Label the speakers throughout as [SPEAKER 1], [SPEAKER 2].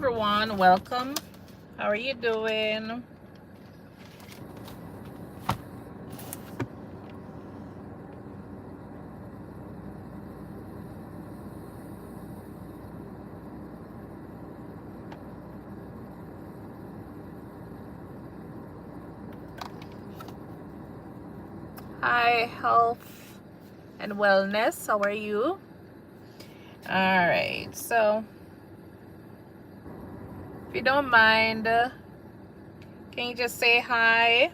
[SPEAKER 1] everyone, welcome. How are you doing? Hi, health and wellness. How are you? All right, so if you don't mind, can you just say hi,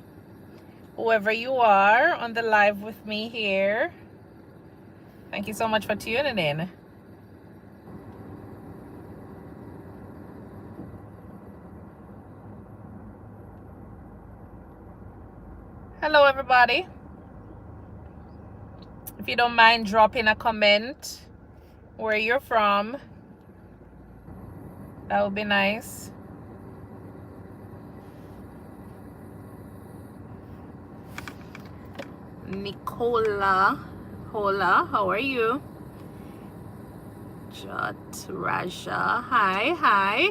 [SPEAKER 1] whoever you are on the live with me here? Thank you so much for tuning in. Hello, everybody. If you don't mind dropping a comment where you're from, that would be nice. Nicola, hola, how are you? Jot Raja, hi.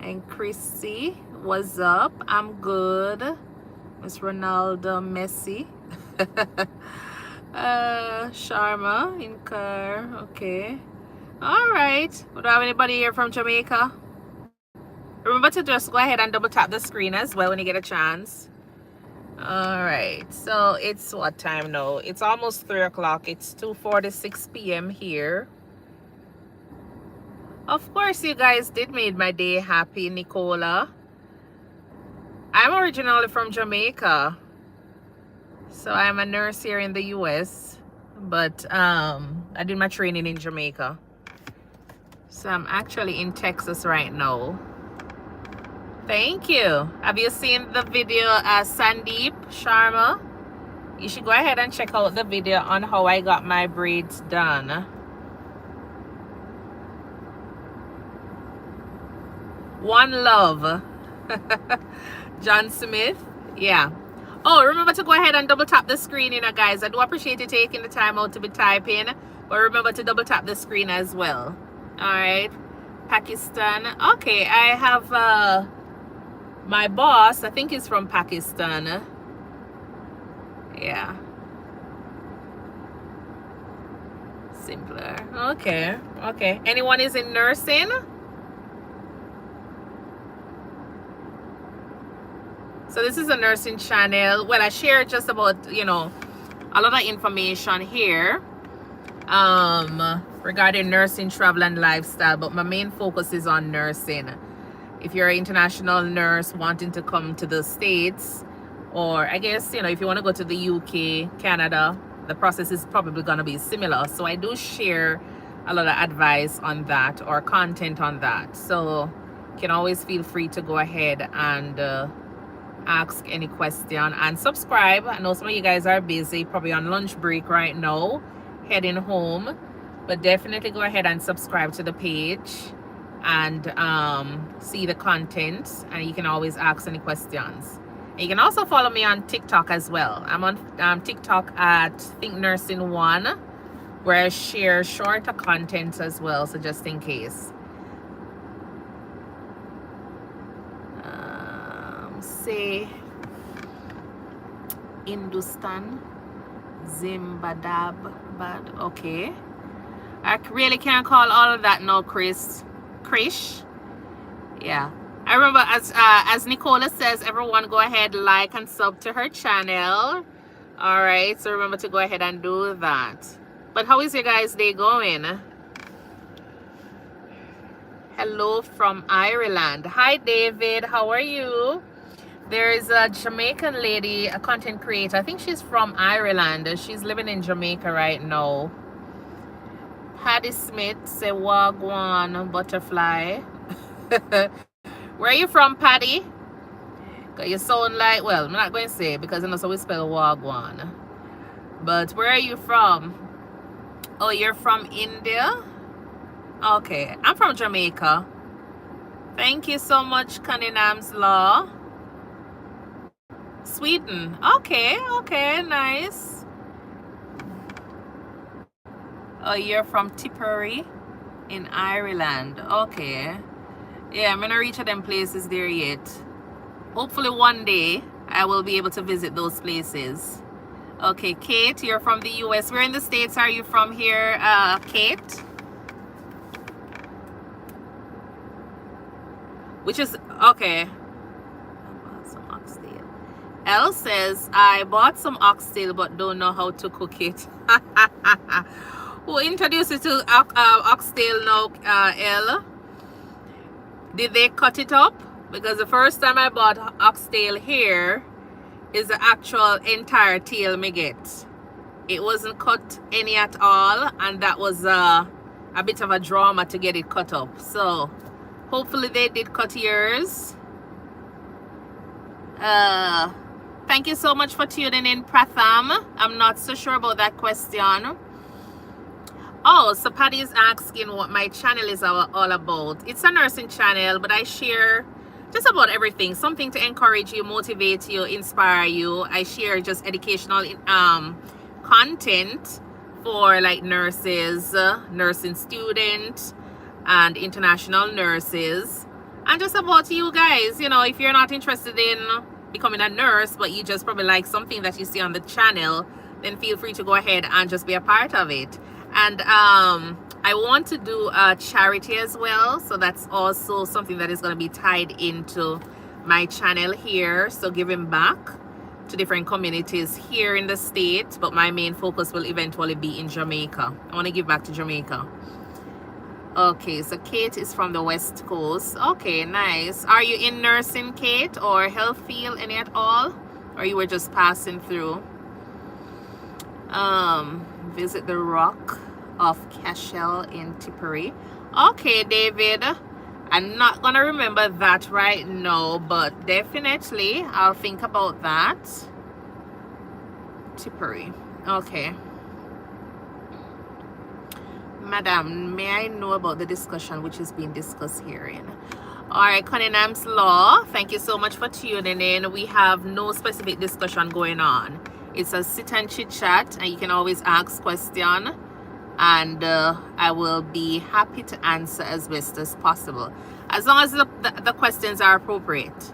[SPEAKER 1] And Chrissy, what's up? I'm good. Miss Ronaldo Messi. Sharma in car. Okay. All right. We don't have anybody here from Jamaica. Remember to just go ahead and double tap the screen as well when you get a chance. All right. So it's what time now? It's almost 3 o'clock. It's 2:46 p.m. here. Of course, you guys did make my day happy, Nicola. I'm originally from Jamaica. So I'm a nurse here in the US, but I did my training in Jamaica. So I'm actually in Texas right now. Thank you. Have you seen the video, Sandeep Sharma? You should go ahead and check out the video on how I got my braids done. One love. John Smith. Yeah. Oh, remember to go ahead and double tap the screen, you know, guys. I do appreciate you taking the time out to be typing, but remember to double tap the screen as well. All right. Pakistan. Okay, I have my boss. I think he's from Pakistan. Yeah. Simpler. Okay. Anyone is in nursing? So this is a nursing channel. Well, I share just about, you know, a lot of information here regarding nursing, travel, and lifestyle, but my main focus is on nursing. If you're an international nurse wanting to come to the States, or I guess, you know, if you want to go to the UK, Canada, the process is probably going to be similar. So I do share a lot of advice on that or content on that. So you can always feel free to go ahead and ask any question and subscribe. I know some of you guys are busy, probably on lunch break right now, heading home, but definitely go ahead and subscribe to the page and see the content, and you can always ask any questions. And you can also follow me on TikTok as well. I'm on TikTok at ThinkNursing1, where I share shorter content as well, so just in case. Say Hindustan, Zimbabwe. Okay, I really can't call all of that now, Krish. Yeah, I remember as Nicola says, everyone go ahead, like and sub to her channel. All right, so remember to go ahead and do that. But how is your guys' day going? Hello from Ireland. Hi David, how are you? There's a Jamaican lady, a content creator. I think she's from Ireland. She's living in Jamaica right now. Patty Smith, say Wagwan Butterfly. Where are you from, Patty? You sound like, well, I'm not going to say because I know how we spell Wagwan. But where are you from? Oh, you're from India? Okay, I'm from Jamaica. Thank you so much, Cunningham's Law. Sweden. Okay, nice. Oh, you're from Tipperary. in Ireland. Okay. Yeah, I'm gonna reach out them places there yet. Hopefully one day I will be able to visit those places. Okay, Kate, you're from the US. Where in the States are you from here, Kate? Which is, okay. I bought some oxtail. Elle says, I bought some oxtail but don't know how to cook it. Who introduced you to oxtail now, Elle? Did they cut it up? Because the first time I bought oxtail here is the actual entire tail me get. It wasn't cut any at all, and that was a bit of a drama to get it cut up. So hopefully they did cut yours. Thank you so much for tuning in, Pratham. I'm not so sure about that question. Oh, so Patty is asking what my channel is all about. It's a nursing channel, but I share just about everything. Something to encourage you, motivate you, inspire you. I share just educational content for like nurses, nursing students, and international nurses. And just about you guys, you know, if you're not interested in becoming a nurse, but you just probably like something that you see on the channel, then feel free to go ahead and just be a part of it. And I want to do a charity as well, so that's also something that is going to be tied into my channel here. So giving back to different communities here in the States, but my main focus will eventually be in Jamaica. I want to give back to Jamaica. Okay, so Kate is from the West Coast. Okay, nice. Are you in nursing, Kate, or health field, any at all? Or you were just passing through? Visit the Rock of Cashel in Tipperary. Okay, David. I'm not gonna remember that right now, but definitely I'll think about that. Tipperary. Okay. Madam, may I know about the discussion which is being discussed herein? All right, Cunningham's Law, thank you so much for tuning in. We have no specific discussion going on. It's a sit and chit chat, and you can always ask question, and I will be happy to answer as best as possible, as long as the questions are appropriate.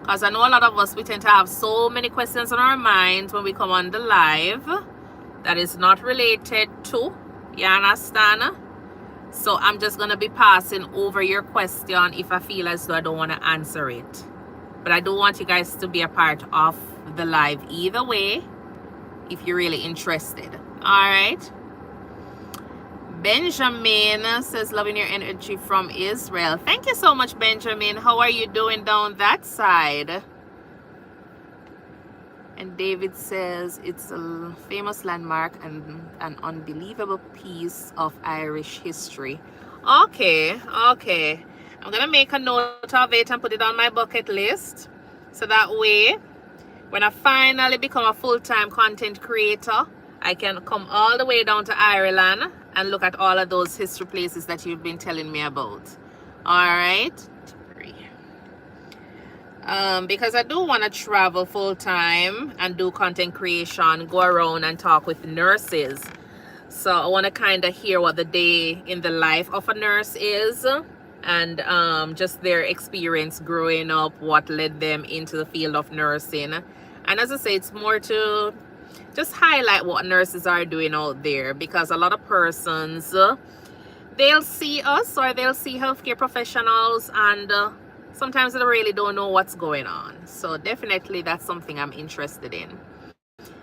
[SPEAKER 1] Because I know a lot of us, we tend to have so many questions on our minds when we come on the live that is not related to, you understand? So I'm just going to be passing over your question if I feel as though I don't want to answer it. But I do want you guys to be a part of the live either way if you're really interested. All right. Benjamin says, loving your energy from Israel. Thank you so much, Benjamin. How are you doing down that side? And David says, it's a famous landmark and an unbelievable piece of Irish history. Okay, okay. I'm going to make a note of it and put it on my bucket list. So that way, when I finally become a full-time content creator, I can come all the way down to Ireland and look at all of those history places that you've been telling me about. All right. Because I do want to travel full-time and do content creation, go around and talk with nurses. So I want to kind of hear what the day in the life of a nurse is, and just their experience growing up, what led them into the field of nursing. And as I say, it's more to just highlight what nurses are doing out there, because a lot of persons, they'll see us or they'll see healthcare professionals, and sometimes they really don't know what's going on. So definitely that's something I'm interested in.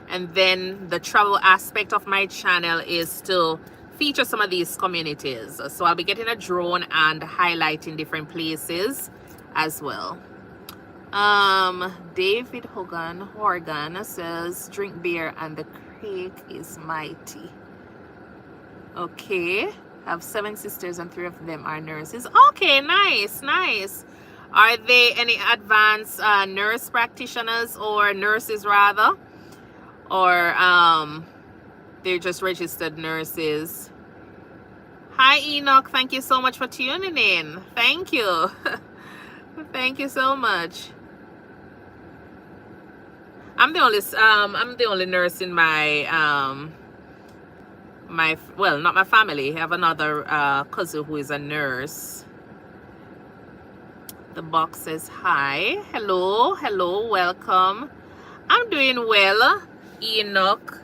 [SPEAKER 1] And then the travel aspect of my channel is to feature some of these communities. So I'll be getting a drone and highlighting different places as well. David Horgan says, drink beer and the creek is mighty. Okay. I have 7 sisters and 3 of them are nurses. Okay, nice, nice. Are they any advanced nurse practitioners, or nurses rather? Or they're just registered nurses? Hi, Enoch. Thank you so much for tuning in. Thank you. Thank you so much. I'm the only nurse in my well, not my family. I have another cousin who is a nurse. The box says hi. Hello, hello, welcome. I'm doing well, Enoch.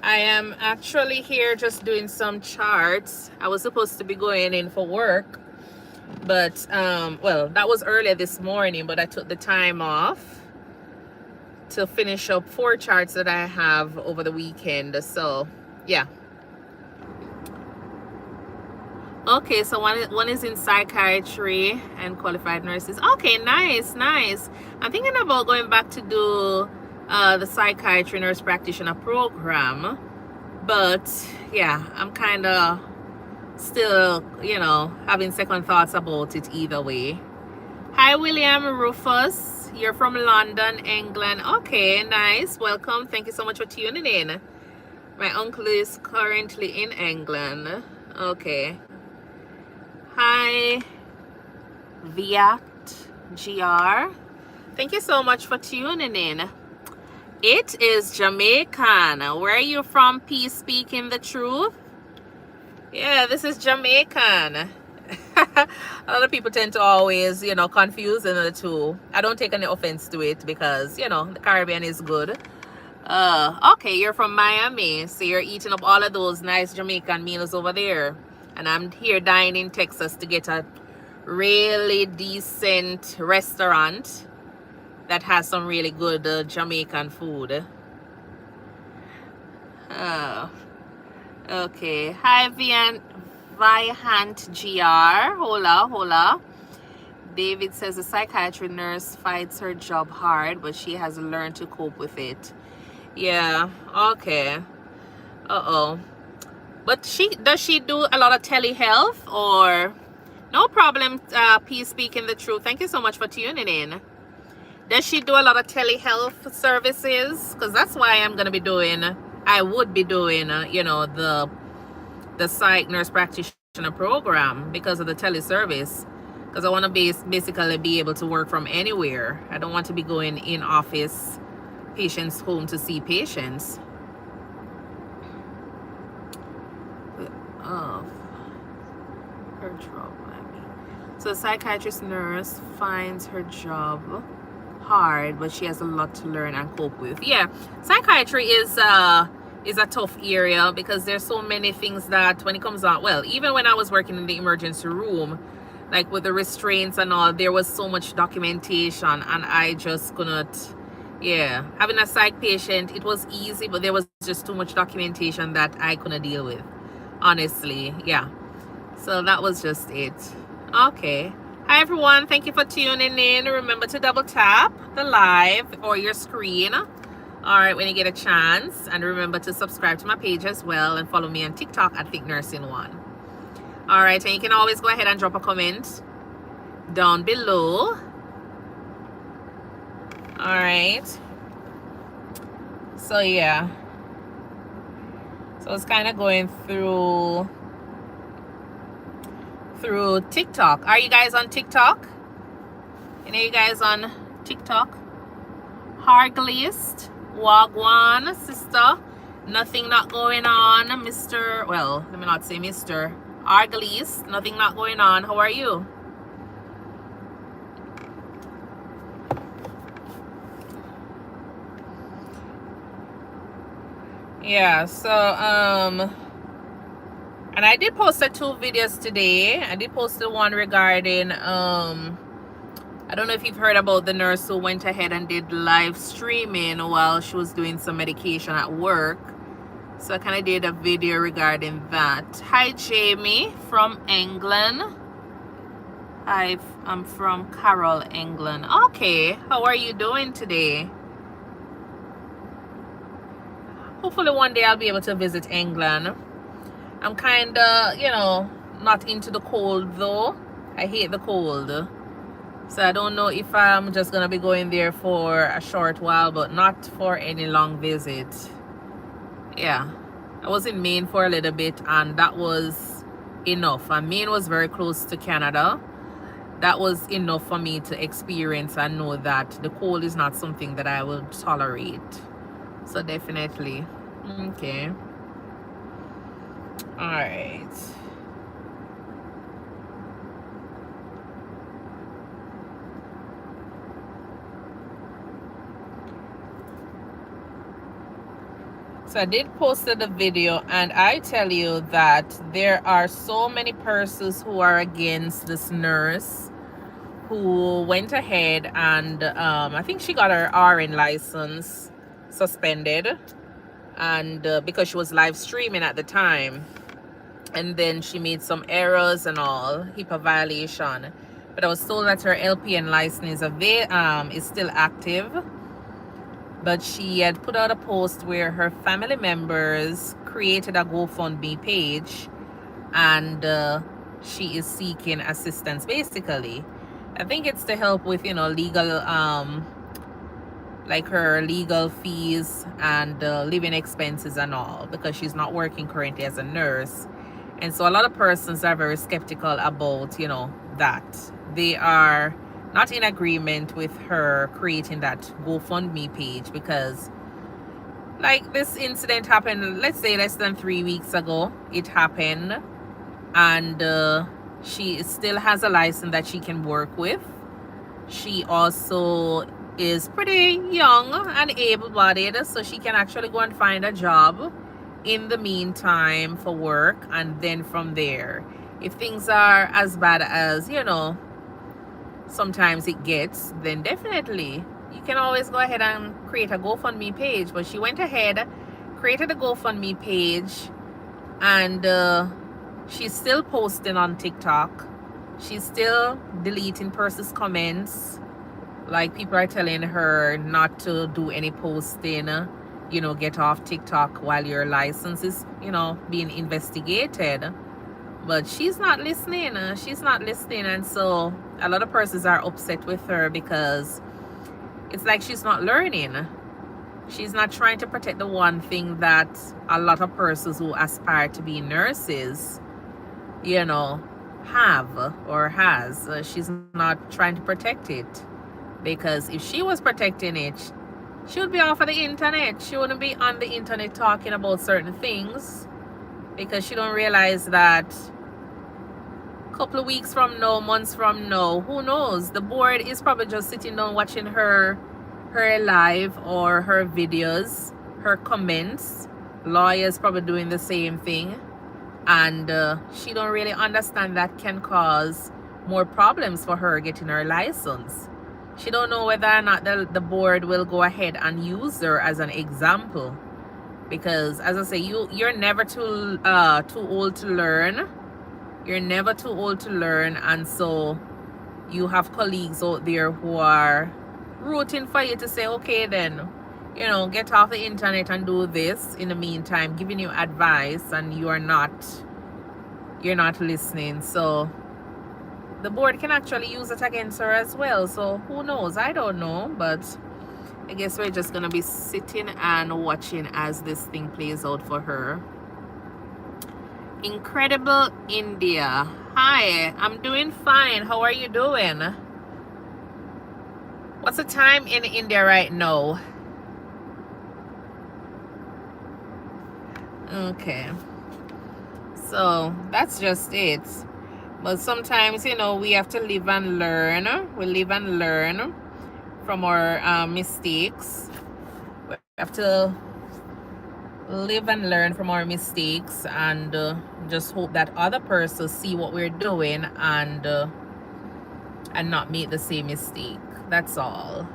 [SPEAKER 1] I am actually here just doing some charts. I was supposed to be going in for work, but well, that was earlier this morning, but I took the time off to finish up 4 charts that I have over the weekend. So yeah. Okay, so one is in psychiatry and qualified nurses. Okay, nice. I'm thinking about going back to do the psychiatry nurse practitioner program, but yeah, I'm kind of still, having second thoughts about it either way. Hi, William Rufus. You're from London, England. Okay, nice. Welcome. Thank you so much for tuning in. My uncle is currently in England. Okay. Hi, Viat GR. Thank you so much for tuning in. It is Jamaican. Where are you from, Peace Speaking the Truth? Yeah, this is Jamaican. A lot of people tend to always, confuse the two. I don't take any offense to it because, the Caribbean is good. Okay, you're from Miami, so you're eating up all of those nice Jamaican meals over there. And I'm here dying in Texas to get a really decent restaurant that has some really good Jamaican food. Okay. Hi, Viant GR. Hola. David says the psychiatry nurse fights her job hard, but she has learned to cope with it. Yeah. Okay. But does she do a lot of telehealth or no problem? Peace Speaking the Truth. Thank you so much for tuning in. Does she do a lot of telehealth services? Because that's why I would be doing, the psych nurse practitioner program because of the teleservice. Because I want to basically be able to work from anywhere. I don't want to be going in office, patients' home to see patients. Her job, so a psychiatrist nurse finds her job hard, but she has a lot to learn and cope with. Yeah, psychiatry is a tough area because there's so many things that when it comes out, well, even when I was working in the emergency room, like with the restraints and all, there was so much documentation and I just couldn't. Yeah, having a psych patient, it was easy, but there was just too much documentation that I couldn't deal with, honestly. Yeah, so that was just it. Okay. Hi everyone, thank you for tuning in. Remember to double tap the live or your screen, all right, when you get a chance, and remember to subscribe to my page as well and follow me on TikTok at ThinkNursing1. All right, and you can always go ahead and drop a comment down below. All right, so yeah, so it's kind of going through TikTok. Are you guys on TikTok? Any of you guys on TikTok? Harglist, Wagwan, sister. Nothing not going on, Mr. Well, let me not say Mr. Harglist, nothing not going on. How are you? Yeah, so and I did post 2 videos today. I did post the one regarding I don't know if you've heard about the nurse who went ahead and did live streaming while she was doing some medication at work. So I kind of did a video regarding that. Hi Jamie from England. I'm from Carroll, England. Okay, how are you doing today? Hopefully one day I'll be able to visit England. I'm kind of, not into the cold though. I hate the cold. So I don't know if I'm just going to be going there for a short while, but not for any long visit. Yeah. I was in Maine for a little bit and that was enough. And Maine was very close to Canada. That was enough for me to experience and know that the cold is not something that I will tolerate. So definitely. Okay. So it's kind of going through TikTok. Are you guys on TikTok? Any of you guys on TikTok? All right, when you get a chance, and remember to subscribe to my page as well and follow me on TikTok at ThinkNursing1. All right, and you can always go ahead and drop a comment down below. So yeah, so it's kind of going through All right. So I did post the video, and I tell you that there are so many persons who are against this nurse who went ahead and I think she got her RN license suspended, and because she was live streaming at the time, and then she made some errors and all, HIPAA violation. But I was told that her LPN license is still active. But she had put out a post where her family members created a GoFundMe page, and she is seeking assistance. Basically, I think it's to help with, you know, legal like her legal fees and living expenses and all, because she's not working currently as a nurse. And so a lot of persons are very skeptical about, you know, that. They are not in agreement with her creating that GoFundMe page, because like this incident happened, let's say less than 3 weeks ago. It happened, and she still has a license that she can work with. She also is pretty young and able-bodied, so she can actually go and find a job in the meantime for work, and then from there, if things are as bad as, you know, sometimes it gets, then definitely you can always go ahead and create a GoFundMe page. But she went ahead, created a GoFundMe page, and she's still posting on TikTok. She's still deleting persons' comments. Like, people are telling her not to do any posting, you know, get off TikTok while your license is, you know, being investigated. But she's not listening. She's not listening. And so a lot of persons are upset with her, because it's like she's not learning. She's not trying to protect the one thing that a lot of persons who aspire to be nurses, you know, have or has. She's not trying to protect it, because if she was protecting it, she would be off of the internet. She wouldn't be on the internet talking about certain things, because she don't realize that a couple of weeks from now, months from now, who knows, the board is probably just sitting down watching her live or her videos, her comments. Lawyers probably doing the same thing, and she don't really understand that can cause more problems for her getting her license. She don't know whether or not the board will go ahead and use her as an example, because as I say, you're never too old to learn. You're never too old to learn. And so you have colleagues out there who are rooting for you to say, okay, then, you know, get off the internet and do this in the meantime, giving you advice, and you're not listening. So the board can actually use it against her as well. So who knows? I don't know, but I guess we're just gonna be sitting and watching as this thing plays out for her. Incredible India. Hi, I'm doing fine. How are you doing? What's the time in India right now? Okay. So that's just it. But sometimes, you know, we have to live and learn. We live and learn from our mistakes. We have to live and learn from our mistakes, and just hope that other persons see what we're doing and not make the same mistake. That's all.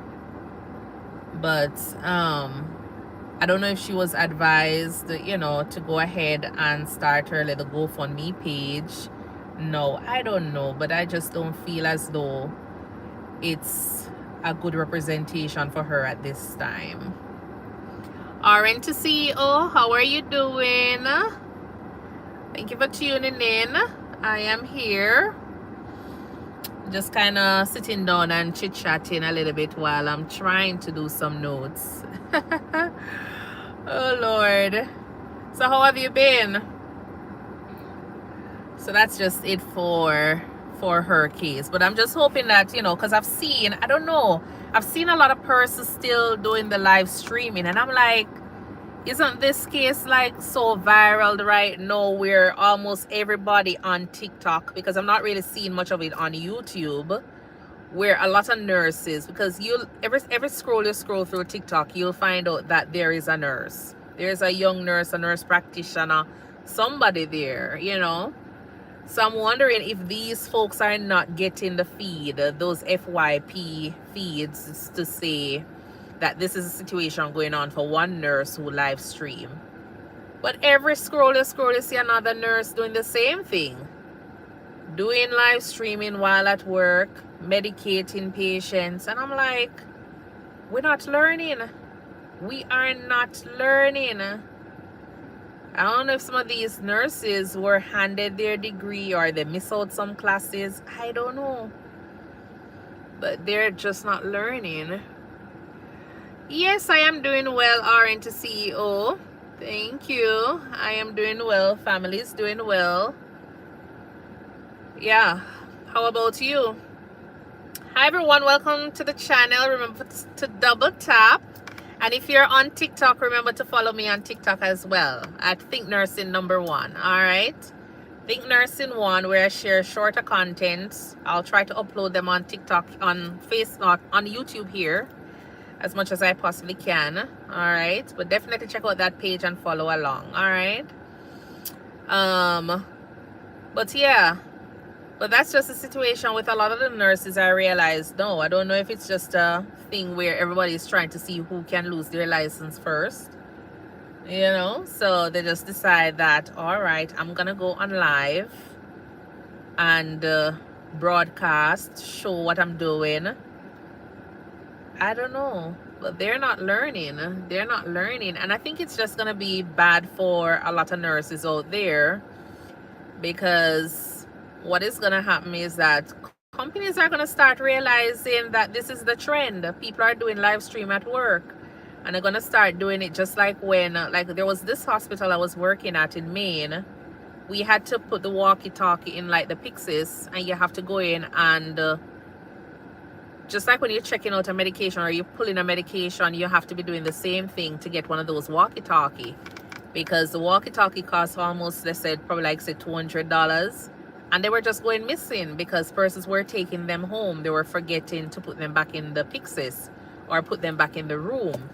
[SPEAKER 1] But I don't know if she was advised, you know, to go ahead and start her little GoFundMe page. No, I don't know, but I just don't feel as though it's a good representation for her at this time. RN to CEO, how are you doing? Thank you for tuning in. I am here, just kind of sitting down and chit-chatting a little bit while I'm trying to do some notes. Oh Lord. So how have you been? So that's just it for her case. But I'm just hoping that, you know, because I've seen a lot of persons still doing the live streaming, and I'm like, Isn't this case like so viral right now where almost everybody on TikTok, because I'm not really seeing much of it on YouTube, where a lot of nurses, because you every scroll you scroll through TikTok, you'll find out that there is a nurse. There's a young nurse, a nurse practitioner, somebody there, you know. So I'm wondering if these folks are not getting the feed, those FYP feeds to say that this is a situation going on for one nurse who live stream. But every scroll you see another nurse doing the same thing. Doing live streaming while at work, medicating patients. And I'm like, we're not learning. We are not learning. I don't know if some of these nurses were handed their degree or they miss out some classes. I don't know. But they're just not learning. Yes, I am doing well, RN to CEO. Thank you. I am doing well. Family is doing well. Yeah. How about you? Hi everyone, welcome to the channel. Remember to double tap. And if you're on TikTok, remember to follow me on TikTok as well at ThinkNursing #1. Alright. ThinkNursing 1, where I share shorter content. I'll try to upload them on TikTok, on Facebook, on YouTube here as much as I possibly can. Alright. But definitely check out that page and follow along. Alright. But yeah. But that's just a situation with a lot of the nurses. I realized, no, I don't know if it's just a thing where everybody's trying to see who can lose their license first, you know. So they just decide that, all right, I'm gonna go on live and broadcast, show what I'm doing. I don't know, but they're not learning. They're not learning. And I think it's just gonna be bad for a lot of nurses out there, because what is going to happen is that companies are going to start realizing that this is the trend. People are doing live stream at work, and they're going to start doing it just like when, like there was this hospital I was working at in Maine. We had to put the walkie-talkie in like the Pyxis, and you have to go in and just like when you're checking out a medication or you're pulling a medication, you have to be doing the same thing to get one of those walkie-talkie, because the walkie-talkie costs almost, let's say, probably like say $200. And they were just going missing because persons were taking them home. They were forgetting to put them back in the Pyxis or put them back in the room.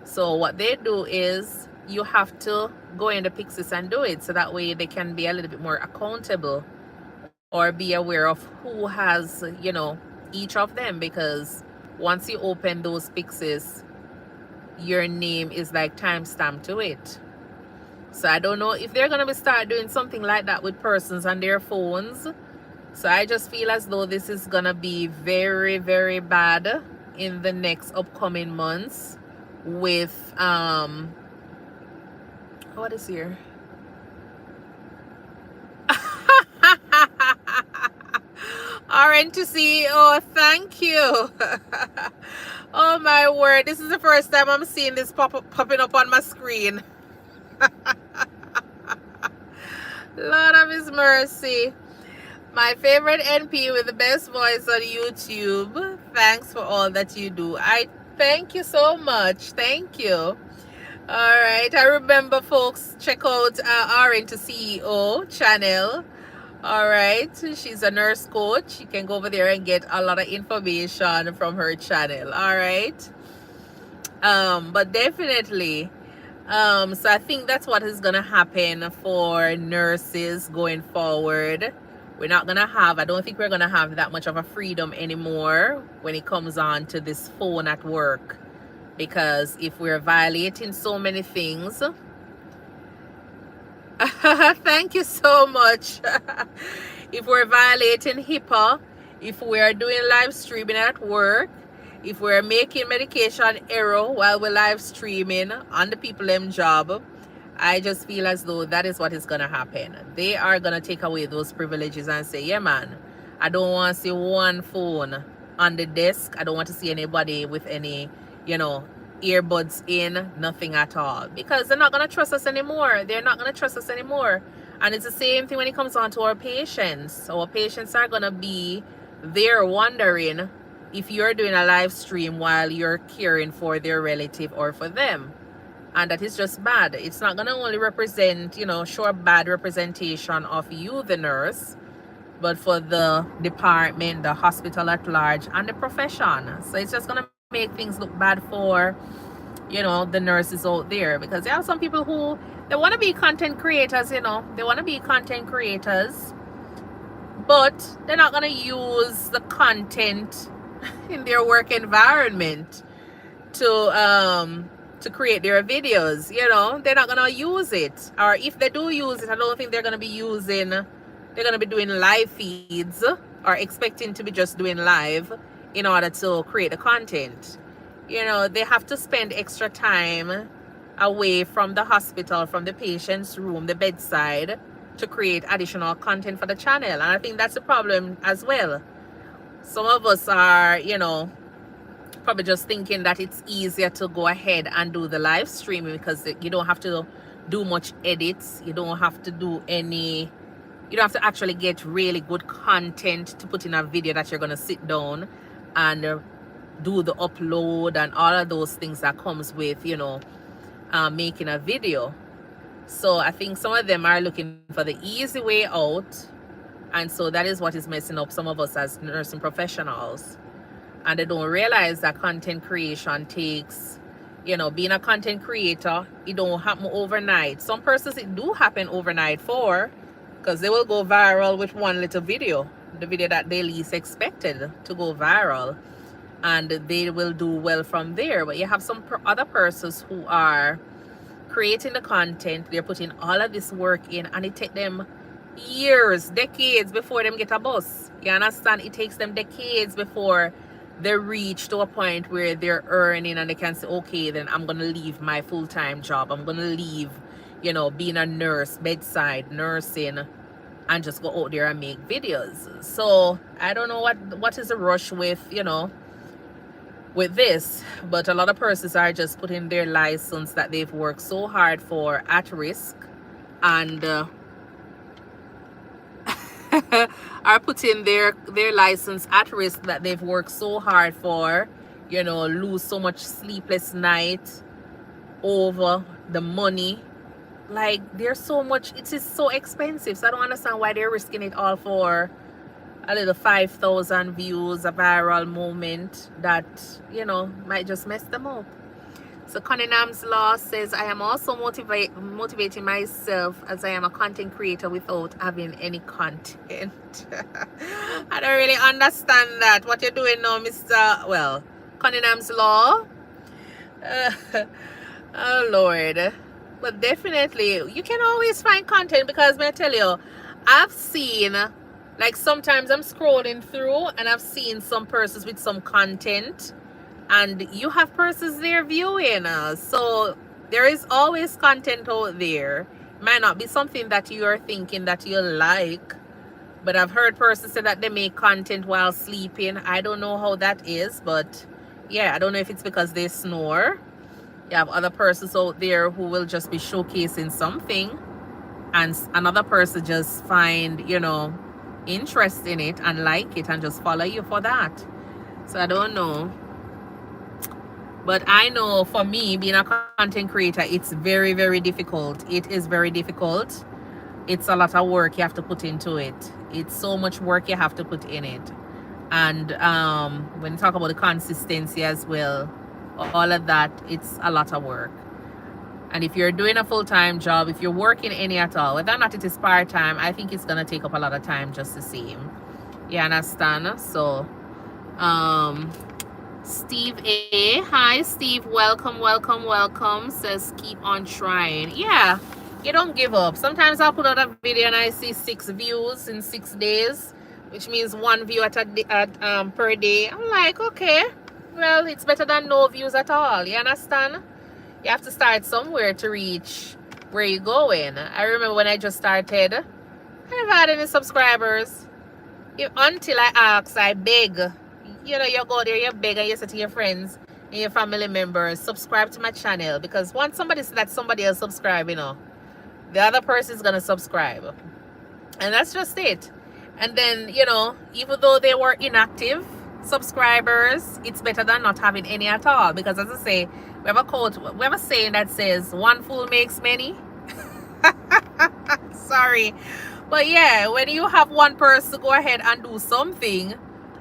[SPEAKER 1] So what they do is you have to go in the Pyxis and do it, so that way they can be a little bit more accountable or be aware of who has, you know, each of them. Because once you open those Pyxis, your name is like timestamped to it. So I don't know if they're going to start doing something like that with persons on their phones. So I just feel as though this is going to be very, very bad in the next upcoming months with, what is here? RN to CEO, thank you. Oh my word, this is the first time I'm seeing this popping up on my screen. Lord of his mercy. My favorite NP with the best voice on YouTube. Thanks for all that you do. I thank you so much. Thank you. All right. I remember, folks, check out RN to CEO channel. All right. She's a nurse coach. You can go over there and get a lot of information from her channel. All right. But definitely, so I think that's what is gonna happen for nurses going forward. We're not gonna have, I don't think we're gonna have that much of a freedom anymore when it comes on to this phone at work, because if we're violating so many things. Thank you so much. If we're violating HIPAA, if we're doing live streaming at work, if we're making medication error while we're live streaming on the people them job, I just feel as though that is what is going to happen. They are going to take away those privileges and say, yeah man, I don't want to see one phone on the desk. I don't want to see anybody with any, you know, earbuds in, nothing at all, because they're not going to trust us anymore. They're not going to trust us anymore. And it's the same thing when it comes on to our patients. Our patients are going to be there wondering if you're doing a live stream while you're caring for their relative or for them. And that is just bad. It's not going to only represent, show a bad representation of you, the nurse, but for the department, the hospital at large, and the profession. So it's just going to make things look bad for, the nurses out there, because there are some people who, they want to be content creators, they want to be content creators, but they're not going to use the content in their work environment to create their videos. They're not gonna use it, or if they do use it, I don't think they're gonna be doing live feeds, or expecting to be just doing live in order to create the content. They have to spend extra time away from the hospital, from the patient's room, the bedside, to create additional content for the channel. And I think that's the problem as well. Some of us are, probably just thinking that it's easier to go ahead and do the live streaming because you don't have to do much edits. You don't have to actually get really good content to put in a video that you're going to sit down and do the upload and all of those things that comes with, making a video. So I think some of them are looking for the easy way out. And so that is what is messing up some of us as nursing professionals. And they don't realize that content creation takes, being a content creator, it don't happen overnight. Some persons it do happen overnight for, because they will go viral with one little video, the video that they least expected to go viral, and they will do well from there. But you have some other persons who are creating the content, they're putting all of this work in, and it takes them years, decades before them get a bus. You understand? It takes them decades before they reach to a point where they're earning and they can say, okay, then I'm gonna leave my full-time job, I'm gonna leave being a nurse, bedside nursing, and just go out there and make videos. So I don't know what is the rush with with this, but a lot of persons are just putting their license that they've worked so hard for at risk, and are putting their license at risk that they've worked so hard for, lose so much sleepless night over the money. Like, there's so much, it is so expensive. So I don't understand why they're risking it all for a little 5,000 views, a viral moment that, might just mess them up. So Cunningham's Law says, I am also motivating myself as I am a content creator without having any content. I don't really understand that. What you're doing now, Mr. Cunningham's Law. Oh, Lord. But definitely, you can always find content, because may I tell you, I've seen, like, sometimes I'm scrolling through and I've seen some persons with some content, and you have persons there viewing. So there is always content out there. Might not be something that you are thinking that you like, but I've heard persons say that they make content while sleeping. I don't know how that is, but yeah, I don't know if it's because they snore. You have other persons out there who will just be showcasing something, and another person just find interest in it and like it and just follow you for that. So I don't know. But I know for me, being a content creator, it's very, very difficult. It is very difficult. It's a lot of work you have to put into it. It's so much work you have to put in it. And when you talk about the consistency as well, all of that, it's a lot of work. And if you're doing a full-time job, if you're working any at all, whether or not it is part-time, I think it's going to take up a lot of time just the same. You understand? So, Steve A. Hi, Steve. Welcome, welcome, welcome. Says, keep on trying. Yeah, you don't give up. Sometimes I'll put out a video and I see 6 views in 6 days, which means 1 view per day. I'm like, okay, well, it's better than no views at all. You understand? You have to start somewhere to reach where you're going. I remember when I just started, I never had any subscribers. Until I asked, I beg. You go there, you beg, and you say to your friends and your family members, subscribe to my channel. Because once somebody says that somebody else subscribe, the other person is going to subscribe. And that's just it. And then, even though they were inactive subscribers, it's better than not having any at all. Because as I say, We have a quote, we have a saying that says, one fool makes many. Sorry. But yeah, when you have one person go ahead and do something,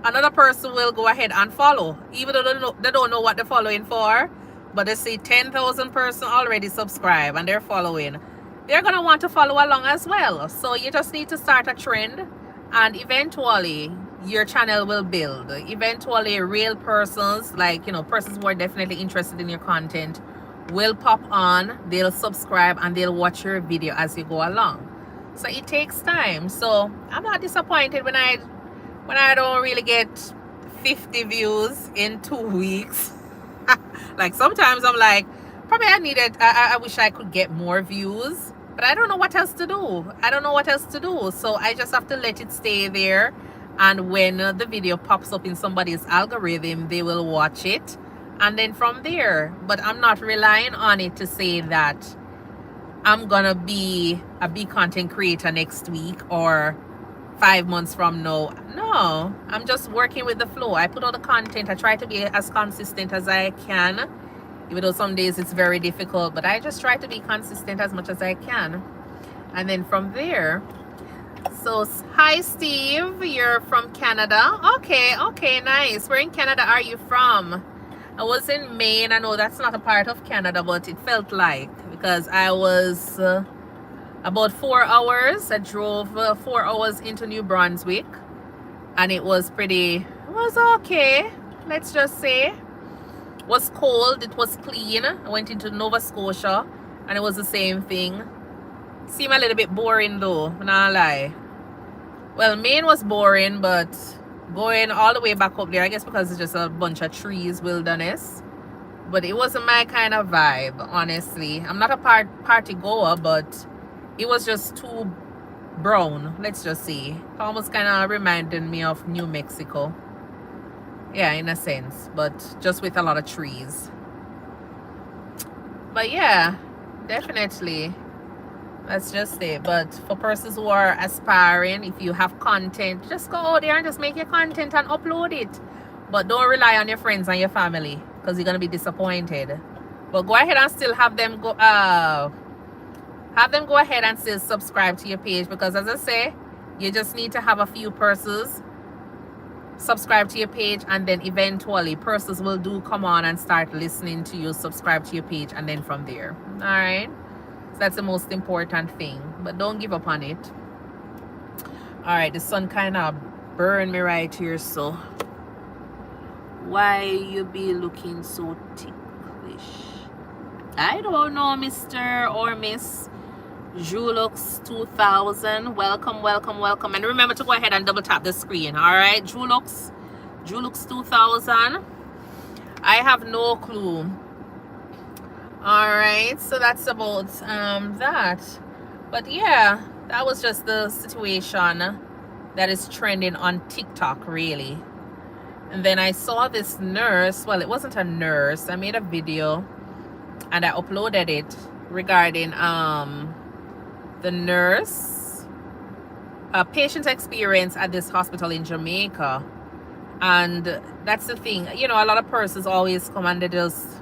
[SPEAKER 1] another person will go ahead and follow. Even though they don't know what they're following for, but they see 10,000 person already subscribe and they're following. They're going to want to follow along as well. So you just need to start a trend, and eventually your channel will build. Eventually real persons, like, you know, persons who are definitely interested in your content will pop on, they'll subscribe, and they'll watch your video as you go along. So it takes time. So I'm not disappointed when I don't really get 50 views in 2 weeks. Like sometimes I'm like, probably I wish I could get more views, but I don't know what else to do. I don't know what else to do. So I just have to let it stay there. And when the video pops up in somebody's algorithm, they will watch it. And then from there, but I'm not relying on it to say that I'm gonna be a big content creator next week or 5 months from now. No, I'm just working with the flow. I put out the content. I try to be as consistent as I can, even though some days it's very difficult, but I just try to be consistent as much as I can. And then from there, so hi Steve, you're from Canada. Okay, nice. Where in Canada are you from? I was in Maine. I know that's not a part of Canada, but it felt like, because I was about 4 hours. I drove 4 hours into New Brunswick, and it was okay, let's just say. It was cold, it was clean. I went into Nova Scotia, and it was the same thing. Seemed a little bit boring though, not lie. Well, Maine was boring, but going all the way back up there, I guess because it's just a bunch of trees, wilderness. But it wasn't my kind of vibe, honestly. I'm not a party goer, but it was just too brown, let's just say. It almost kind of reminded me of New Mexico. Yeah, in a sense, but just with a lot of trees. But yeah, definitely. Let's just say, but for persons who are aspiring, if you have content, just go out there and just make your content and upload it. But don't rely on your friends and your family, because you're gonna be disappointed. But go ahead and still have them go ahead and still subscribe to your page, because as I say, you just need to have a few persons subscribe to your page, and then eventually persons will do come on and start listening to you, subscribe to your page, and then from there. All right, so that's the most important thing, but don't give up on it. All right, the sun kind of burned me right here, so why you be looking so ticklish? I don't know, Mr. or Miss Julux 2000. Welcome. And remember to go ahead and double tap the screen. All right, Julux 2000. I have no clue. All right, so that's about that. But yeah, that was just the situation that is trending on TikTok, really. And then I saw this nurse. Well, it wasn't a nurse. I made a video and I uploaded it regarding the nurse patient experience at this hospital in Jamaica. And that's the thing, you know, a lot of persons always come and they just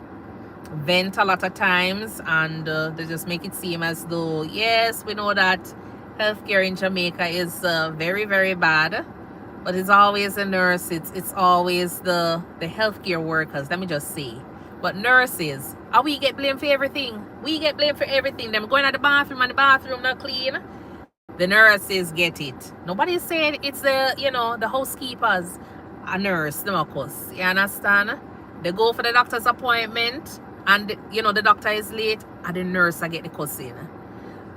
[SPEAKER 1] vent a lot of times, and they just make it seem as though, yes, we know that healthcare in Jamaica is very, very bad, but it's always the nurse, it's always the healthcare workers, let me just say. But nurses, we get blamed for everything. We get blamed for everything. Them going at the bathroom and the bathroom not clean. The nurses get it. Nobody's saying it's the, you know, the housekeepers. A nurse, the Marcus. You understand? They go for the doctor's appointment, and, you know, the doctor is late, and the nurse I get the cussing.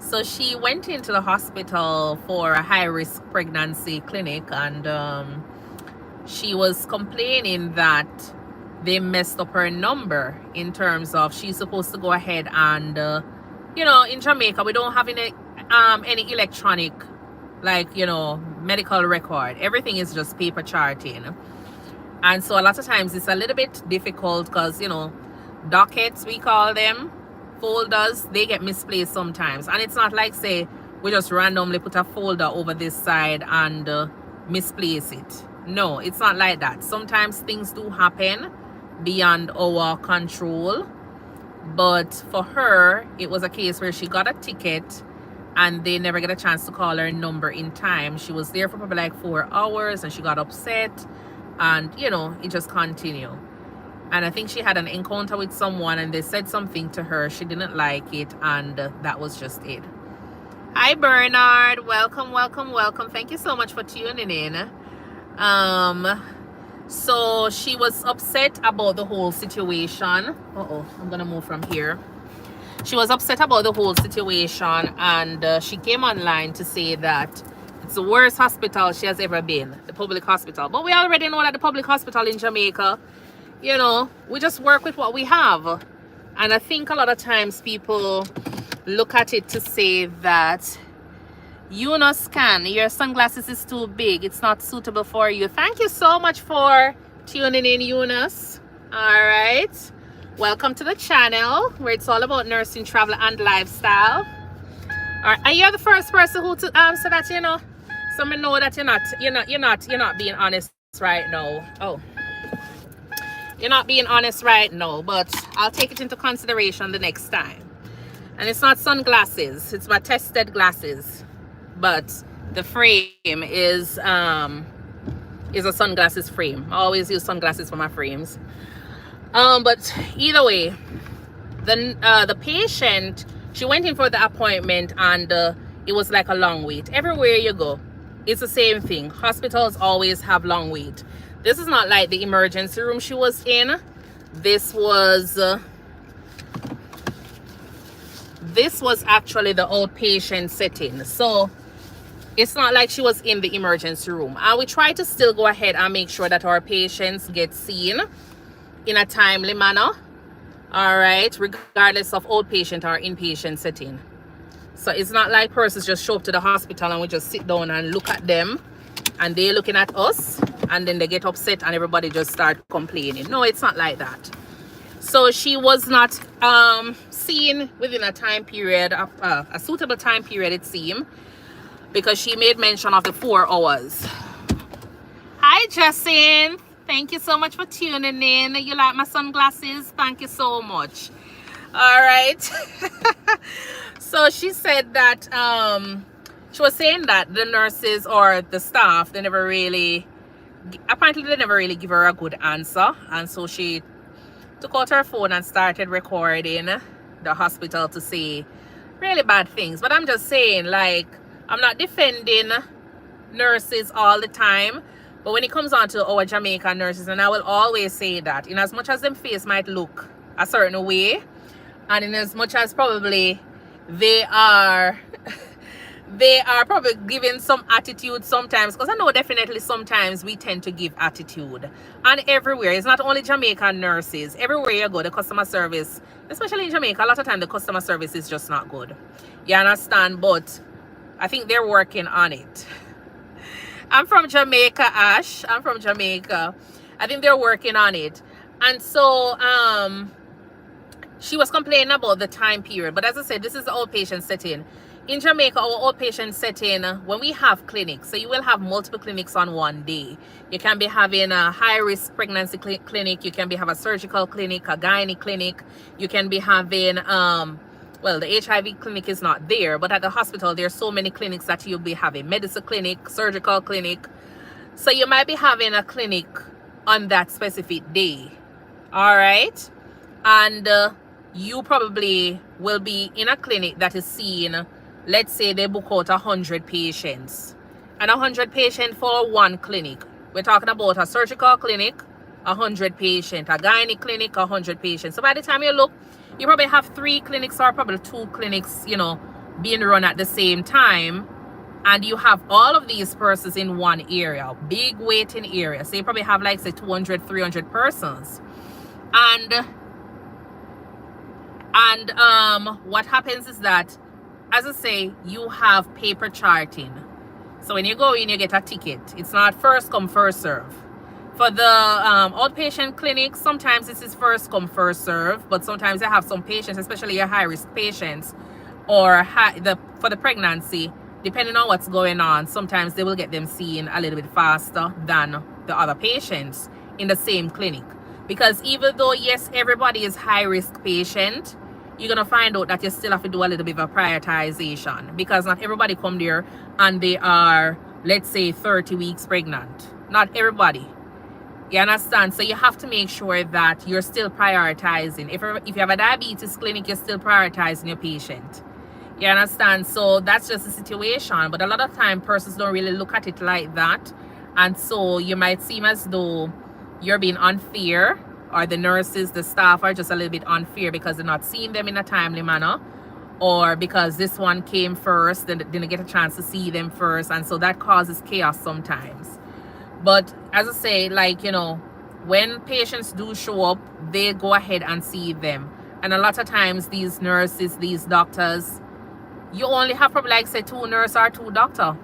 [SPEAKER 1] So she went into the hospital for a high-risk pregnancy clinic, and she was complaining that they messed up her number in terms of she's supposed to go ahead and you know, in Jamaica we don't have any electronic, like, you know, medical record. Everything is just paper charting, and so a lot of times it's a little bit difficult because, you know, dockets, we call them, folders, they get misplaced sometimes. And it's not like, say, we just randomly put a folder over this side and misplace it. No, it's not like that. Sometimes things do happen beyond our control, But for her, it was a case where she got a ticket and they never get a chance to call her number in time. She was there for probably like 4 hours and she got upset, and you know, it just continued. And I think she had an encounter with someone and they said something to her. She didn't like it, and that was just it. Hi Bernard, welcome, welcome, welcome. Thank you so much for tuning in. So she was upset about the whole situation. I'm gonna move from here. She was upset about the whole situation, and she came online to say that it's the worst hospital she has ever been, the public hospital. But we already know that the public hospital in Jamaica, you know, we just work with what we have. And I think a lot of times people look at it to say that Scan, your sunglasses is too big, it's not suitable for you. Thank you so much for tuning in, Eunice. All right, welcome to the channel where it's all about nursing, travel, and lifestyle. All right, and you're the first person who to answer that, you know, so I know that you're not being honest right now. Oh, you're not being honest right now, but I'll take it into consideration the next time. And it's not sunglasses, it's my tested glasses, but the frame is a sunglasses frame. I always use sunglasses for my frames. But either way, the patient, she went in for the appointment, and it was like a long wait. Everywhere you go, it's the same thing. Hospitals always have long wait. This is not like the emergency room she was in. This was actually the outpatient setting. So it's not like she was in the emergency room. And we try to still go ahead and make sure that our patients get seen in a timely manner. All right, regardless of outpatient or inpatient setting. So it's not like persons just show up to the hospital and we just sit down and look at them and they're looking at us and then they get upset and everybody just start complaining. No, it's not like that. So she was not seen within a time period, a suitable time period, it seemed, because she made mention of the 4 hours. Hi Justin, thank you so much for tuning in. You like my sunglasses? Thank you so much. All right. So she said that she was saying that the nurses or the staff, apparently they never really give her a good answer, and so she took out her phone and started recording the hospital to say really bad things. But I'm just saying, like, I'm not defending nurses all the time, but when it comes on to our Jamaican nurses, and I will always say that, in as much as them face might look a certain way, and in as much as probably they are probably giving some attitude sometimes, because I know definitely sometimes we tend to give attitude, and everywhere, it's not only Jamaican nurses, everywhere you go, the customer service, especially in Jamaica, a lot of time the customer service is just not good. You understand? But I think they're working on it. I'm from Jamaica, Ash. I'm from Jamaica. I think they're working on it. And so she was complaining about the time period, but as I said, this is the outpatient setting. In Jamaica, our outpatient setting, when we have clinics, so you will have multiple clinics on one day. You can be having a high-risk pregnancy clinic. You can be having a surgical clinic, a gynae clinic. You can be having, well, the HIV clinic is not there, but at the hospital, there's so many clinics that you'll be having. Medicine clinic, surgical clinic. So you might be having a clinic on that specific day. All right? And you probably will be in a clinic that is seeing, let's say they book out 100 patients, and 100 patients for one clinic. We're talking about a surgical clinic, 100 patients, a gynae clinic, 100 patients. So by the time you look, you probably have 3 clinics or probably 2 clinics, you know, being run at the same time, and you have all of these persons in one area, big waiting area. So you probably have, like, say 200, 300 persons, and what happens is that, as I say, you have paper charting. So when you go in, you get a ticket. It's not first come, first serve. For the outpatient clinics, sometimes this is first come, first serve, but sometimes they have some patients, especially your high-risk patients, or for the pregnancy, depending on what's going on, sometimes they will get them seen a little bit faster than the other patients in the same clinic. Because even though, yes, everybody is high-risk patient, you're going to find out that you still have to do a little bit of a prioritization, because not everybody come there and they are, let's say, 30 weeks pregnant. Not everybody. You understand? So you have to make sure that you're still prioritizing. If you have a diabetes clinic, you're still prioritizing your patient. You understand? So that's just the situation. But a lot of time, persons don't really look at it like that. And so you might seem as though you're being unfair, or the nurses, the staff are just a little bit unfair because they're not seeing them in a timely manner, or because this one came first, then didn't get a chance to see them first. And so that causes chaos sometimes. But as I say, like, you know, when patients do show up, they go ahead and see them. And a lot of times these nurses, these doctors, you only have probably, like, say, 2 nurses or 2 doctors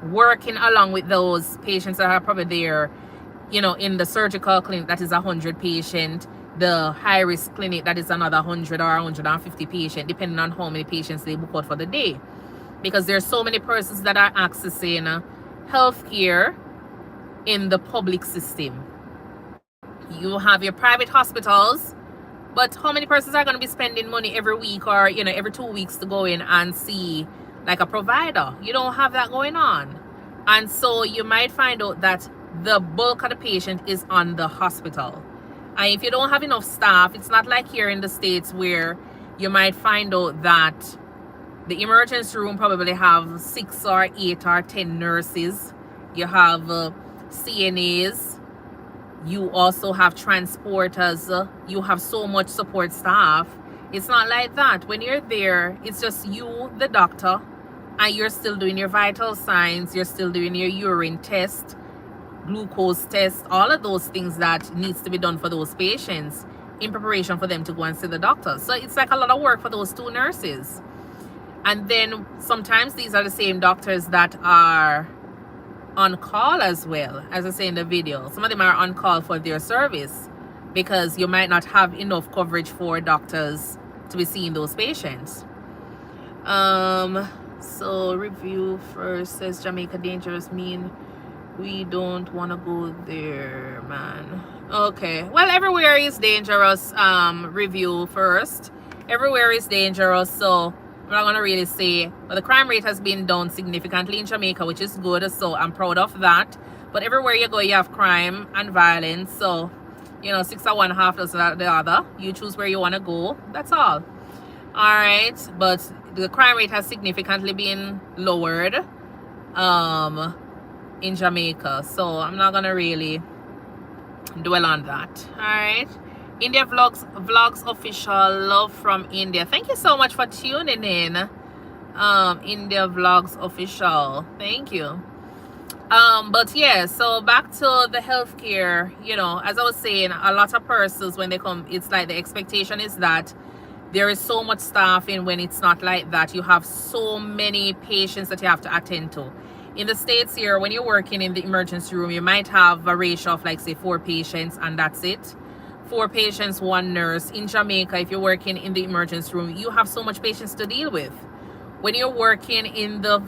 [SPEAKER 1] working along with those patients that are probably there, you know, in the surgical clinic that is 100 patient, the high risk clinic that is another 100 or 150 patient, depending on how many patients they book out for the day. Because there's so many persons that are accessing healthcare in the public system. You have your private hospitals, but how many persons are going to be spending money every week or, you know, every 2 weeks to go in and see like a provider? You don't have that going on. And so you might find out that the bulk of the patient is on the hospital. And if you don't have enough staff, it's not like here in the States where you might find out that the emergency room probably have 6 or 8 or 10 nurses. You have CNAs. You also have transporters. You have so much support staff. It's not like that. When you're there, it's just you, the doctor, and you're still doing your vital signs. You're still doing your urine test, glucose test, all of those things that needs to be done for those patients in preparation for them to go and see the doctor. So it's like a lot of work for those 2 nurses. And then sometimes these are the same doctors that are on call as well, as I say in the video. Some of them are on call for their service because you might not have enough coverage for doctors to be seeing those patients. So review first says Jamaica dangerous, mean we don't want to go there, man. Okay, well, everywhere is dangerous. Review first, everywhere is dangerous, so I'm not gonna really say, but the crime rate has been down significantly in Jamaica, which is good, so I'm proud of that. But everywhere you go, you have crime and violence, so, you know, 6 of one, half does the other. You choose where you want to go, that's all. All right, but the crime rate has significantly been lowered in Jamaica, so I'm not gonna really dwell on that. All right, India vlogs official, love from India. Thank you so much for tuning in. India vlogs official, thank you. But yeah, so back to the healthcare, you know, as I was saying, a lot of persons when they come, it's like the expectation is that there is so much staffing. When it's not like that, you have so many patients that you have to attend to. In the States here, when you're working in the emergency room, you might have a ratio of like, say, 4 patients and that's it. 4 patients, 1 nurse. In Jamaica, if you're working in the emergency room, you have so much patients to deal with. When you're working in the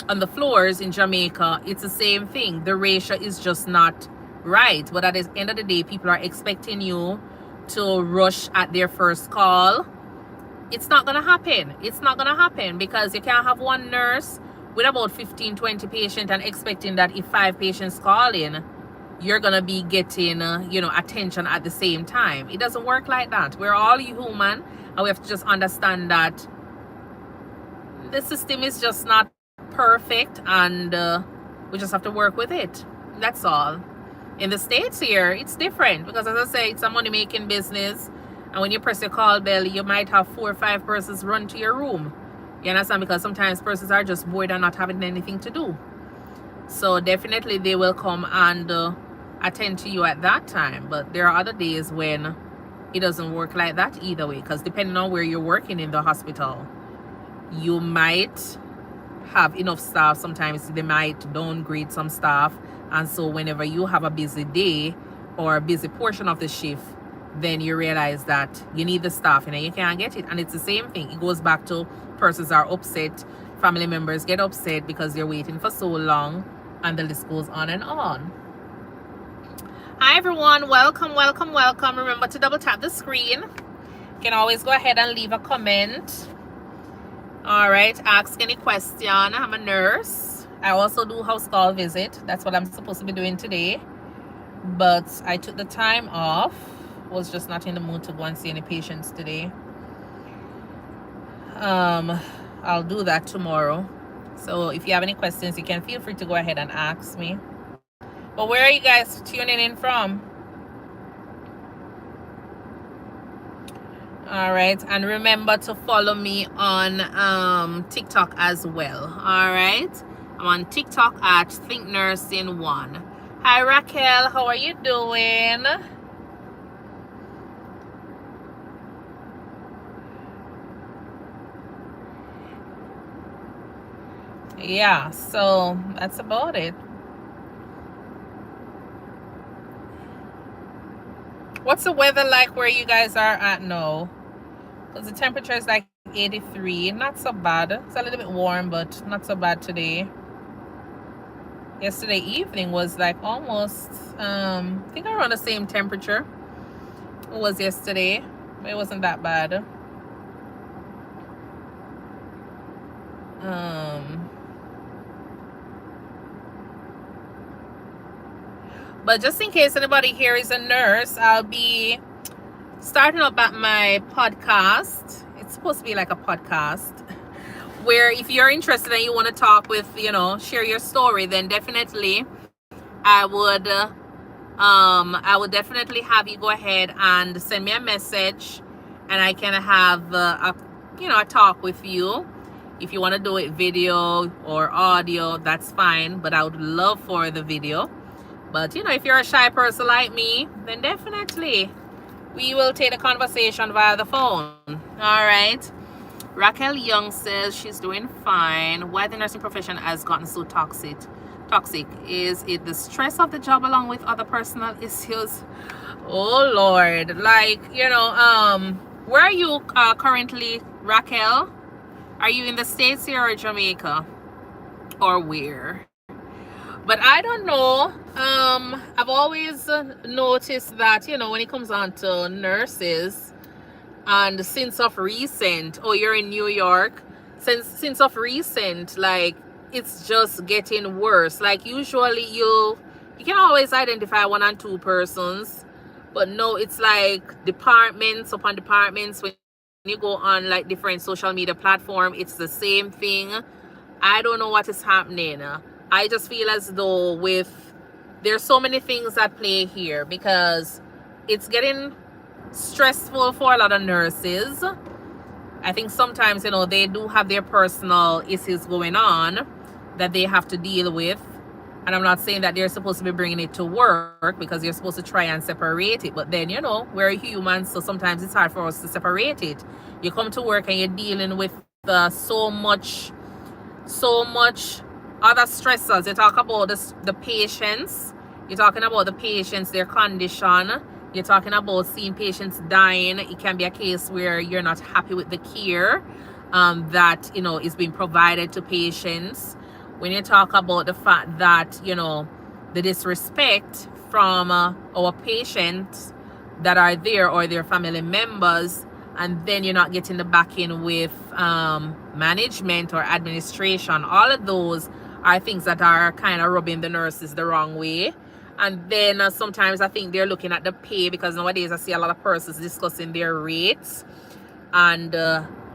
[SPEAKER 1] on the floors in Jamaica, it's the same thing. The ratio is just not right. But at the end of the day, people are expecting you to rush at their first call. It's not gonna happen. It's not gonna happen because you can't have 1 nurse with about 15-20 patients and expecting that if 5 patients call in, you're gonna be getting you know, attention at the same time. It doesn't work like that. We're all human, and we have to just understand that the system is just not perfect, and we just have to work with it. That's all. In the States here, it's different because, as I say, it's a money-making business, and when you press your call bell, you might have 4 or 5 persons run to your room. You understand? Because sometimes persons are just bored and not having anything to do. So definitely they will come and attend to you at that time. But there are other days when it doesn't work like that either way, because depending on where you're working in the hospital, you might have enough staff. Sometimes they might downgrade some staff, and so whenever you have a busy day or a busy portion of the shift, then you realize that you need the staff and you can't get it. And it's the same thing. It goes back to persons are upset, family members get upset because they're waiting for so long, and the list goes on and on. Hi everyone, welcome, welcome, welcome. Remember to double tap the screen. You can always go ahead and leave a comment. All right, ask any question. I'm a nurse. I also do house call visit. That's what I'm supposed to be doing today. But I took the time off. Was just not in the mood to go and see any patients today. I'll do that tomorrow. So if you have any questions, you can feel free to go ahead and ask me. But where are you guys tuning in from? All right, and remember to follow me on TikTok as well. All right, I'm on TikTok at ThinkNursing1. Hi Raquel, how are you doing? Yeah, so that's about it. What's the weather like where you guys are at now? Because the temperature is like 83. Not so bad. It's a little bit warm, but not so bad today. Yesterday evening was like almost, I think around the same temperature it was yesterday. But it wasn't that bad. But just in case anybody here is a nurse, I'll be starting up at my podcast. It's supposed to be like a podcast where if you're interested and you want to talk with, share your story, then definitely I would definitely have you go ahead and send me a message and I can have a talk with you. If you want to do it video or audio, that's fine, but I would love for the video. But if you're a shy person like me, then definitely we will take the conversation via the phone. All right. Raquel Young says she's doing fine. Why the nursing profession has gotten so toxic? Is it the stress of the job along with other personal issues? Oh Lord. Like, where are you currently, Raquel? Are you in the States here or Jamaica? Or where? But I don't know. I've always noticed that, when it comes on to nurses, and since of recent, you're in New York, since of recent, like, it's just getting worse. Like, usually you can always identify one and two persons, but no, it's like departments upon departments. When you go on like different social media platform, it's the same thing. I don't know what is happening. I just feel as though there's so many things at play here because it's getting stressful for a lot of nurses. I think sometimes, they do have their personal issues going on that they have to deal with. And I'm not saying that they're supposed to be bringing it to work because you're supposed to try and separate it. But then, we're humans, so sometimes it's hard for us to separate it. You come to work and you're dealing with so much other stressors. You talk about the patients. You're talking about the patients, their condition. You're talking about seeing patients dying. It can be a case where you're not happy with the care that is being provided to patients. When you talk about the fact that the disrespect from our patients that are there or their family members, and then you're not getting the backing with management or administration, all of those are things that are kind of rubbing the nurses the wrong way. And then sometimes I think they're looking at the pay, because nowadays I see a lot of persons discussing their rates. And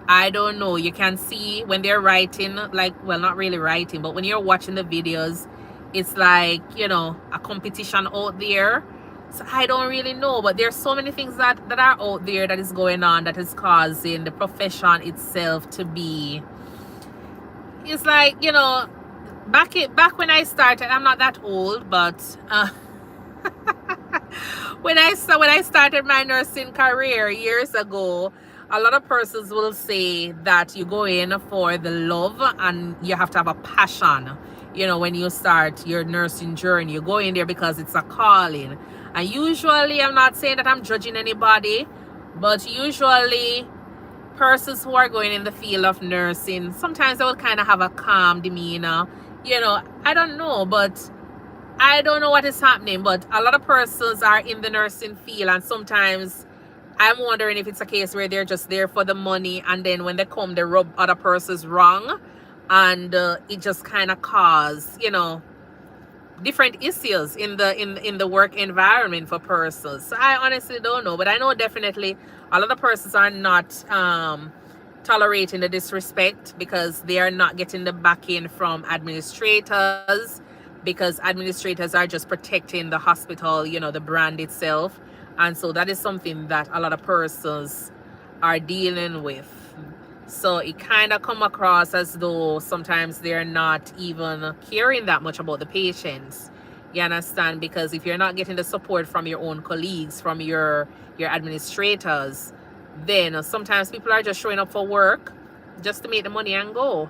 [SPEAKER 1] I don't know, you can see when they're writing, like, well, not really writing, but when you're watching the videos, it's like, a competition out there. So I don't really know, but there's so many things that are out there that is going on that is causing the profession itself to be, it's like, back when I started, I'm not that old, but when I started my nursing career years ago, a lot of persons will say that you go in for the love and you have to have a passion. When you start your nursing journey, you go in there because it's a calling. And usually, I'm not saying that I'm judging anybody, but usually persons who are going in the field of nursing, sometimes they will kind of have a calm demeanor. I don't know, but I don't know what is happening, but a lot of persons are in the nursing field, and sometimes I'm wondering if it's a case where they're just there for the money, and then when they come, they rub other persons wrong, and it just kind of cause, different issues in the work environment for persons. So I honestly don't know, but I know definitely a lot of persons are not tolerating the disrespect because they are not getting the backing from administrators, because administrators are just protecting the hospital, the brand itself. And so that is something that a lot of persons are dealing with. So it kind of come across as though sometimes they're not even caring that much about the patients. You understand? Because if you're not getting the support from your own colleagues, from your administrators, then sometimes people are just showing up for work just to make the money and go,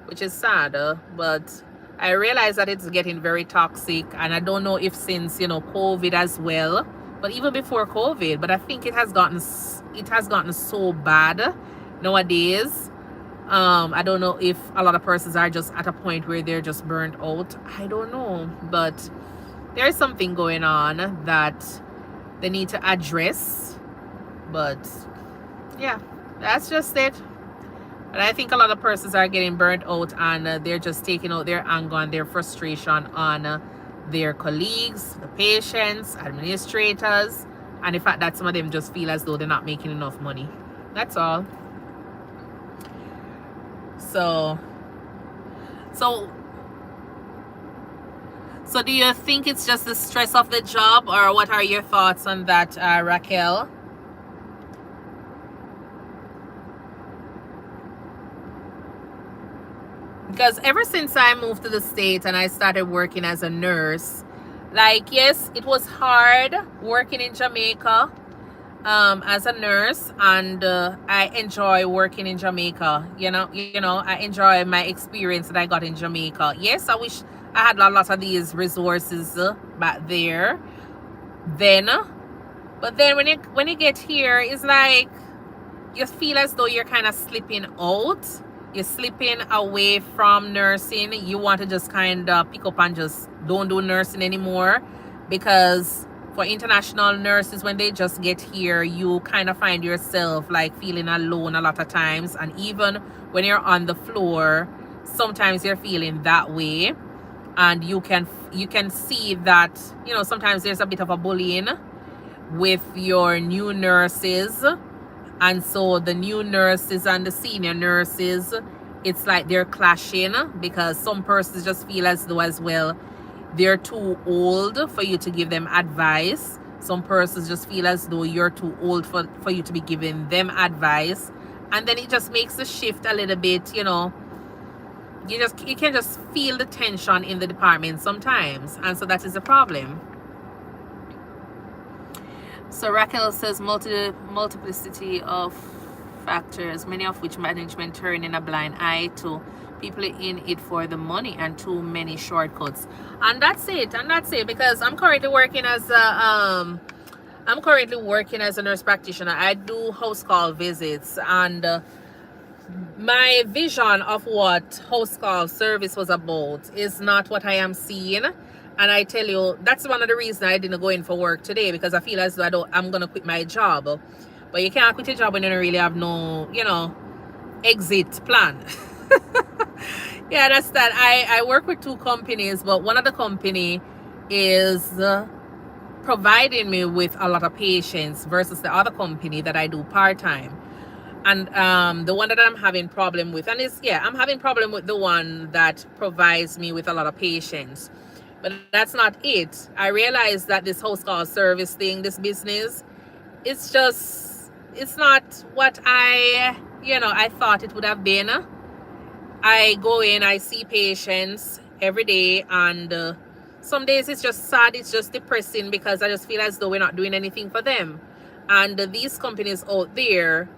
[SPEAKER 1] which is sad. But I realize that it's getting very toxic, and I don't know if since COVID as well, but even before COVID. But I think it has gotten so bad nowadays. I don't know if a lot of persons are just at a point where they're just burnt out. I don't know, but there's something going on that they need to address. But yeah, that's just it. But I think a lot of persons are getting burnt out, and they're just taking out their anger and their frustration on their colleagues, the patients, administrators, and the fact that some of them just feel as though they're not making enough money. That's all. So do you think it's just the stress of the job, or what are your thoughts on that, Raquel? Because ever since I moved to the States and I started working as a nurse, yes, it was hard working in Jamaica as a nurse, and I enjoy working in Jamaica. I enjoy my experience that I got in Jamaica. Yes, I wish I had a lot of these resources back there then, but then when you get here, it's like you feel as though you're kind of slipping out. You're slipping away from nursing. You want to just kind of pick up and just don't do nursing anymore, because for international nurses, when they just get here, you kind of find yourself feeling alone a lot of times. And even when you're on the floor, sometimes you're feeling that way, and you can see that sometimes there's a bit of a bullying with your new nurses. And so the new nurses and the senior nurses, it's like they're clashing, because some persons just feel as though as well they're too old for you to give them advice. Some persons just feel as though you're too old for you to be giving them advice. And then it just makes the shift a little bit, you can just feel the tension in the department sometimes. And so that is the problem. So Raquel says multiplicity of factors, many of which management turning a blind eye to, people in it for the money, and too many shortcuts. And that's it. Because I'm currently working as a nurse practitioner. I do house call visits, and my vision of what house call service was about is not what I am seeing. And I tell you, that's one of the reasons I didn't go in for work today, because I feel as though I'm going to quit my job. But you can't quit your job when you don't really have no, exit plan. Yeah, that's that. I work with two companies, but one of the company is providing me with a lot of patients versus the other company that I do part-time. And the one that I'm having problem with, I'm having problem with the one that provides me with a lot of patients. But that's not it. I realized that this house call service thing, this business, it's not what I thought it would have been. I go in, I see patients every day, and some days it's just sad, it's just depressing, because I just feel as though we're not doing anything for them. And these companies out there,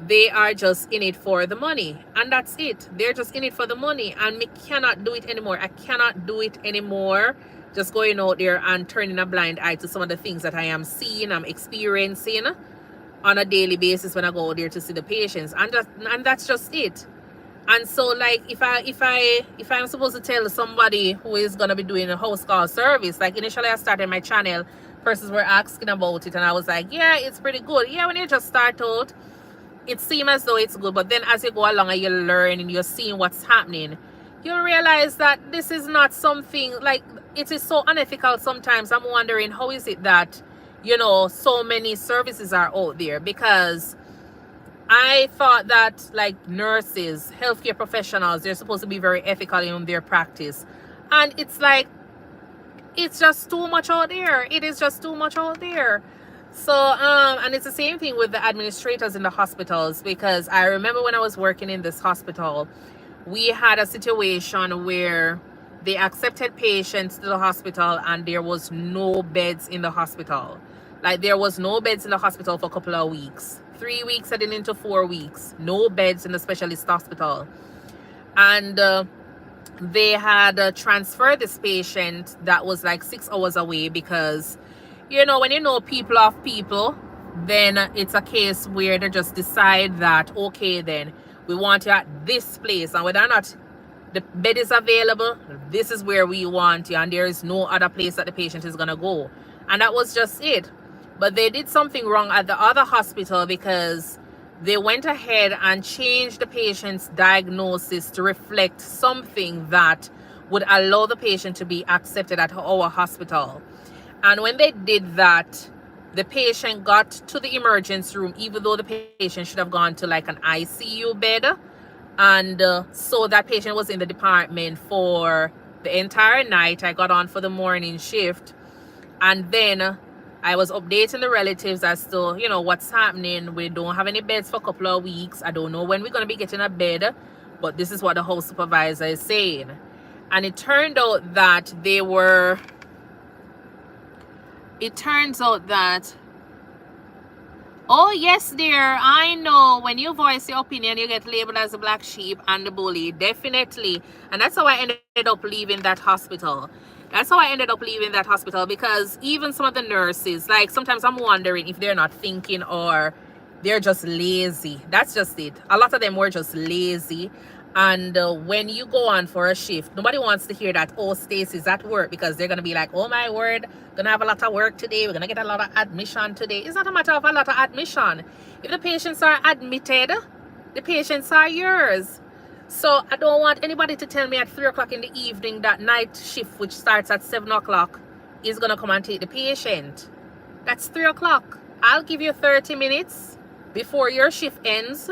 [SPEAKER 1] they are just in it for the money, and that's it. They're just in it for the money, and me cannot do it anymore. I cannot do it anymore, just going out there and turning a blind eye to some of the things that I am seeing, I'm experiencing on a daily basis when I go out there to see the patients. And that's just it. And so, like, if I'm supposed to tell somebody who is gonna be doing a house call service, like initially I started my channel, persons were asking about it, and I was like, yeah, it's pretty good. Yeah, when you just start out, it seems as though it's good, but then as you go along and you learn and you're seeing what's happening, you'll realize that this is not something, like, it is so unethical. Sometimes I'm wondering, how is it that, you know, so many services are out there? Because I thought that, like, nurses, healthcare professionals, they're supposed to be very ethical in their practice. And it's like, it's just too much out there. It is just too much out there. So, and it's the same thing with the administrators in the hospitals, because I remember when I was working in this hospital, we had a situation where they accepted patients to the hospital and there was no beds in the hospital. Like, there was no beds in the hospital for a couple of weeks. 3 weeks heading into 4 weeks. No beds in the specialist hospital. And they had transferred this patient that was like 6 hours away, because, you know, when you know people of people, then it's a case where they just decide that, okay, then we want you at this place, and whether or not the bed is available, this is where we want you, and there is no other place that the patient is gonna go. And that was just it. But they did something wrong at the other hospital, because they went ahead and changed the patient's diagnosis to reflect something that would allow the patient to be accepted at our hospital. And when they did that, the patient got to the emergency room, even though the patient should have gone to like an ICU bed. And so that patient was in the department for the entire night. I got on for the morning shift. And then I was updating the relatives as to, you know, what's happening. We don't have any beds for a couple of weeks. I don't know when we're going to be getting a bed, but this is what the house supervisor is saying. And it turned out that oh yes dear, I know, when you voice your opinion, you get labeled as a black sheep and the bully. Definitely. And that's how I ended up leaving that hospital. Because even some of the nurses, like, sometimes I'm wondering if they're not thinking or they're just lazy. That's just it. A lot of them were just lazy. And when you go on for a shift, nobody wants to hear that, oh, Stacey's at work, because they're going to be like, oh my word, gonna have a lot of work today, we're gonna get a lot of admission today. It's not a matter of a lot of admission. If the patients are admitted, the patients are yours. So I don't want anybody to tell me at 3 o'clock in the evening that night shift, which starts at 7 o'clock, is going to come and take the patient. That's 3 o'clock. I'll give you 30 minutes before your shift ends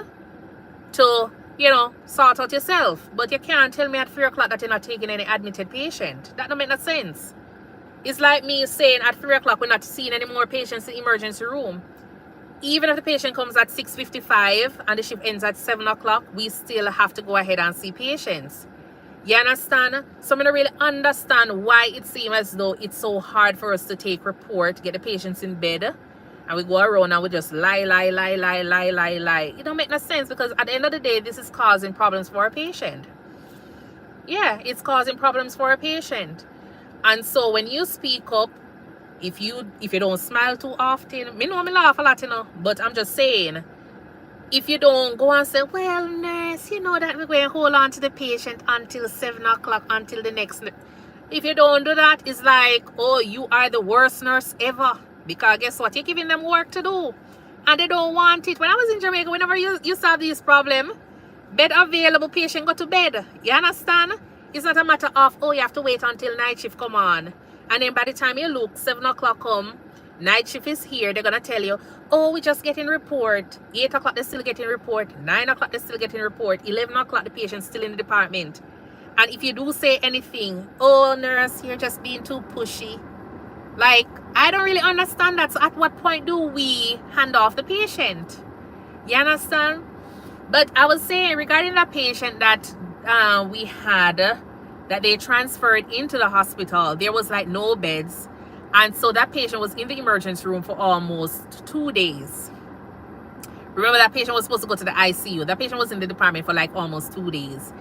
[SPEAKER 1] to, you know, sort out yourself. But you can't tell me at 3 o'clock that you're not taking any admitted patient. That don't make no sense. It's like me saying at 3 o'clock we're not seeing any more patients in the emergency room. Even if the patient comes at 6:55 and the shift ends at 7 o'clock, we still have to go ahead and see patients. You understand? So I don't really understand why it seems as though it's so hard for us to take report, get the patients in bed, and we go around and we just lie. It don't make no sense, because at the end of the day, this is causing problems for a patient. Yeah, it's causing problems for a patient. And so when you speak up, if you don't smile too often, me know me laugh a lot, you know, but I'm just saying, if you don't go and say, well, nurse, you know that we're going to hold on to the patient until 7 o'clock, until the next. If you don't do that, it's like, oh, you are the worst nurse ever. Because guess what? You're giving them work to do. And they don't want it. When I was in Jamaica, whenever you solve this problem, bed available, patient go to bed. You understand? It's not a matter of, oh, you have to wait until night shift come on. And then by the time you look, 7 o'clock come, night shift is here, they're going to tell you, oh, we're just getting report. 8 o'clock, they're still getting report. 9 o'clock, they're still getting report. 11 o'clock, the patient's still in the department. And if you do say anything, oh, nurse, you're just being too pushy. Like, I don't really understand that. So at what point do we hand off the patient? You understand? But I was saying, regarding that patient that we had, that they transferred into the hospital, there was like no beds, and so that patient was in the emergency room for almost 2 days. Remember, that patient was supposed to go to the ICU. That patient was in the department for like almost 2 days,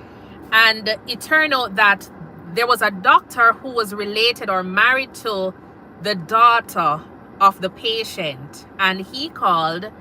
[SPEAKER 1] and it turned out that there was a doctor who was related or married to the daughter of the patient, and he called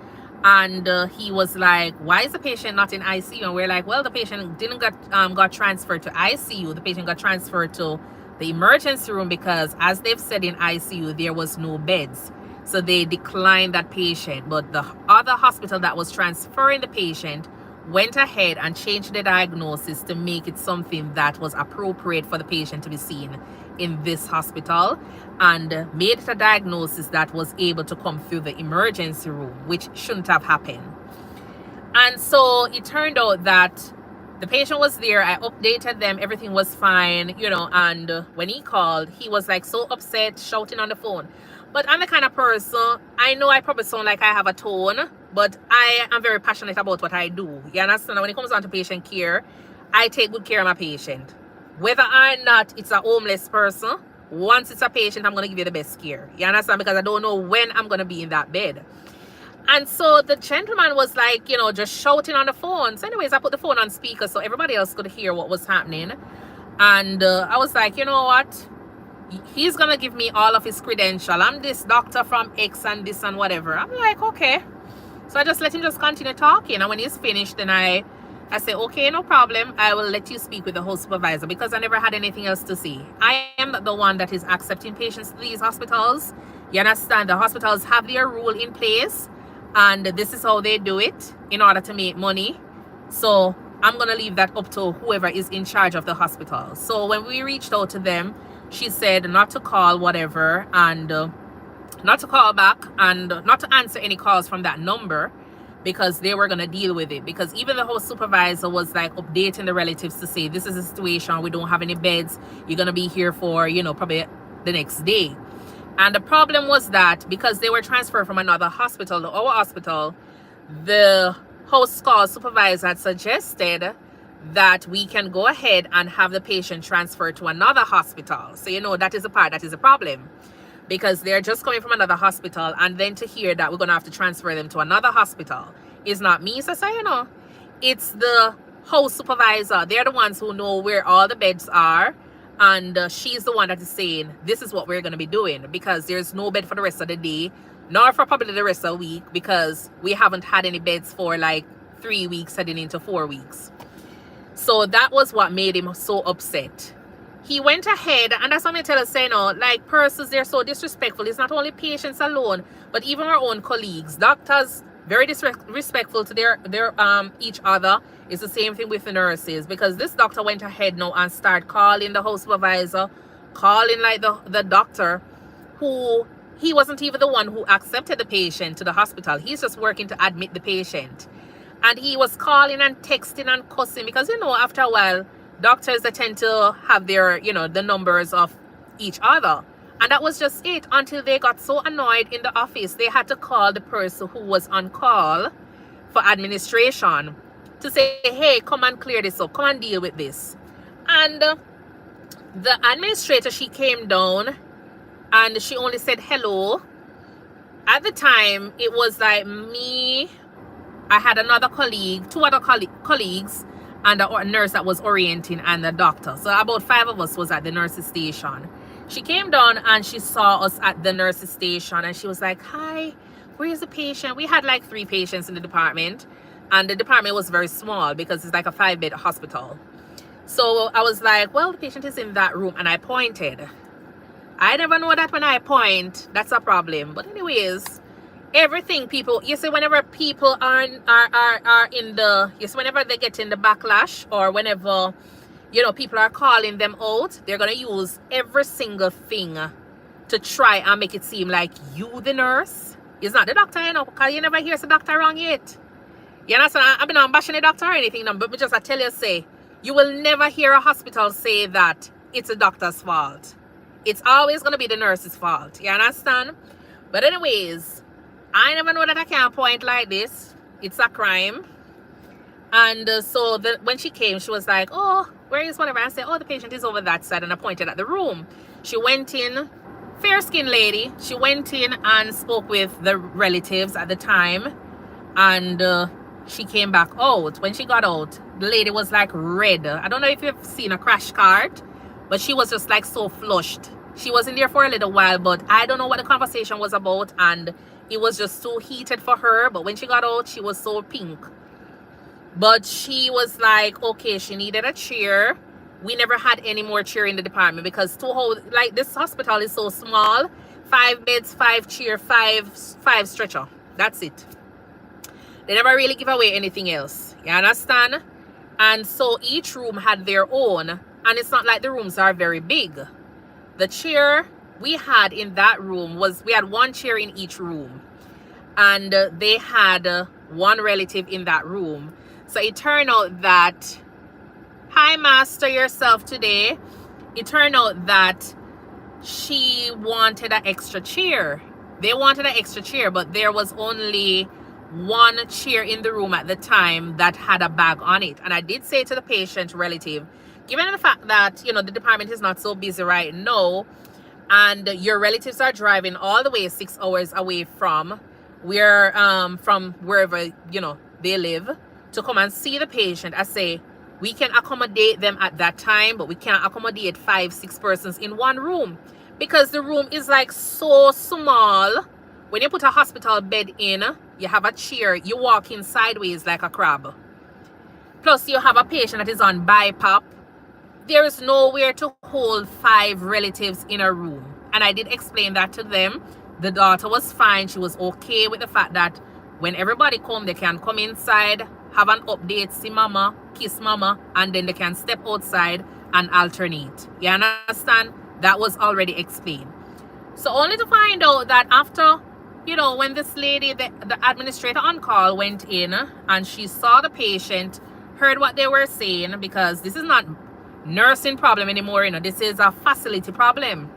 [SPEAKER 1] And he was like, why is the patient not in ICU? And we're like, well, the patient didn't got transferred to ICU. The patient got transferred to the emergency room because, as they've said in ICU, there was no beds. So they declined that patient. But the other hospital that was transferring the patient went ahead and changed the diagnosis to make it something that was appropriate for the patient to be seen in this hospital, and made it a diagnosis that was able to come through the emergency room, which shouldn't have happened. And so it turned out that the patient was there. I updated them, everything was fine, you know. And when he called, he was like so upset, shouting on the phone. But I'm the kind of person, I know I probably sound like I have a tone, but I am very passionate about what I do. You understand? When it comes down to patient care, I take good care of my patient. Whether or not it's a homeless person, once it's a patient, I'm going to give you the best care. You understand? Because I don't know when I'm going to be in that bed. And so the gentleman was like, you know, just shouting on the phone. So anyways, I put the phone on speaker so everybody else could hear what was happening. And I was like, you know what? He's going to give me all of his credential. I'm this doctor from X and this and whatever. I'm like, okay. So I just let him just continue talking. And when he's finished, then I say, okay, no problem. I will let you speak with the whole supervisor, because I never had anything else to say. I am the one that is accepting patients to these hospitals. You understand? The hospitals have their rule in place, and this is how they do it in order to make money. So I'm going to leave that up to whoever is in charge of the hospital. So when we reached out to them, she said not to call whatever, and not to call back, and not to answer any calls from that number, because they were going to deal with it. Because even the whole supervisor was like updating the relatives to say, this is the situation, we don't have any beds, you're going to be here for, you know, probably the next day. And the problem was that because they were transferred from another hospital to our hospital, the host call supervisor had suggested that we can go ahead and have the patient transferred to another hospital. So, you know, that is the part that is a problem, because they're just coming from another hospital, and then to hear that we're going to have to transfer them to another hospital is not me, so you know, it's the host supervisor. They're the ones who know where all the beds are, and she's the one that is saying this is what we're going to be doing, because there's no bed for the rest of the day, nor for probably the rest of the week, because we haven't had any beds for like 3 weeks heading into 4 weeks. So that was what made him so upset. He went ahead, and that's what I'm tell us, you know, like, persons, they're so disrespectful. It's not only patients alone, but even our own colleagues. Doctors, very disrespectful to their each other. It's the same thing with the nurses, because this doctor went ahead now and started calling the house supervisor, calling like the doctor, who he wasn't even the one who accepted the patient to the hospital. He's just working to admit the patient. And he was calling and texting and cussing, because, you know, after a while, doctors, they tend to have their, you know, the numbers of each other. And that was just it, until they got so annoyed in the office, they had to call the person who was on call for administration to say, hey, come and clear this up, come and deal with this. And the administrator, she came down and she only said hello. At the time, it was like me, I had another colleague, two other colleagues, and a nurse that was orienting, and the doctor. So about 5 of us was at the nurse's station. She came down and she saw us at the nurse's station, and she was like, hi, where is the patient? We had like 3 patients in the department, and the department was very small because it's like a 5-bed hospital. So I was like, well, the patient is in that room, and I pointed. I never know that when I point, that's a problem. But anyways, everything people, you see, whenever people are in the, you see, whenever they get in the backlash, or whenever, you know, people are calling them out, they're going to use every single thing to try and make it seem like you, the nurse, is not the doctor, you know, because you never hear the doctor wrong yet. You understand? I've been on bashing the doctor or anything, but just I tell you, say, you will never hear a hospital say that it's a doctor's fault. It's always going to be the nurse's fault. You understand? But anyways, I never know that I can't point like this. It's a crime. And so when she came, she was like, oh, where is whatever? I said, oh, the patient is over that side. And I pointed at the room. She went in, fair-skinned lady. She went in and spoke with the relatives at the time. And she came back out. When she got out, the lady was like red. I don't know if you've seen a crash cart, but she was just like so flushed. She was in there for a little while, but I don't know what the conversation was about. And It was just too heated for her. But when she got out, she was so pink. But she was like, okay, she needed a chair. We never had any more chair in the department because like this hospital is so small. 5 beds, 5 chair, five stretcher. That's it. They never really give away anything else. You understand? And so each room had their own. And it's not like the rooms are very big. The chair we had in that room we had 1 chair in each room. And they had 1 relative in that room. So it turned out that, hi master yourself today. It turned out that she wanted an extra chair. They wanted an extra chair, but there was only 1 chair in the room at the time that had a bag on it. And I did say to the patient relative, given the fact that, the department is not so busy right now, and your relatives are driving all the way 6 hours away from wherever, they live, to come and see the patient, I say, we can accommodate them at that time, but we can't accommodate 5-6 persons in 1 room because the room is like so small. When you put a hospital bed in, you have a chair, you walk in sideways like a crab. Plus, you have a patient that is on BiPAP. There is nowhere to hold 5 relatives in a room. And I did explain that to them. The daughter was fine. She was okay with the fact that when everybody come, they can come inside, have an update, see mama, kiss mama, and then they can step outside and alternate. You understand? That was already explained. So only to find out that after, when this lady, the administrator on call went in and she saw the patient, heard what they were saying, because this is not nursing problem anymore, this is a facility problem,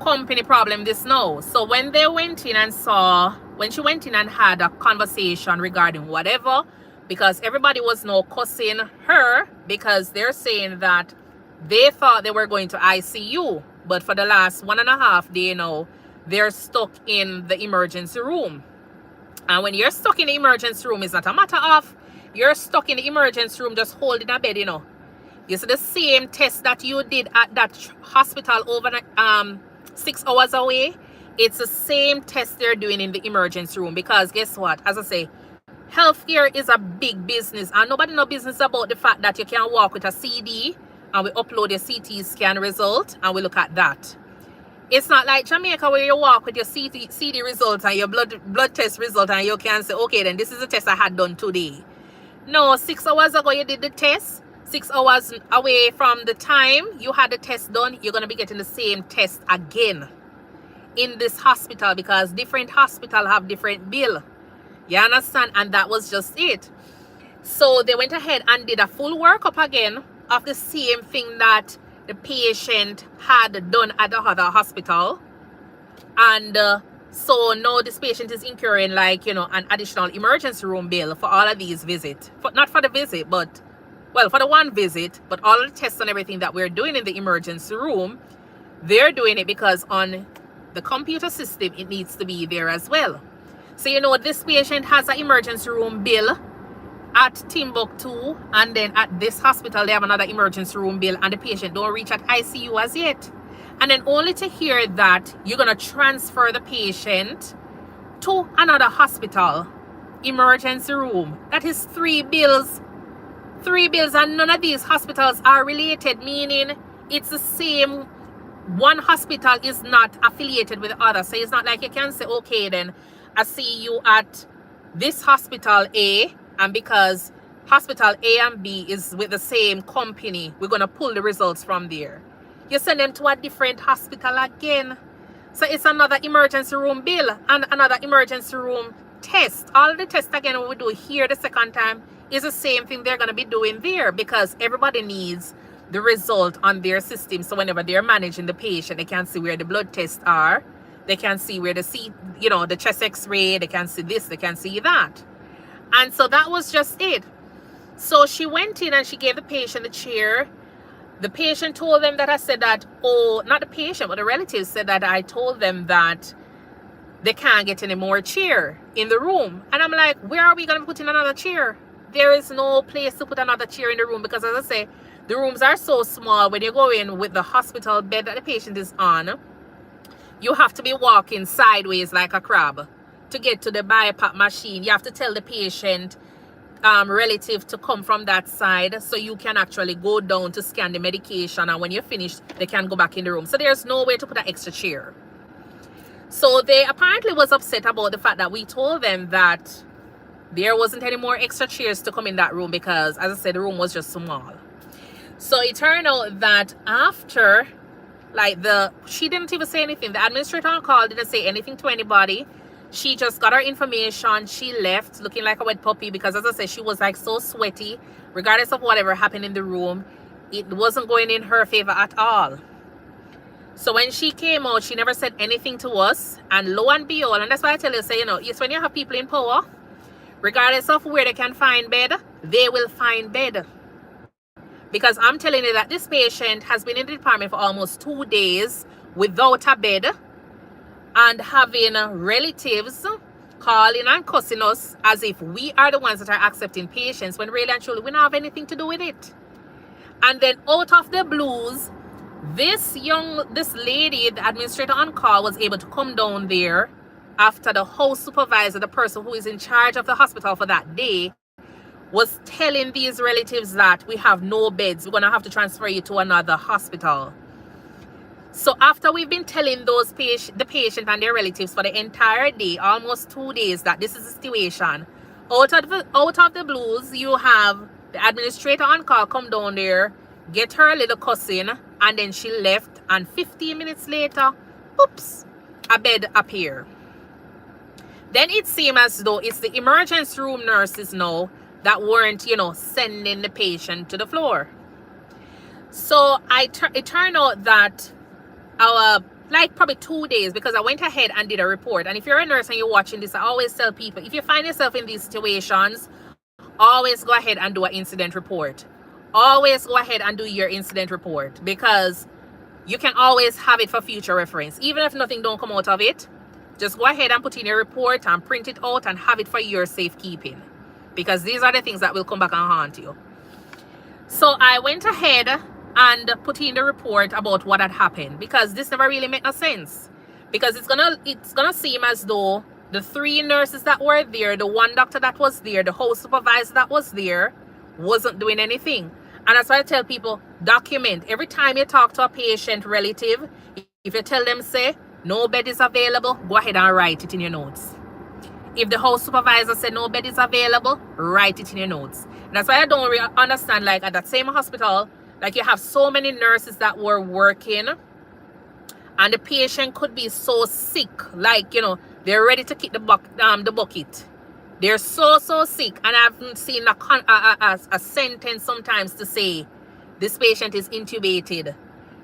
[SPEAKER 1] company problem this now. So when they went in and when she went in and had a conversation regarding whatever, because everybody was now cussing her because they're saying that they thought they were going to ICU, but for the last 1.5 day now, they're stuck in the emergency room. And when you're stuck in the emergency room, it's not a matter of you're stuck in the emergency room just holding a bed, You see the same test that you did at that hospital over 6 hours away. It's the same test they're doing in the emergency room, because guess what? As I say, healthcare is a big business, and nobody know business about the fact that you can walk with a CD and we upload your CT scan result and we look at that. It's not like Jamaica where you walk with your CD results and your blood test result and you can say, okay, then this is a test I had done today. No, 6 hours ago you did the test. 6 hours away from the time you had the test done, you're going to be getting the same test again in this hospital, because different hospital have different bill. You understand? And that was just it. So they went ahead and did a full workup again of the same thing that the patient had done at the other hospital. And so now this patient is incurring an additional emergency room bill for all of these visits. Not for the visit, but for the 1 visit, but all of the tests and everything that we're doing in the emergency room, they're doing it because on the computer system, it needs to be there as well. So, this patient has an emergency room bill at Timbuktu, and then at this hospital, they have another emergency room bill, and the patient don't reach at ICU as yet. And then only to hear that you're going to transfer the patient to another hospital, emergency room. That is 3 bills. 3 bills, and none of these hospitals are related, meaning it's the same. One hospital is not affiliated with the other. So it's not like you can say, okay, then I see you at this hospital A, and because hospital A and B is with the same company, we're going to pull the results from there. You send them to a different hospital again. So it's another emergency room bill and another emergency room test. All the tests again what we do here the second time is the same thing they're going to be doing there, because everybody needs the result on their system. So whenever they're managing the patient, they can see where the blood tests are. They can see where the chest x-ray, they can see this, they can see that. And so that was just it. So she went in and she gave the patient a chair. The patient told them that I said that, not the patient, but the relatives said that I told them that they can't get any more chair in the room. And I'm like, where are we going to put in another chair? There is no place to put another chair in the room, because as I say, the rooms are so small. When you go in with the hospital bed that the patient is on, you have to be walking sideways like a crab to get to the BiPAP machine. You have to tell the patient relative to come from that side so you can actually go down to scan the medication, and when you're finished they can go back in the room. So there's no way to put an extra chair. So they apparently was upset about the fact that we told them that there wasn't any more extra chairs to come in that room because, as I said, the room was just small. So it turned out that after, like, she didn't even say anything. The administrator on call didn't say anything to anybody. She just got her information. She left looking like a wet puppy because, as I said, she was like so sweaty. Regardless of whatever happened in the room, it wasn't going in her favor at all. So when she came out, she never said anything to us. And lo and behold, and that's why I tell you, say, you know, it's when you have people in power, regardless of where they can find bed, they will find bed. Because I'm telling you that this patient has been in the department for almost 2 days without a bed, and having relatives calling and cussing us as if we are the ones that are accepting patients, when really and truly we don't have anything to do with it. And then out of the blues, this lady, the administrator on call, was able to come down there after the house supervisor, the person who is in charge of the hospital for that day, was telling these relatives that we have no beds, we're going to have to transfer you to another hospital. So after we've been telling the patient and their relatives for the entire day, almost 2 days, that this is the situation, out of the blues, you have the administrator on call come down there, get her a little cussing, and then she left, and 15 minutes later, oops, a bed appeared. Then it seemed as though it's the emergency room nurses now that weren't, you know, sending the patient to the floor. So it turned out that like probably 2 days, because I went ahead and did a report. And if you're a nurse and you're watching this, I always tell people, if you find yourself in these situations, always go ahead and do an incident report. Always go ahead and do your incident report, because you can always have it for future reference. Even if nothing don't come out of it, just go ahead and put in your report and print it out and have it for your safekeeping, because these are the things that will come back and haunt you. So I went ahead and put in the report about what had happened, because this never really made no sense. Because it's gonna seem as though the 3 nurses that were there, the 1 doctor that was there, the house supervisor that was there, wasn't doing anything. And that's why I tell people, document. Every time you talk to a patient relative, if you tell them, say, no bed is available, go ahead and write it in your notes. If the house supervisor said no bed is available, write it in your notes. And that's why I don't really understand, like, at that same hospital, like, you have so many nurses that were working, and the patient could be so sick, like, you know, they're ready to kick the bucket. They're so sick, and I haven't seen a sentence sometimes to say, this patient is intubated,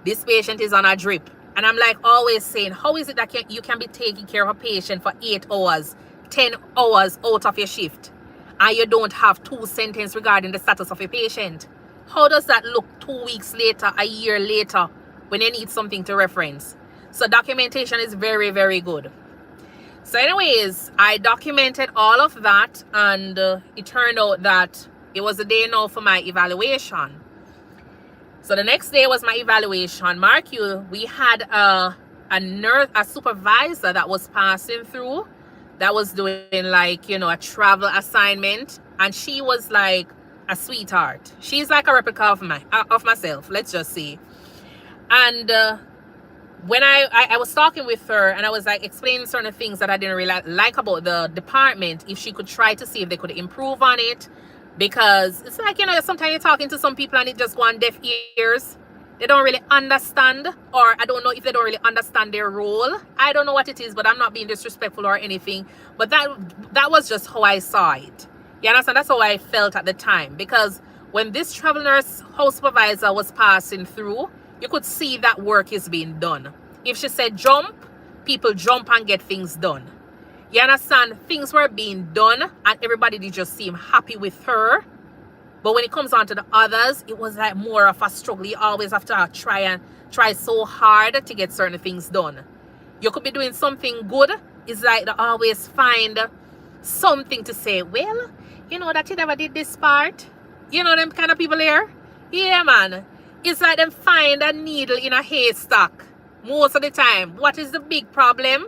[SPEAKER 1] this patient is on a drip. And I'm like always saying, how is it that you can be taking care of a patient for 8 hours, 10 hours out of your shift, and you don't have 2 sentences regarding the status of your patient? How does that look 2 weeks later, a year later, when you need something to reference? So documentation is very, very good. So anyways, I documented all of that, and it turned out that it was the day now for my evaluation. So the next day was my evaluation. Mark you, we had a supervisor that was passing through, that was doing, like, you know, a travel assignment, and she was like a sweetheart. She's like a replica of myself, let's just say. And when I was talking with her, and I was like explaining certain things that I didn't really like about the department, if she could try to see if they could improve on it, because it's like, you know, sometimes you're talking to some people and it just go on deaf ears. They don't really understand, or I don't know if they don't really understand their role. I don't know what it is, but I'm not being disrespectful or anything, but that was just how I saw it. You understand? That's how I felt at the time, because when this travel nurse house supervisor was passing through, you could see that work is being done. If she said jump, people jump and get things done. You understand? Things were being done, and everybody did just seem happy with her. But when it comes on to the others, it was like more of a struggle. You always have to try so hard to get certain things done. You could be doing something good. It's like they always find something to say. Well, you know that you never did this part. You know them kind of people there? Yeah, man. It's like them find a needle in a haystack. Most of the time. What is the big problem?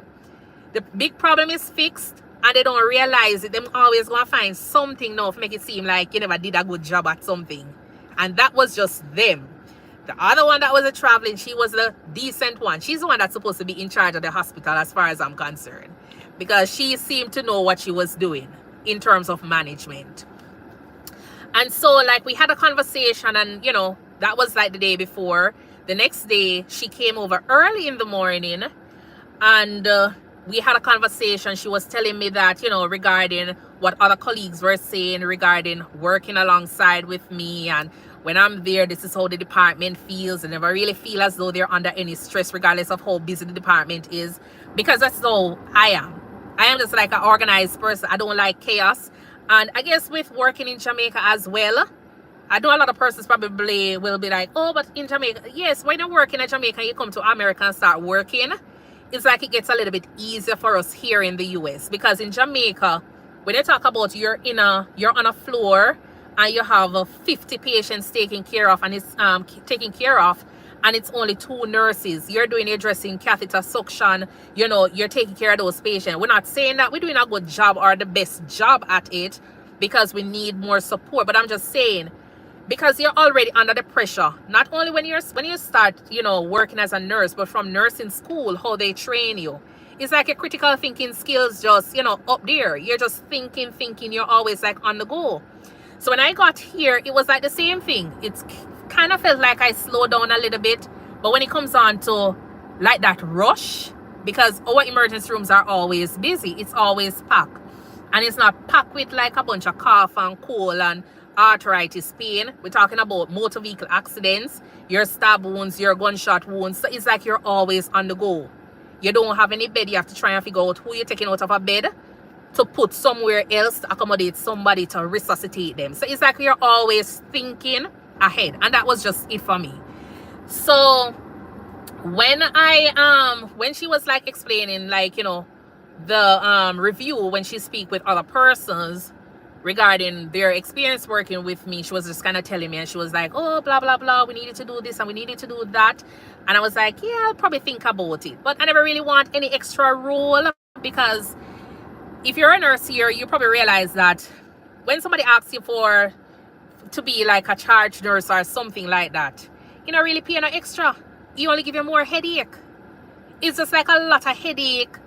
[SPEAKER 1] The big problem is fixed and they don't realize it. Them always gonna find something now to make it seem like you never did a good job at something. And that was just them. The other one that was a traveling, she was the decent one. She's the one that's supposed to be in charge of the hospital as far as I'm concerned. Because she seemed to know what she was doing in terms of management. And so like we had a conversation and you know, that was like the day before. The next day she came over early in the morning and we had a conversation. She was telling me that, you know, regarding what other colleagues were saying regarding working alongside with me, and when I'm there, this is how the department feels. And never really feel as though they're under any stress regardless of how busy the department is, because that's how I am. I am just like an organized person. I don't like chaos. And I guess with working in Jamaica as well, I know a lot of persons probably will be like, oh, but in Jamaica, yes, when you're working in Jamaica, you come to America and start working, it's like it gets a little bit easier for us here in the US. Because in Jamaica, when you talk about you're on a floor and you have 50 patients taken care of, and it's taken care of, and it's only 2 nurses. You're doing your dressing, catheter, suction, you know, you're taking care of those patients. We're not saying that we're doing a good job or the best job at it, because we need more support. But I'm just saying, because you're already under the pressure, not only when you start, you know, working as a nurse, but from nursing school, how they train you. It's like a critical thinking skills just, you know, up there. You're just thinking, you're always like on the go. So when I got here, it was like the same thing. It's kind of felt like I slowed down a little bit. But when it comes on to like that rush, because our emergency rooms are always busy, it's always packed. And it's not packed with like a bunch of cough and cold and arthritis pain. We're talking about motor vehicle accidents, your stab wounds, your gunshot wounds. So it's like you're always on the go. You don't have any bed. You have to try and figure out who you're taking out of a bed to put somewhere else to accommodate somebody to resuscitate them. So it's like you're always thinking ahead. And that was just it for me. So when when she was like explaining, like, you know, the review, when she speak with other persons regarding their experience working with me, she was just kind of telling me, and she was like, oh, blah blah blah, we needed to do this and we needed to do that. And I was like, yeah, I'll probably think about it, but I never really want any extra role, because if you're a nurse here, you probably realize that when somebody asks you to be like a charge nurse or something like that, you don't really pay no extra. You only give you more headache. It's just like a lot of headache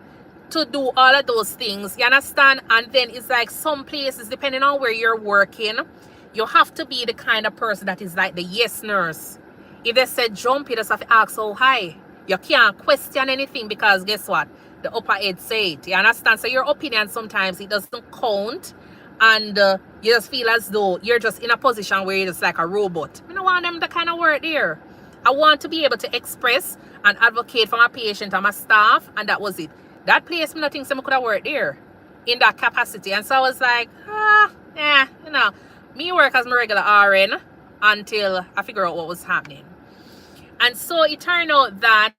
[SPEAKER 1] to do all of those things, you understand? And then it's like some places, depending on where you're working, you have to be the kind of person that is like the yes nurse. If they said jump, you just have to ask how high. You can't question anything, because guess what? The upper head say it, you understand? So your opinion sometimes, it doesn't count, and you just feel as though you're just in a position where you're just like a robot. I don't want them to kind of work there. I want to be able to express and advocate for my patient and my staff, and that was it. That place, I think someone could have worked there in that capacity. And so I was like, you know, me work as my regular RN until I figure out what was happening. And so it turned out that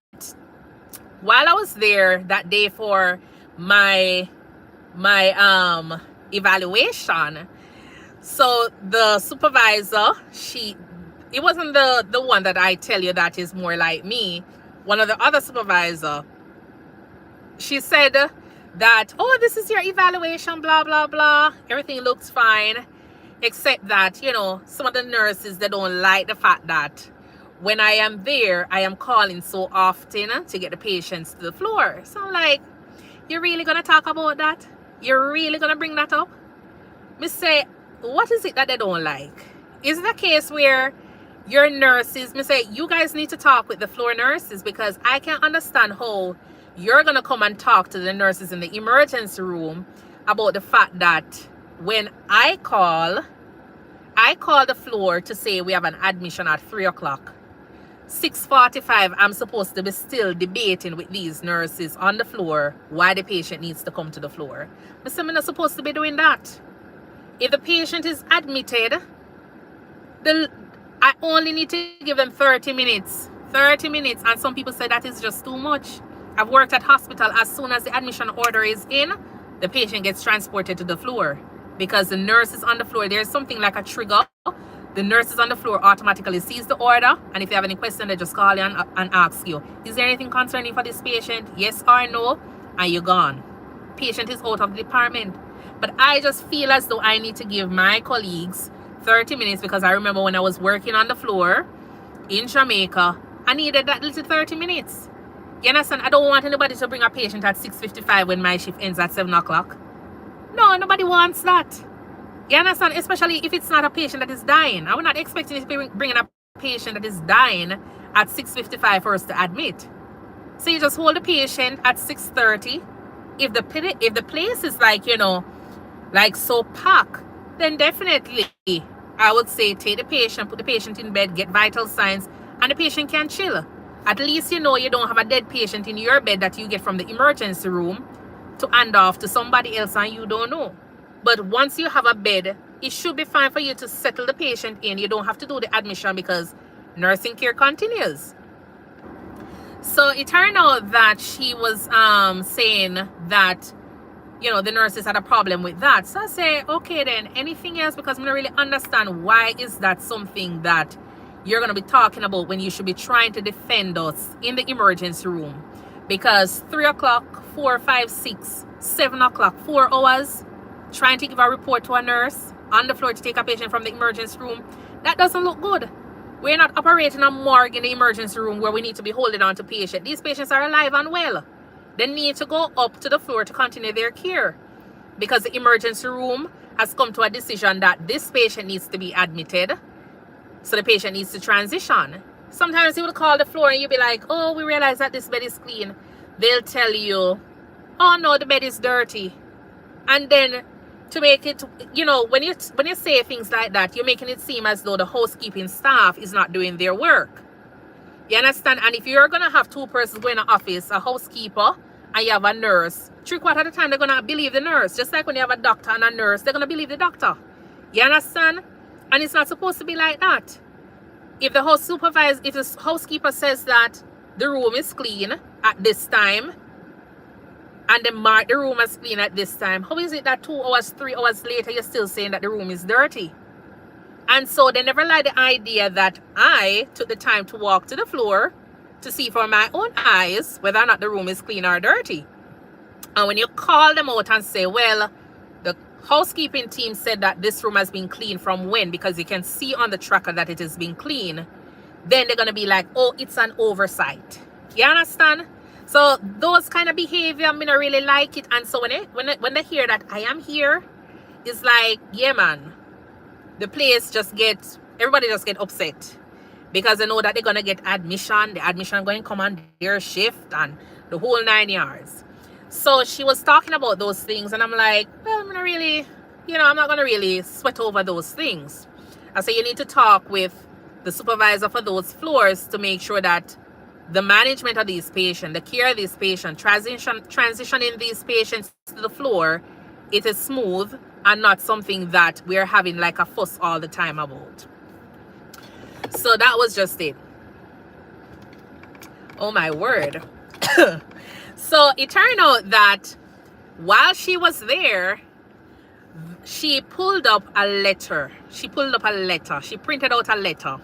[SPEAKER 1] while I was there that day for my evaluation, so the supervisor, it wasn't the one that I tell you that is more like me. One of the other supervisor, she said that, oh, this is your evaluation, blah blah blah, everything looks fine, except that, you know, some of the nurses, they don't like the fact that when I am there, I am calling so often to get the patients to the floor. So I'm like, you're really gonna talk about that? You're really gonna bring that up? Me say, what is it that they don't like? Is it a case where your nurses, me say, you guys need to talk with the floor nurses, because I can't understand how you're gonna come and talk to the nurses in the emergency room about the fact that when I call the floor to say we have an admission at 3 o'clock. 6:45, I'm supposed to be still debating with these nurses on the floor why the patient needs to come to the floor. I'm not supposed to be doing that. If the patient is admitted, I only need to give them 30 minutes. 30 minutes, and some people say that is just too much. I've worked at hospital, as soon as the admission order is in, the patient gets transported to the floor, because the nurse is on the floor. There's something like a trigger the nurses on the floor automatically sees the order, and if they have any question, they just call you and ask you, is there anything concerning for this patient? Yes or no? And you're gone. Patient is out of the department. But I just feel as though I need to give my colleagues 30 minutes, because I remember when I was working on the floor in Jamaica, I needed that little 30 minutes. You understand? I don't want anybody to bring a patient at 6:55 when my shift ends at 7 o'clock. No, nobody wants that. You understand? Especially if it's not a patient that is dying. I'm not expecting to be bringing a patient that is dying at 6:55 for us to admit. So you just hold the patient at 6:30. If the place is like, you know, like so packed, then definitely I would say take the patient, put the patient in bed, get vital signs, and the patient can chill. At least you know you don't have a dead patient in your bed that you get from the emergency room to hand off to somebody else and you don't know. But once you have a bed, it should be fine for you to settle the patient in. You don't have to do the admission because nursing care continues. So it turned out that she was saying that, you know, the nurses had a problem with that. So I say, okay then, anything else? Because I don't really understand why is that something that you're going to be talking about when you should be trying to defend us in the emergency room. Because 3 o'clock, 4, 5, 6, 7 o'clock, 4 hours, trying to give a report to a nurse on the floor to take a patient from the emergency room, that doesn't look good. We're not operating a morgue in the emergency room where we need to be holding on to patients. These patients are alive and well. They need to go up to the floor to continue their care, because the emergency room has come to a decision that this patient needs to be admitted, so the patient needs to transition. Sometimes you will call the floor and you'll be like, oh, we realize that this bed is clean. They'll tell you, oh no, the bed is dirty. And then to make it, you know, when you say things like that, you're making it seem as though the housekeeping staff is not doing their work. You understand? And if you're going to have two persons going to office, a housekeeper and you have a nurse, 3/4 of the time they're going to believe the nurse. Just like when you have a doctor and a nurse, they're going to believe the doctor. You understand? And it's not supposed to be like that. If the housekeeper says that the room is clean at this time, and they mark the room as clean at this time, how is it that 2 hours, 3 hours later, you're still saying that the room is dirty? And so they never like the idea that I took the time to walk to the floor to see for my own eyes whether or not the room is clean or dirty. And when you call them out and say, well, the housekeeping team said that this room has been clean from when, because you can see on the tracker that it has been clean, then they're going to be like, oh, it's an oversight. You understand? So those kind of behavior, I mean, I really like it. And so when they hear that I am here, it's like, yeah, man, the place everybody just get upset, because they know that they're going to get admission. The admission going to come on their shift and the whole 9 yards. So she was talking about those things, and I'm like, well, I'm not really, I'm not going to really sweat over those things. I say you need to talk with the supervisor for those floors to make sure that the management of these patients, the care of these patients, transitioning these patients to the floor, it is smooth and not something that we're having like a fuss all the time about. So that was just it. Oh my word. So it turned out that while she was there, she pulled up a letter. She printed out a letter.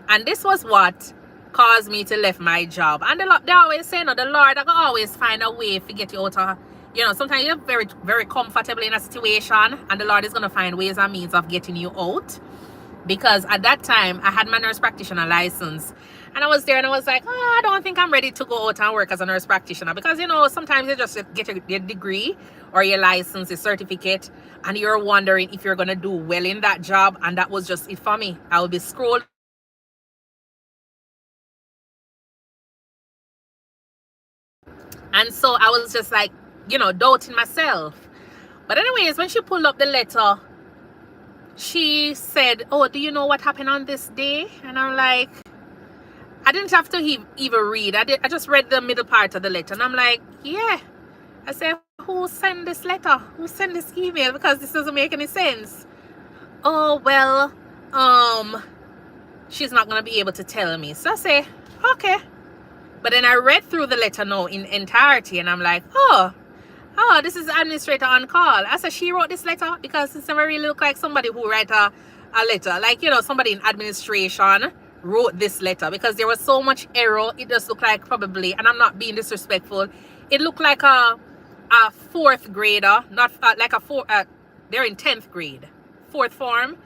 [SPEAKER 1] And this was what caused me to left my job. And they always say, no, the Lord will always find a way to get you out of, sometimes you're very, very comfortable in a situation, and the Lord is going to find ways and means of getting you out. Because at that time, I had my nurse practitioner license. And I was there and I was like, I don't think I'm ready to go out and work as a nurse practitioner. Because, sometimes you just get your degree or your license, your certificate, and you're wondering if you're going to do well in that job. And that was just it for me. I would be scrolling. And so I was just like, doubting myself. But anyways, when she pulled up the letter, she said, oh, do you know what happened on this day? And I'm like, I didn't have to even read. I just read the middle part of the letter. And I'm like, yeah. I said, who sent this letter? Who sent this email? Because this doesn't make any sense. Oh, well, she's not going to be able to tell me. So I say, okay. But then I read through the letter now in entirety. And I'm like, oh, this is the administrator on call. I said, she wrote this letter, because it never really look like somebody who write a a letter. Like, you know, somebody in administration wrote this letter because there was so much error. It just looked like probably, and I'm not being disrespectful, it looked like a fourth grader, not like a they're in 10th grade, fourth form.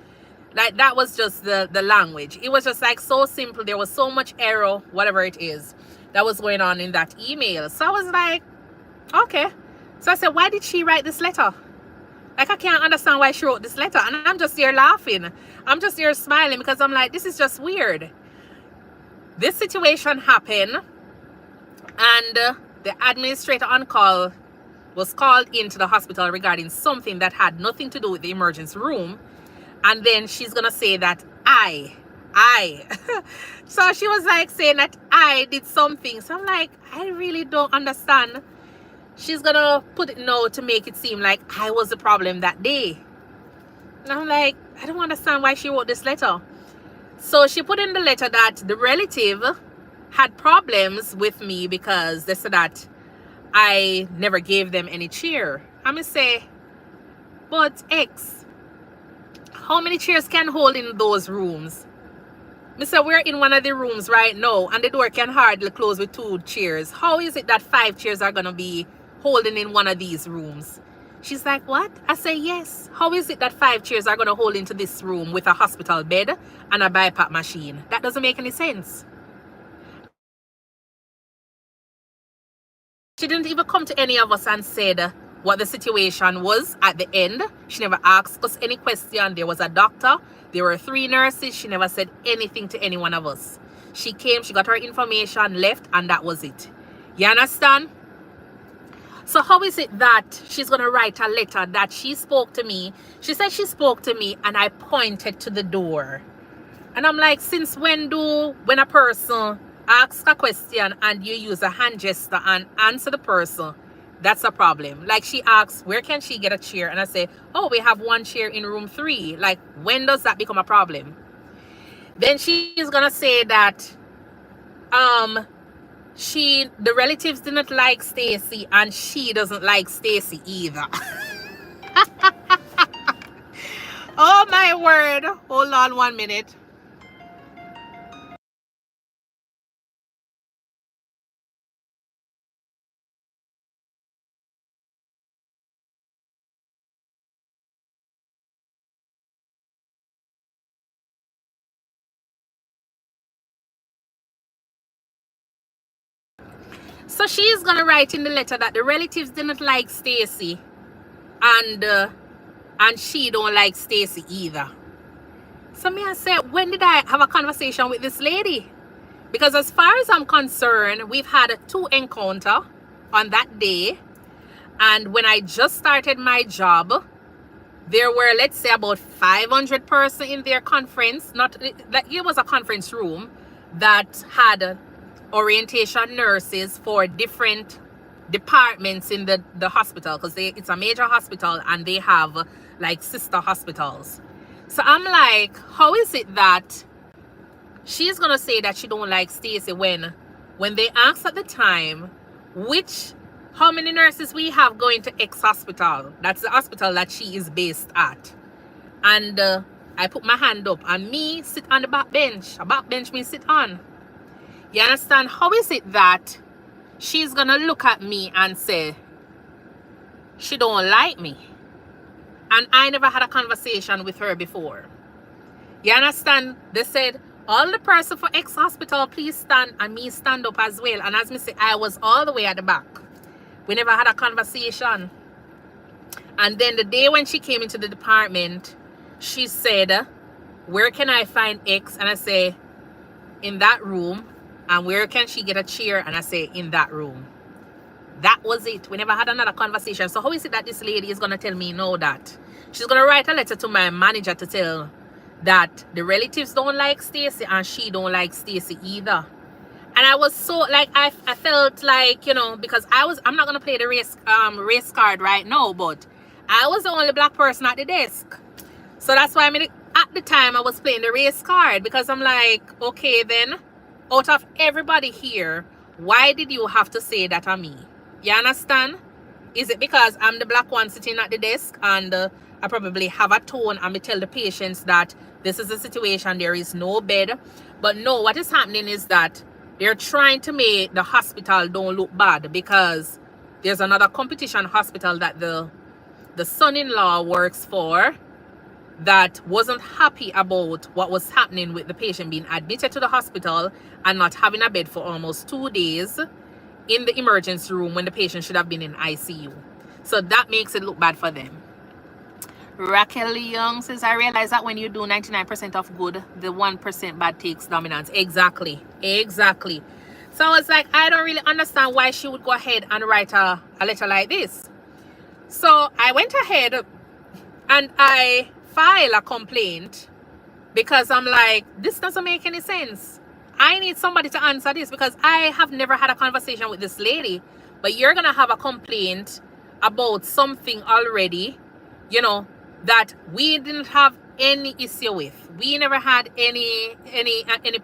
[SPEAKER 1] Like, that was just the language. It was just like so simple. There was so much error, whatever it is, that was going on in that email. So I was like, okay. So I said, why did she write this letter? Like, I can't understand why she wrote this letter. And I'm just here laughing. I'm just here smiling because I'm like, this is just weird. This situation happened, and the administrator on call was called into the hospital regarding something that had nothing to do with the emergency room. And then she's going to say that I. So she was like saying that I did something. So I'm like, I really don't understand. She's going to put it no to make it seem like I was the problem that day. And I'm like, I don't understand why she wrote this letter. So she put in the letter that the relative had problems with me because they said that I never gave them any chair. I'm going to say, but X, how many chairs can hold in those rooms? Mister, we're in one of the rooms right now and the door can hardly close with 2 chairs. How is it that 5 chairs are going to be holding in one of these rooms? She's like, what? I say, yes. How is it that 5 chairs are going to hold into this room with a hospital bed and a BiPAP machine? That doesn't make any sense. She didn't even come to any of us and said what the situation was at the end. She never asked us any question. There was a doctor. There were 3 nurses. She never said anything to any one of us. She came, she got her information, left, and that was it. You understand? So how is it that she's going to write a letter that she spoke to me? She said she spoke to me and I pointed to the door. And I'm like, since when a person asks a question and you use a hand gesture and answer the person, that's a problem. Like, she asks, where can she get a chair? And I say, oh, we have 1 chair in room 3. Like, when does that become a problem? Then she is going to say that the relatives didn't like Stacy and she doesn't like Stacy either. Oh my word. Hold on 1 minute. So she's gonna write in the letter that the relatives didn't like Stacy and she don't like Stacy either. So me I say, when did I have a conversation with this lady? Because as far as I'm concerned, we've had 2 encounters on that day. And when I just started my job, there were, let's say, about 500 persons in their conference. It was a conference room that had orientation nurses for different departments in the hospital, because it's a major hospital and they have like sister hospitals. So I'm like, how is it that she's gonna say that she don't like Stacy when they asked at the time how many nurses we have going to X hospital? That's the hospital that she is based at. And I put my hand up and me sit on the back bench. A back bench me sit on. You understand? How is it that she's gonna look at me and say she don't like me? And I never had a conversation with her before. You understand? They said, all the person for X hospital, please stand, and me stand up as well. And as me say, I was all the way at the back. We never had a conversation. And then the day when she came into the department, she said, where can I find X? And I say, in that room. And where can she get a chair? And I say, in that room. That was it. We never had another conversation. So how is it that this lady is going to tell me no that? She's going to write a letter to my manager to tell that the relatives don't like Stacy and she don't like Stacy either. And I was so, like, I felt like, you know, because I'm not going to play the race card right now, but I was the only black person at the desk. So that's why at the time I was playing the race card, because I'm like, okay, then out of everybody here, why did you have to say that on me? You understand? Is it because I'm the black one sitting at the desk and I probably have a tone and me tell the patients that this is the situation, there is no bed. But no, what is happening is that they're trying to make the hospital don't look bad, because there's another competition hospital that the son-in-law works for that wasn't happy about what was happening with the patient being admitted to the hospital and not having a bed for almost 2 days in the emergency room when the patient should have been in ICU. So that makes it look bad for them. Raquel Young says, I realize that when you do 99% of good, the 1% bad takes dominance. Exactly. So I was like, I don't really understand why she would go ahead and write a letter like this. So I went ahead and I filed a complaint, because I'm like, this doesn't make any sense. I need somebody to answer this, because I have never had a conversation with this lady, but you're going to have a complaint about something already, you know, that we didn't have any issue with. We never had any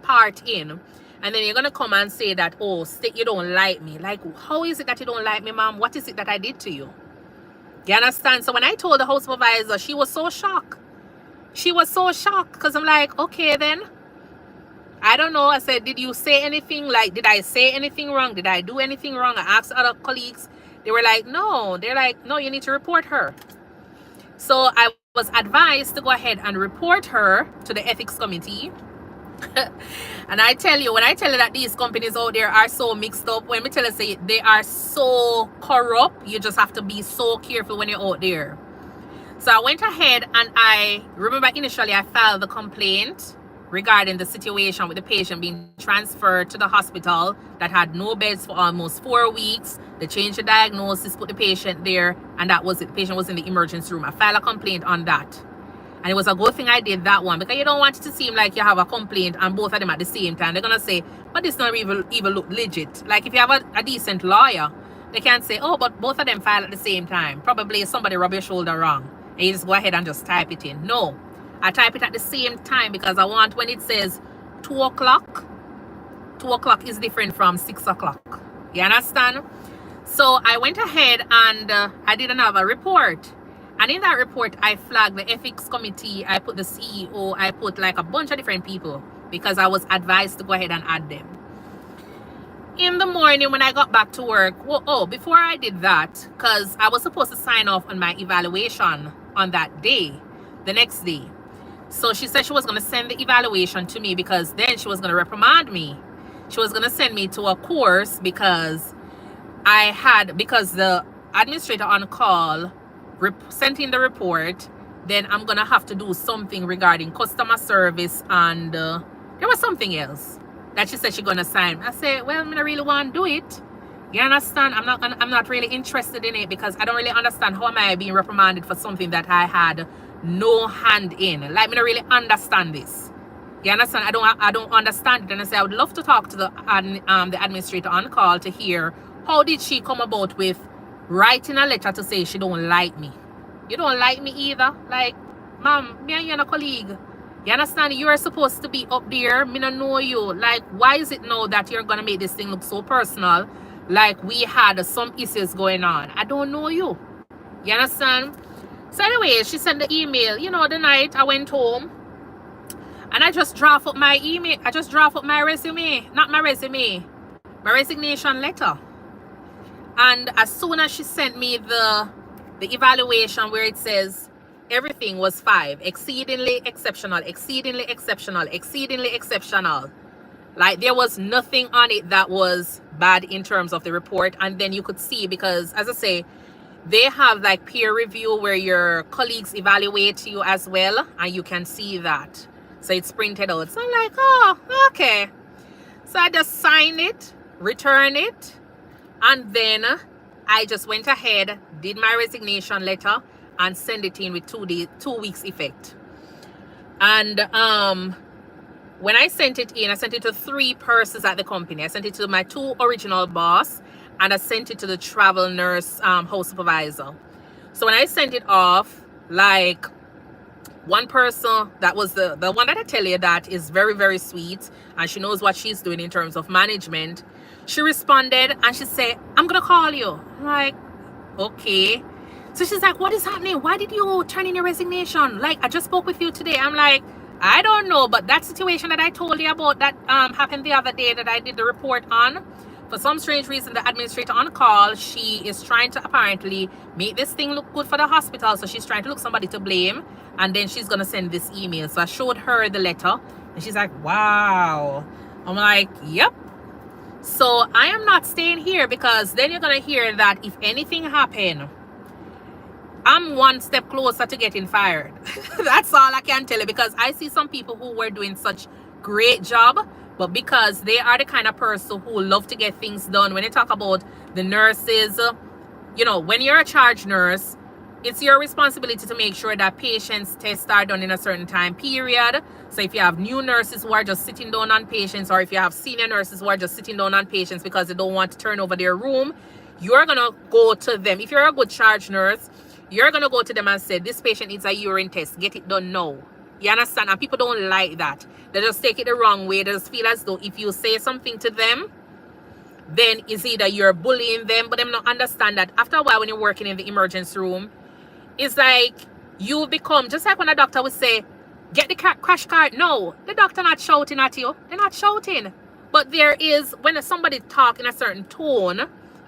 [SPEAKER 1] part in. And then you're going to come and say that, oh, you don't like me. Like, how is it that you don't like me, ma'am? What is it that I did to you? You understand? So when I told the house supervisor, she was so shocked. She was so shocked, because I'm like, okay, then. I don't know. I said, did you say anything? Like, did I say anything wrong? Did I do anything wrong? I asked other colleagues. They were like, no. They're like, no, you need to report her. So I was advised to go ahead and report her to the ethics committee. And I tell you, when I tell you that these companies out there are so mixed up, when we tell you say they are so corrupt, you just have to be so careful when you're out there. So I went ahead and I remember initially I filed the complaint regarding the situation with the patient being transferred to the hospital that had no beds for almost 4 weeks. They changed the diagnosis, put the patient there, and that was it. The patient was in the emergency room. I filed a complaint on that. And it was a good thing I did that one, because you don't want it to seem like you have a complaint and both of them at the same time. They're going to say, but this not even look legit. Like if you have a decent lawyer, they can't say, oh, but both of them file at the same time. Probably somebody rub your shoulder wrong. And you just go ahead and just type it in. No, I type it at the same time, because I want, when it says 2 o'clock, 2 o'clock is different from 6 o'clock. You understand? So I went ahead and I did another report. And in that report, I flagged the ethics committee. I put the CEO. I put like a bunch of different people, because I was advised to go ahead and add them. In the morning when I got back to work, before I did that, because I was supposed to sign off on my evaluation on that day, the next day. So she said she was going to send the evaluation to me, because then she was going to reprimand me. She was going to send me to a course, because the administrator on call sent in the report. Then I'm going to have to do something regarding customer service, and there was something else that she said she's going to sign. I said, well, I don't really want to do it. You understand? I'm not really interested in it, because I don't really understand how am I being reprimanded for something that I had no hand in. Like, I don't really understand this. You understand? I don't understand it. And I say I would love to talk to the administrator on call to hear how did she come about with writing a letter to say she don't like me. You don't like me either. Like, ma'am, me and you are a colleague. You understand? You are supposed to be up there. Me don't know you. Like, why is it now that you're gonna make this thing look so personal? Like we had some issues going on. I don't know you. You understand? So anyway, she sent the email. You know, the night I went home and I just draft up my email. I just draft up my resume. Not my resume. My resignation letter. And as soon as she sent me the evaluation where it says everything was 5, exceedingly exceptional, exceedingly exceptional, exceedingly exceptional. Like there was nothing on it that was bad in terms of the report. And then you could see, because as I say, they have like peer review where your colleagues evaluate you as well, and you can see that. So it's printed out. So I'm like, oh, okay. So I just sign it, return it, and then I just went ahead, did my resignation letter, and send it in with 2 weeks effect. And when I sent it in, I sent it to 3 persons at the company. I sent it to my 2 original boss, and I sent it to the travel nurse house supervisor. So when I sent it off, like one person, that was the one that I tell you that is very, very sweet, and she knows what she's doing in terms of management. She responded and she said, I'm gonna call you. I'm like, okay. So she's like, what is happening? Why did you turn in your resignation? Like, I just spoke with you today. I'm like, I don't know, but that situation that I told you about that happened the other day that I did the report on, for some strange reason, the administrator on call, she is trying to apparently make this thing look good for the hospital. So she's trying to look somebody to blame. And then she's going to send this email. So I showed her the letter. And she's like, wow. I'm like, yep. So I am not staying here, because then you're going to hear that if anything happened, I'm one step closer to getting fired. That's all I can tell you, because I see some people who were doing such great job, but because they are the kind of person who love to get things done. When you talk about the nurses, you know, when you're a charge nurse, it's your responsibility to make sure that patients' tests are done in a certain time period. So if you have new nurses who are just sitting down on patients, or if you have senior nurses who are just sitting down on patients because they don't want to turn over their room, you're going to go to them. If you're a good charge nurse, you're going to go to them and say, this patient needs a urine test. Get it done now. You understand? And people don't like that. They just take it the wrong way. They just feel as though if you say something to them, then it's either you're bullying them, but them not understand that after a while when you're working in the emergency room, it's like you become, just like when a doctor would say, get the crash cart. No, the doctor not shouting at you. They're not shouting. But there is, when somebody talk in a certain tone,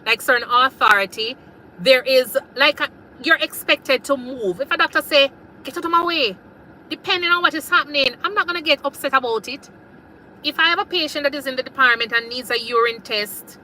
[SPEAKER 1] like certain authority, there is like you're expected to move. If a doctor say, get out of my way, depending on what is happening, I'm not going to get upset about it. If I have a patient that is in the department and needs a urine test,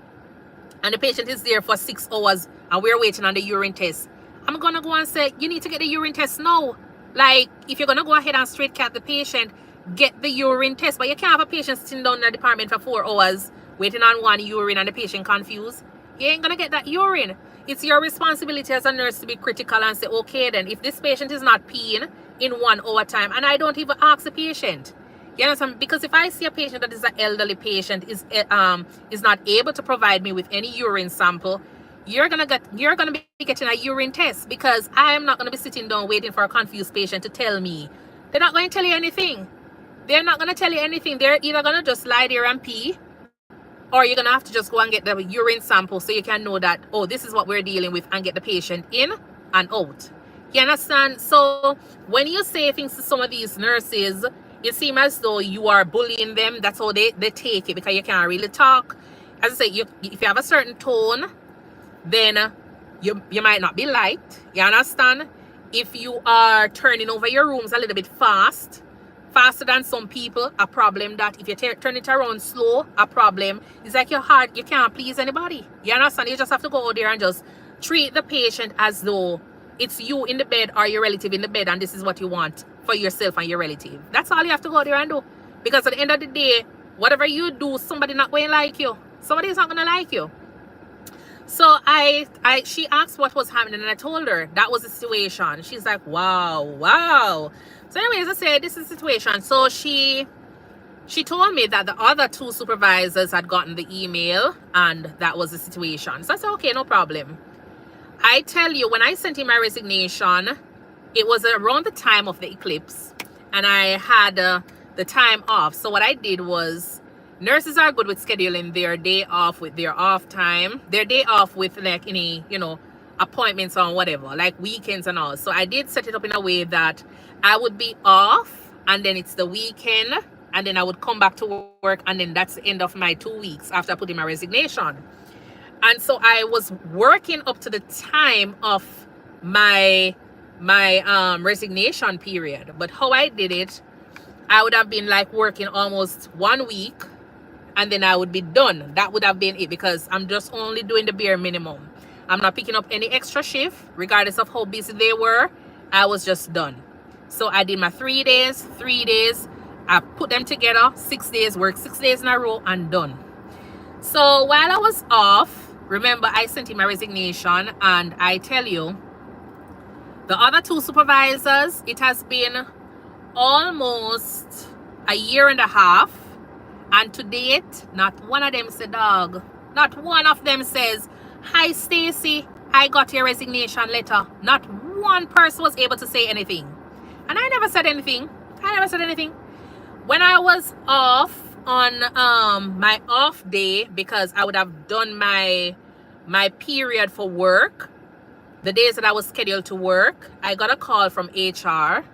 [SPEAKER 1] and the patient is there for 6 hours and we're waiting on the urine test, I'm going to go and say, you need to get the urine test now. Like, if you're going to go ahead and straight cap the patient, get the urine test. But you can't have a patient sitting down in the department for 4 hours waiting on one urine and the patient confused. You ain't going to get that urine. It's your responsibility as a nurse to be critical and say, okay, then if this patient is not peeing in 1 hour time, and I don't even ask the patient. You understand? Because if I see a patient that is an elderly patient is not able to provide me with any urine sample, you're gonna be getting a urine test, because I am not gonna be sitting down waiting for a confused patient to tell me. They're not going to tell you anything. They're not going to tell you anything. They're either going to just lie there and pee, or you're going to have to just go and get the urine sample so you can know that, oh, this is what we're dealing with, and get the patient in and out. You understand? So when you say things to some of these nurses, it seems as though you are bullying them. That's how they take it, because you can't really talk. As I say, if you have a certain tone, then you might not be liked. You understand? If you are turning over your rooms a little bit faster than some people, a problem. That if you turn it around slow, a problem. It's like your heart, you can't please anybody. You understand? You just have to go out there and just treat the patient as though it's you in the bed or your relative in the bed, and this is what you want for yourself and your relative. That's all you have to go out there and do. Because at the end of the day, whatever you do, somebody not going to like you. Somebody is not going to like you. So she asked what was happening, and I told her that was the situation. She's like, wow. So anyways, I said, this is the situation. So she told me that the other 2 supervisors had gotten the email, and that was the situation. So I said, okay, no problem. I tell you, when I sent in my resignation, it was around the time of the eclipse, and I had the time off. So what I did was, nurses are good with scheduling their day off with their off time, their day off with like any, appointments or whatever, like weekends and all. So I did set it up in a way that I would be off, and then it's the weekend, and then I would come back to work, and then that's the end of my 2 weeks after putting my resignation. And so I was working up to the time of my resignation period. But how I did it, I would have been like working almost 1 week, and then I would be done. That would have been it, because I'm just only doing the bare minimum. I'm not picking up any extra shift, regardless of how busy they were. I was just done. So I did my 3 days. I put them together, 6 days, work 6 days in a row, and done. So while I was off, remember, I sent in my resignation, and I tell you, the other 2 supervisors, it has been almost a year and a half, and to date, not one of them said, dog. Not one of them says, hi, Stacy, I got your resignation letter. Not one person was able to say anything. And I never said anything. When I was off on my off day, because I would have done my period for work, the days that I was scheduled to work, I got a call from HR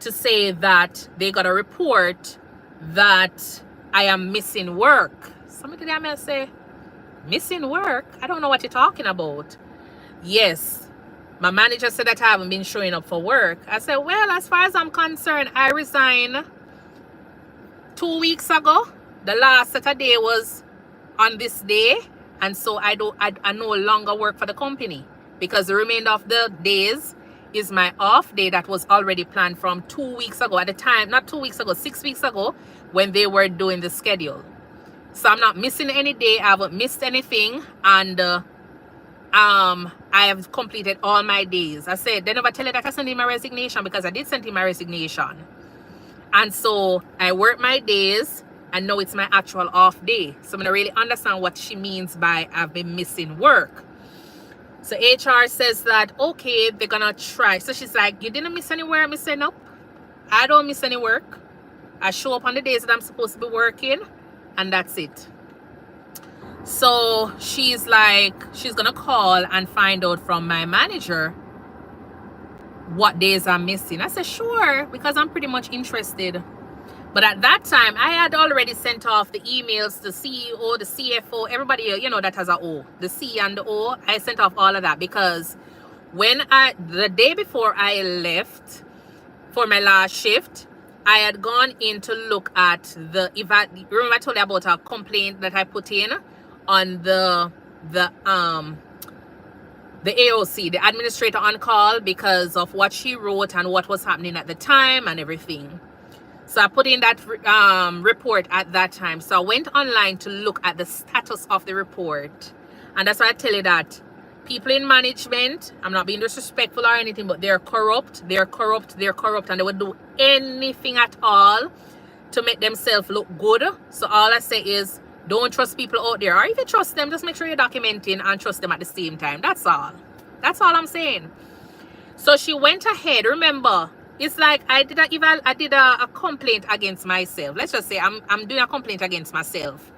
[SPEAKER 1] to say that they got a report that I am missing work. Somebody there may say, missing work? I don't know what you're talking about. Yes, my manager said that I haven't been showing up for work. I said, well, as far as I'm concerned, I resigned 2 weeks ago. The last Saturday was on this day, and so I no longer work for the company, because the remainder of the days is my off day that was already planned from 2 weeks ago. At the time, not 2 weeks ago, 6 weeks ago, when they were doing the schedule. So I'm not missing any day. I haven't missed anything, and I have completed all my days. I said, they never tell you that I sent in my resignation, because I did send in my resignation. And so I work my days, and now it's my actual off day. So I'm going to really understand what she means by I've been missing work. So HR says that, okay, they're going to try. So she's like, you didn't miss anywhere? I said, nope, I don't miss any work. I show up on the days that I'm supposed to be working, and that's it. So she's like, she's going to call and find out from my manager what days I'm missing. I said, sure, because I'm pretty much interested. But at that time, I had already sent off the emails, the CEO, the CFO, everybody, you know, that has a O, the C and the O. I sent off all of that, because the day before I left for my last shift, I had gone in to look at remember I told you about a complaint that I put in on the AOC, the administrator on call, because of what she wrote and what was happening at the time and everything. So I put in that report at that time. So I went online to look at the status of the report. And that's why I tell you that people in management, I'm not being disrespectful or anything, but they're corrupt, and they would do anything at all to make themselves look good. So all I say is, don't trust people out there. Or if you trust them, just make sure you're documenting and trust them at the same time. That's all. That's all I'm saying. So she went ahead. Remember, it's like I did a complaint against myself. Let's just say I'm doing a complaint against myself.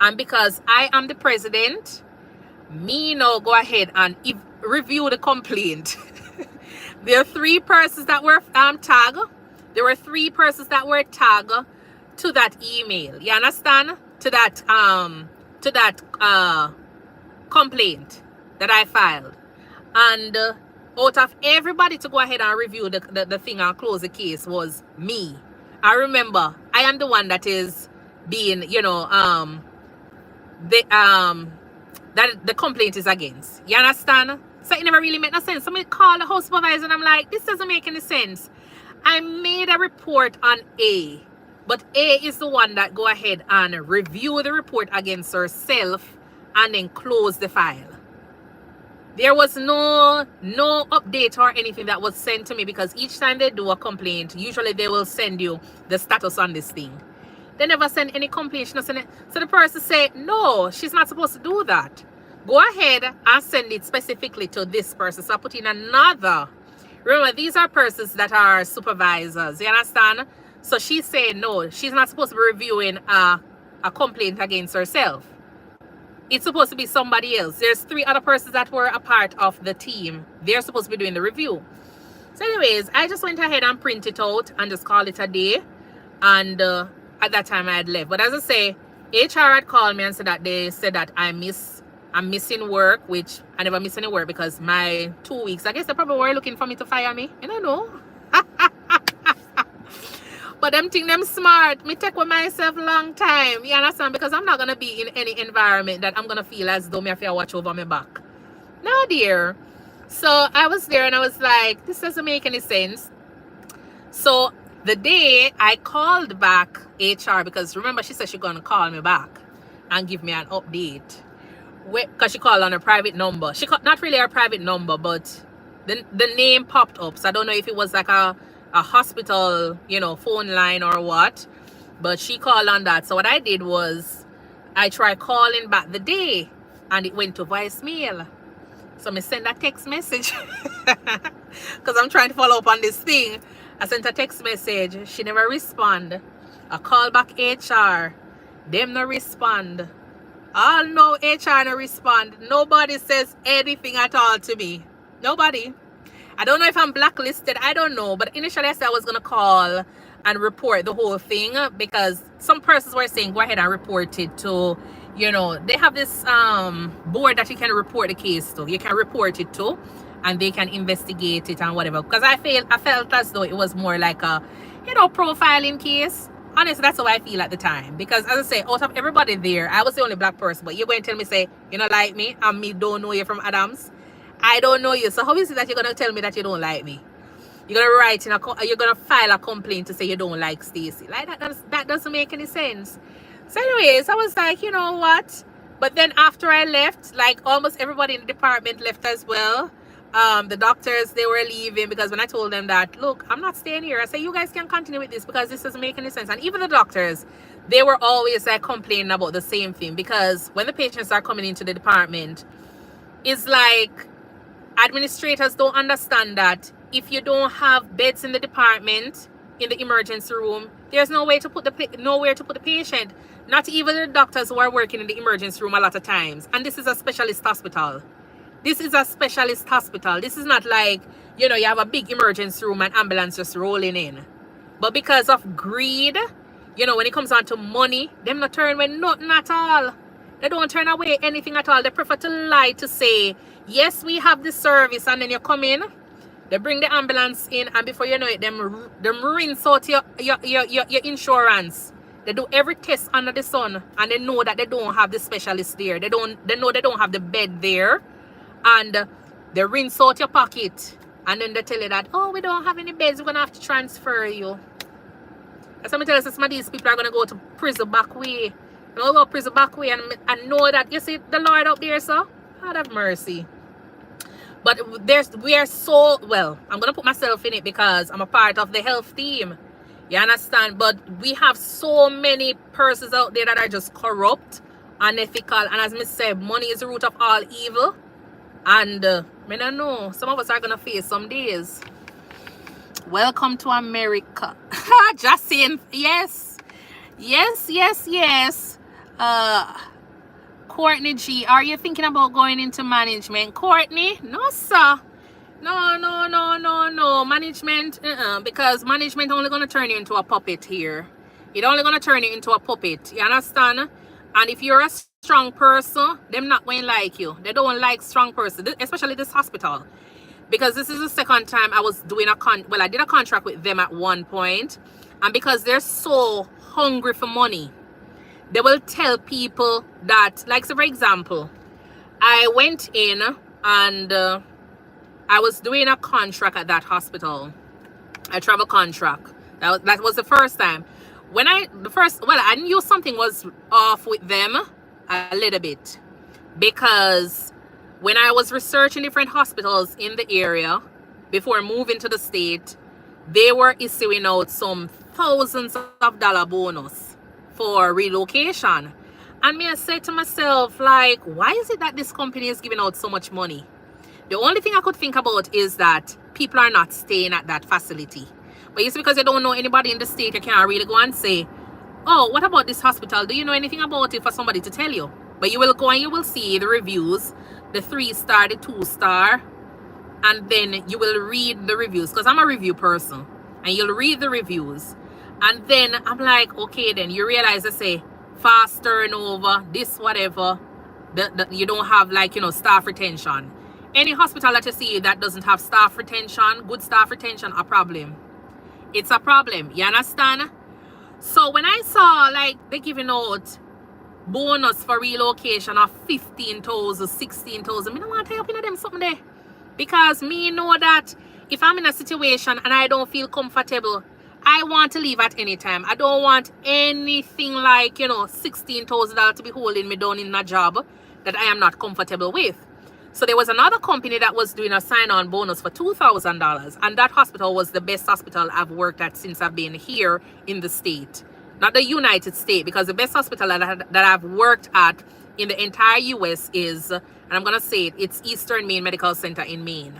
[SPEAKER 1] And because I am the president, me now go ahead and review the complaint. There are 3 persons that were tagged. There were 3 persons that were tagged to that email. You understand? To that complaint that I filed. And out of everybody to go ahead and review the thing and close the case was me. I remember I am the one that is being, you know, that the complaint is against. You understand? So it never really made no sense. Somebody called the house supervisor and I'm like, this doesn't make any sense. I made a report on A, but A is the one that go ahead and review the report against herself and then close the file. There was no update or anything that was sent to me, because each time they do a complaint, usually they will send you the status on this thing. They never send any complaint. So the person said, no, she's not supposed to do that. Go ahead and send it specifically to this person. So I put in another. Remember, these are persons that are supervisors. You understand? So she said, no, she's not supposed to be reviewing a complaint against herself. It's supposed to be somebody else. There's 3 other persons that were a part of the team. They're supposed to be doing the review. So anyways, I just went ahead and print it out and just call it a day. And at that time I had left. But as I say, HR had called me and said that they said that I'm missing work, which I never miss any work, because my 2 weeks, I guess they probably were looking for me to fire me. I don't know. But them think them smart. Me take with myself long time. You understand? Because I'm not going to be in any environment that I'm going to feel as though me have to watch over my back. No, dear. So I was there and I was like, this doesn't make any sense. So the day I called back HR, because remember she said she's going to call me back and give me an update. Because she called on her private number. She called, not really her private number, but the name popped up. So I don't know if it was like a hospital, you know, phone line or what, but she called on that. So what I did was I tried calling back the day and it went to voicemail. So I sent a text message because I'm trying to follow up on this thing. I sent a text message. She never respond. I call back HR. Them no respond. Oh no, HR no respond. Nobody says anything at all to me. Nobody. I don't know if I'm blacklisted. I don't know. But initially I said I was going to call and report the whole thing because some persons were saying go ahead and report it to, they have this board that you can report the case to. You can report it to and they can investigate it and whatever. Because I felt as though it was more like a, profiling case. Honestly, that's how I feel at the time. Because as I say, out of everybody there, I was the only black person. But you're going to tell me, say, you don't like me and me don't know you from Adams. I don't know you. So how is it that you're going to tell me that you don't like me? You're going to you're going to file a complaint to say you don't like Stacey. Like that doesn't make any sense. So anyways, I was like, you know what? But then after I left, like almost everybody in the department left as well. The doctors, they were leaving because when I told them that, look, I'm not staying here. I said, you guys can continue with this because this doesn't make any sense. And even the doctors, they were always like complaining about the same thing because when the patients are coming into the department, it's like, administrators don't understand that if you don't have beds in the department, in the emergency room, there's nowhere to put the patient. Not even the doctors who are working in the emergency room a lot of times. And this is a specialist hospital. This is a specialist hospital. This is not like, you have a big emergency room and ambulance just rolling in. But because of greed, when it comes down to money, them not turn away nothing at all. They don't turn away anything at all. They prefer to lie to say, yes, we have this service, and then you come in, they bring the ambulance in, and before you know it, them rinse out your insurance. They do every test under the sun, and they know that they don't have the specialist there. They know they don't have the bed there, and they rinse out your pocket, and then they tell you that, oh, we don't have any beds, we're gonna have to transfer you. That's what I tell you, some of these people are gonna go to prison back way. They'll go to prison back way and know that, you see the Lord up there, so God have mercy. But we are so, well, I'm going to put myself in it because I'm a part of the health team. You understand? But we have so many persons out there that are just corrupt, unethical. And as I said, money is the root of all evil. And I don't know, some of us are going to face some days. Welcome to America. Just saying, yes. Courtney G, are you thinking about going into management? Courtney, no sir. No. Management, because management only gonna turn you into a puppet here. It only gonna turn you into a puppet. You understand? And if you're a strong person, them not going to like you. They don't like strong person, especially this hospital. Because this is the second time I was doing I did a contract with them at one point, and because they're so hungry for money, they will tell people that, like, so for example, I went in and I was doing a contract at that hospital, a travel contract. That was the first time. I knew something was off with them a little bit, because when I was researching different hospitals in the area before moving to the state, they were issuing out some thousands of dollar bonus for relocation. And me, I said to myself, like, why is it that this company is giving out so much money? The only thing I could think about is that people are not staying at that facility. But it's because you don't know anybody in the state, you can't really go and say, oh, what about this hospital? Do you know anything about it, for somebody to tell you? But you will go and you will see the reviews, the 3-star, the 2-star, and then you will read the reviews, because I'm a review person, and you'll read the reviews. And then I'm like, okay, then you realize, they say fast turnover, this whatever, you don't have, like, staff retention. Any hospital that you see that doesn't have staff retention, good staff retention, a problem. It's a problem, you understand? So when I saw, like, they're giving out bonus for relocation of 15,000, 16,000, I don't want to help in them something there. Because me know that if I'm in a situation and I don't feel comfortable, I want to leave at any time. I don't want anything like, $16,000 to be holding me down in a job that I am not comfortable with. So there was another company that was doing a sign-on bonus for $2,000. And that hospital was the best hospital I've worked at since I've been here in the state. Not the United States, because the best hospital that I've worked at in the entire US is, and I'm going to say it, it's Eastern Maine Medical Center in Maine.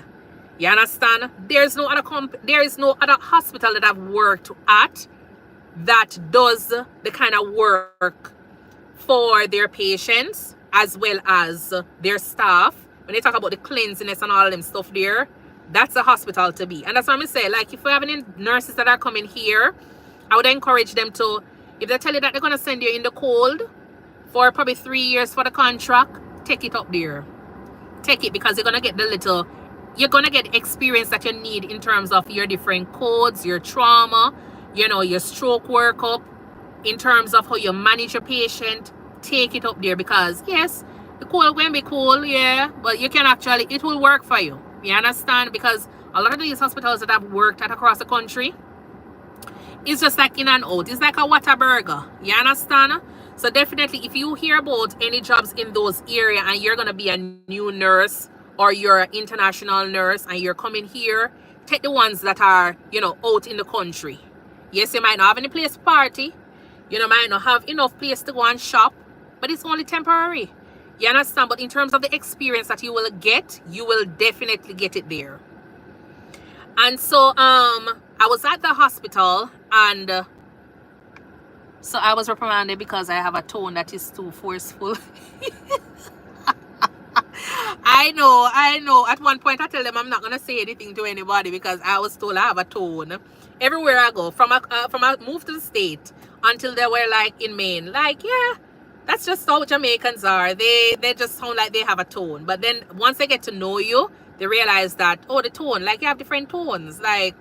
[SPEAKER 1] You understand? There is no other hospital that I've worked at that does the kind of work for their patients as well as their staff when they talk about the cleanliness and all them stuff there, that's a hospital to be. And that's what I say, like, if we have any nurses that are coming here, I would encourage them to, if they tell you that they're going to send you in the cold for probably 3 years for the contract, take it up there. Take it, because you're going to get you're going to get experience that you need in terms of your different codes, your trauma, your stroke workup, in terms of how you manage your patient. Take it up there, because yes, the cold will be cool, yeah, but you can actually, it will work for you. You understand? Because a lot of these hospitals that I've worked at across the country, it's just like in and out. It's like a Whataburger. You understand? So definitely, if you hear about any jobs in those areas and you're going to be a new nurse, or you're an international nurse and you're coming here, take the ones that are, out in the country. Yes, you might not have any place to party. You might not have enough place to go and shop, but it's only temporary. You understand? But in terms of the experience that you will get, you will definitely get it there. And so I was at the hospital, and so I was reprimanded because I have a tone that is too forceful. I know. At one point I tell them I'm not gonna say anything to anybody because I was told I have a tone. Everywhere I go, from a move to the state until they were like in Maine, like, yeah, that's just how Jamaicans are. They just sound like they have a tone. But then once they get to know you, they realize that, oh, the tone, like, you have different tones. Like,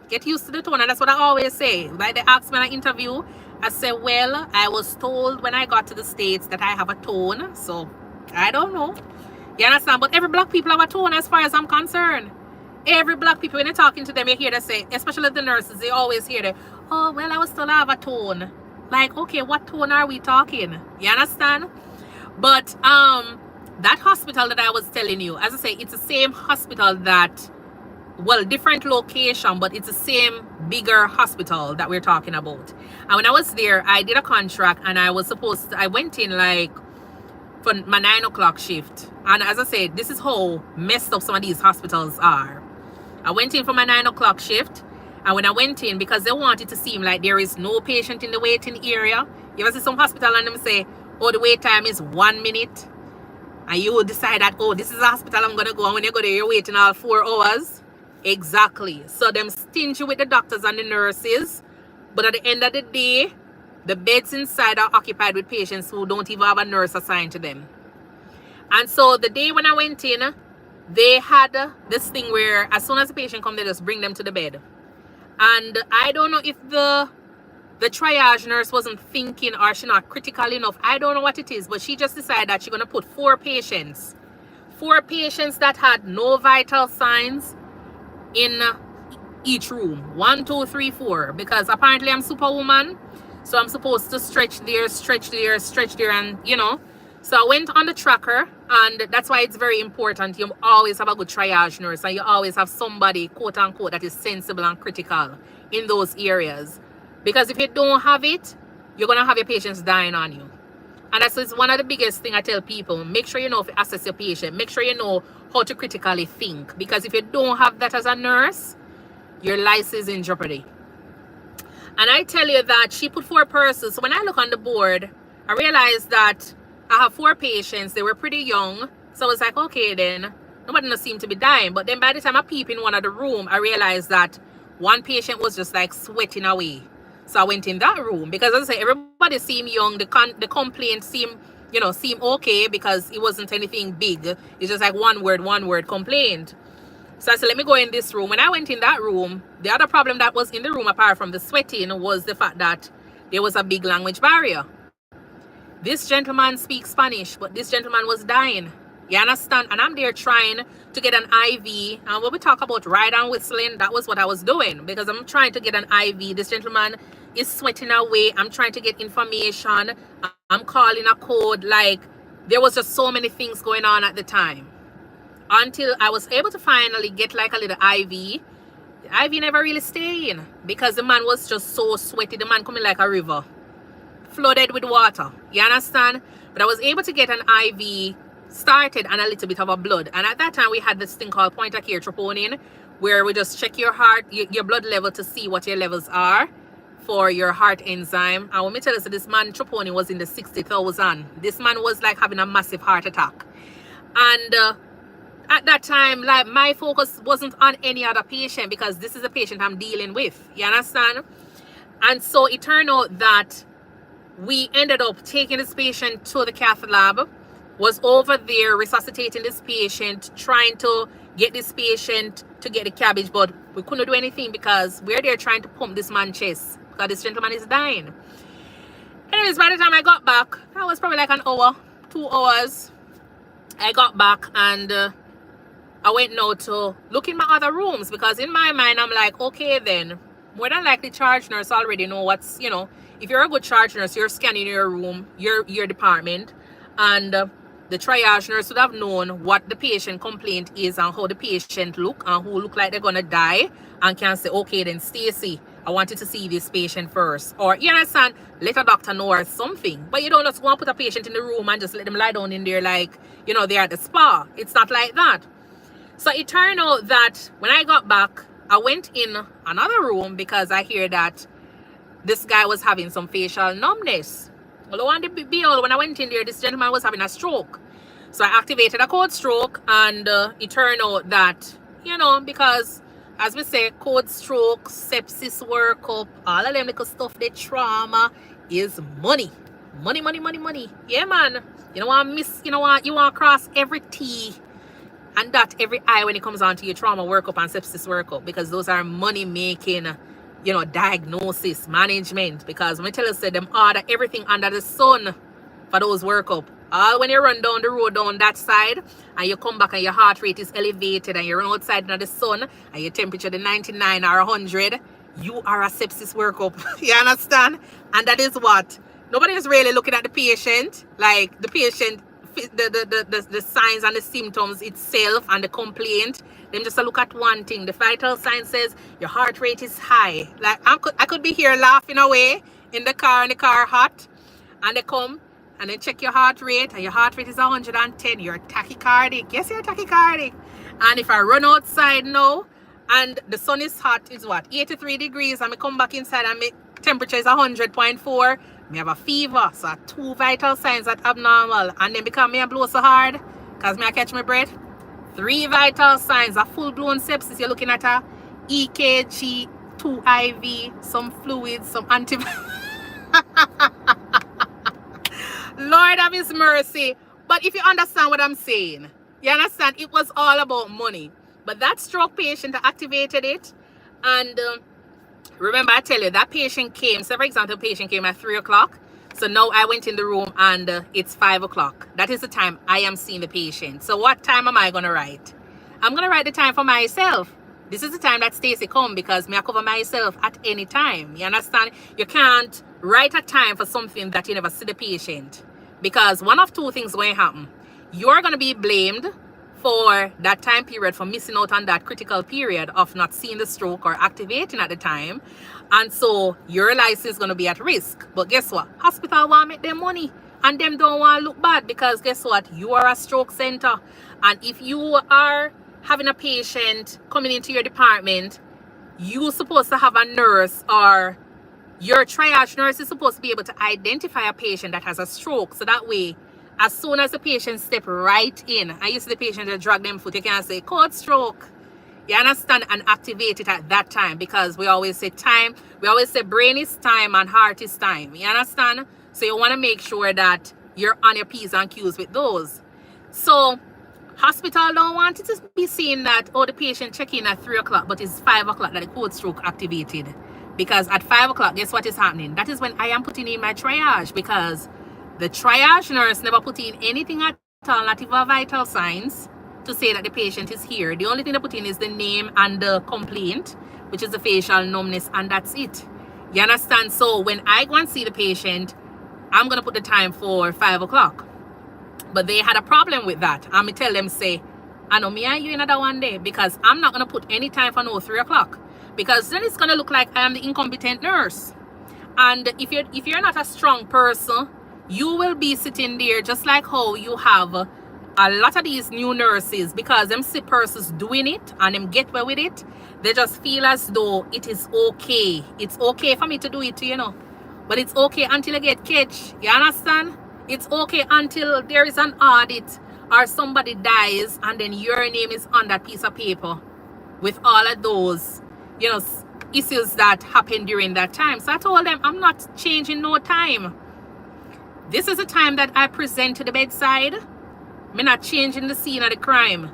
[SPEAKER 1] get used to the tone. And that's what I always say. Like, they ask me in an interview, I say, well, I was told when I got to the States that I have a tone. So I don't know. You understand? But every black people have a tone as far as I'm concerned. Every black people, when you're talking to them, you hear them say, especially the nurses, they always hear them, oh, well, I was told I have a tone. Like, okay, what tone are we talking? You understand? But that hospital that I was telling you, as I say, it's the same hospital that, well, different location, but it's the same bigger hospital that we're talking about. And when I was there, I did a contract, and I went in like for my 9 o'clock shift. And as I said, this is how messed up some of these hospitals are. I went in for my 9 o'clock shift. And when I went in, because they wanted to seem like there is no patient in the waiting area, you ever see some hospital and them say, oh, the wait time is 1 minute. And you will decide that, oh, this is a hospital I'm going to go. And when you go there, you're waiting all 4 hours. Exactly. So them stingy with the doctors and the nurses. But at the end of the day, the beds inside are occupied with patients who don't even have a nurse assigned to them. And so the day when I went in, they had this thing where as soon as the patient comes, they just bring them to the bed. And I don't know if the triage nurse wasn't thinking, or she not critical enough. I don't know what it is, but she just decided that she's going to put 4 patients that had no vital signs in each room. 1, 2, 3, 4. Because apparently I'm superwoman. So I'm supposed to stretch there, and So I went on the tracker, and that's why it's very important. You always have a good triage nurse, and you always have somebody, quote unquote, that is sensible and critical in those areas. Because if you don't have it, you're going to have your patients dying on you. And that's one of the biggest things I tell people. Make sure you know to assess your patient. Make sure you know how to critically think. Because if you don't have that as a nurse, your life is in jeopardy. And I tell you that she put 4 persons. So when I look on the board, I realized that I have 4 patients. They were pretty young. So I was like, okay, then nobody seemed to be dying. But then by the time I peep in one of the room, I realized that one patient was just like sweating away. So I went in that room because, as I say, everybody seemed young. The complaint seemed okay because it wasn't anything big. It's just like one word complaint. So I said, let me go in this room. When I went in that room, the other problem that was in the room, apart from the sweating, was the fact that there was a big language barrier. This gentleman speaks Spanish, but this gentleman was dying. You understand? And I'm there trying to get an IV. And when we talk about ride and whistling, that was what I was doing. Because I'm trying to get an IV. This gentleman is sweating away. I'm trying to get information. I'm calling a code. Like, there was just so many things going on at the time. Until I was able to finally get like a little IV. The IV never really stayed in. Because the man was just so sweaty. The man coming like a river. Flooded with water. You understand? But I was able to get an IV started and a little bit of a blood. And at that time, we had this thing called point-of-care troponin, where we just check your heart, your blood level to see what your levels are for your heart enzyme. And when me tell you, so this man troponin was in the 60,000. This man was like having a massive heart attack. And at that time, like my focus wasn't on any other patient because this is a patient I'm dealing with. You understand? And so it turned out that we ended up taking this patient to the cath lab, was over there resuscitating this patient, trying to get this patient to get the cabbage, but we couldn't do anything because we're there trying to pump this man's chest because this gentleman is dying. Anyways, by the time I got back, that was probably like an hour, 2 hours. I got back and I went now to look in my other rooms because in my mind, I'm like, okay, then more than likely charge nurse already know what's, you know, if you're a good charge nurse, you're scanning your room, your department, and the triage nurse would have known what the patient complaint is and how the patient look and who look like they're gonna die and can say, okay, then Stacy, I wanted to see this patient first. Or, you understand, let a doctor know or something. But you don't just go and put a patient in the room and just let them lie down in there like, you know, they're at the spa. It's not like that. So it turned out that when I got back, I went in another room because I hear that this guy was having some facial numbness. Well, when I went in there, this gentleman was having a stroke. So I activated a code stroke and it turned out that, you know, because as we say, code stroke, sepsis workup, all of them little stuff, the trauma is money. Money, money, money, money. Yeah, man. You know what, you know what, you want to cross every T and dot every I when it comes on to your trauma workup and sepsis workup because those are money making, you know, diagnosis, management. Because when I tell you, say them order everything under the sun for those workup. All when you run down the road down that side and you come back and your heart rate is elevated and you run outside in the sun and your temperature the 99 or 100, you are a sepsis workup. You understand? And that is what nobody is really looking at the patient, like the patient, the signs and the symptoms itself and the complaint. Them just look at one thing. The vital sign says your heart rate is high. Like I could be here laughing away in the car and the car hot, and they come and they check your heart rate and your heart rate is 110. You're tachycardic. Yes, you're tachycardic. And if I run outside now and the sun is hot, it's what, 83 degrees, and I come back inside and my temperature is 100.4. Me have a fever, so 2 vital signs that abnormal, and then because me a blow so hard because me I catch my breath. 3 vital signs, a full-blown sepsis. You're looking at a EKG, 2 IV, some fluids, some Lord have his mercy. But if you understand what I'm saying, you understand it was all about money. But that stroke patient activated it, and remember, I tell you, that patient came. So, for example, the patient came at 3 o'clock. So now I went in the room and it's 5 o'clock. That is the time I am seeing the patient. So what time am I going to write? I'm going to write the time for myself. This is the time that Stacy come because me I cover myself at any time. You understand? You can't write a time for something that you never see the patient. Because one of 2 things going to happen. You're going to be blamed for that time period, for missing out on that critical period of not seeing the stroke or activating at the time. And so your license is going to be at risk. But guess what? Hospital want to make them money. And them don't want to look bad because guess what? You are a stroke center. And if you are having a patient coming into your department, you're supposed to have a nurse, or your triage nurse is supposed to be able to identify a patient that has a stroke. So that way, as soon as the patient step right in, and you see the patient to drag them foot, you can say, code stroke. You understand? And activate it at that time, because we always say time, we always say brain is time and heart is time. You understand? So you want to make sure that you're on your P's and Q's with those. So hospital don't want it to be seen that, oh, the patient check in at 3 o'clock, but it's 5 o'clock that the code stroke activated. Because at 5 o'clock, guess what is happening? That is when I am putting in my triage, because the triage nurse never put in anything at all, not even vital signs, to say that the patient is here. The only thing they put in is the name and the complaint, which is the facial numbness, and that's it. You understand? So when I go and see the patient, I'm going to put the time for 5 o'clock. But they had a problem with that. I'm going to tell them, say, I know me and you another one day, because I'm not going to put any time for no 3 o'clock. Because then it's going to look like I am the incompetent nurse. And if you're not a strong person, you will be sitting there just like how you have a lot of these new nurses, because them see persons doing it and them get away with it. They just feel as though it is okay. It's okay for me to do it, you know. But it's okay until I get catch. You understand? It's okay until there is an audit or somebody dies and then your name is on that piece of paper with all of those, you know, issues that happened during that time. So I told them, I'm not changing no time. This is the time that I present to the bedside. I'm not changing the scene of the crime.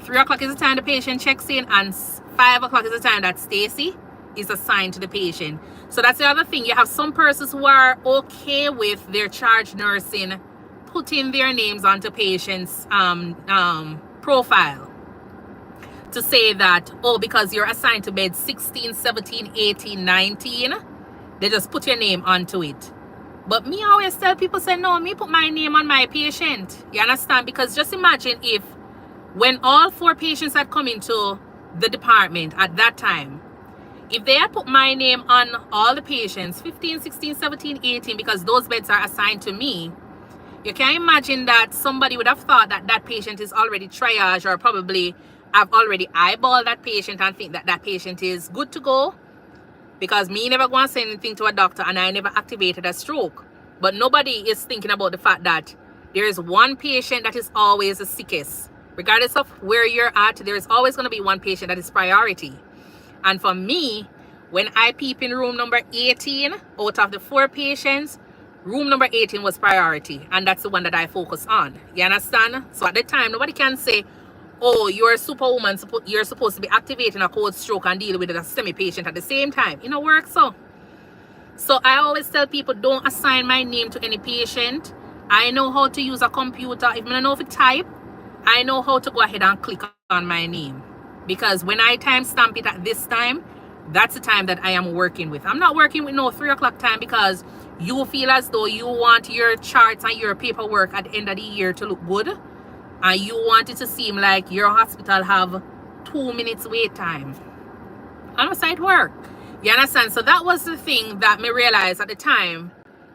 [SPEAKER 1] 3 o'clock is the time the patient checks in, and 5 o'clock is the time that Stacy is assigned to the patient. So that's the other thing. You have some persons who are okay with their charge nursing putting their names onto patients' profile to say that, oh, because you're assigned to bed 16, 17, 18, 19, they just put your name onto it. But me always tell people, say, no, me put my name on my patient. You understand? Because just imagine if when all 4 patients had come into the department at that time, if they had put my name on all the patients, 15, 16, 17, 18, because those beds are assigned to me, you can imagine that somebody would have thought that that patient is already triaged, or probably I've already eyeballed that patient and think that that patient is good to go, because me never going to say anything to a doctor and I never activated a stroke. But nobody is thinking about the fact that there is one patient that is always the sickest. Regardless of where you're at, there is always going to be one patient that is priority. And for me, when I peep in room number 18, out of the 4 patients, room number 18 was priority. And that's the one that I focus on. You understand? So at the time, nobody can say, oh, you're a superwoman, you're supposed to be activating a cold stroke and dealing with a STEMI patient at the same time. It don't work so. So I always tell people, don't assign my name to any patient. I know how to use a computer. If I don't know if to type, I know how to go ahead and click on my name. Because when I timestamp it at this time, that's the time that I am working with. I'm not working with no 3 o'clock time, because you feel as though you want your charts and your paperwork at the end of the year to look good. And you want it to seem like your hospital have 2 minutes wait time. On a side work. You understand? So that was the thing that me realized at the time.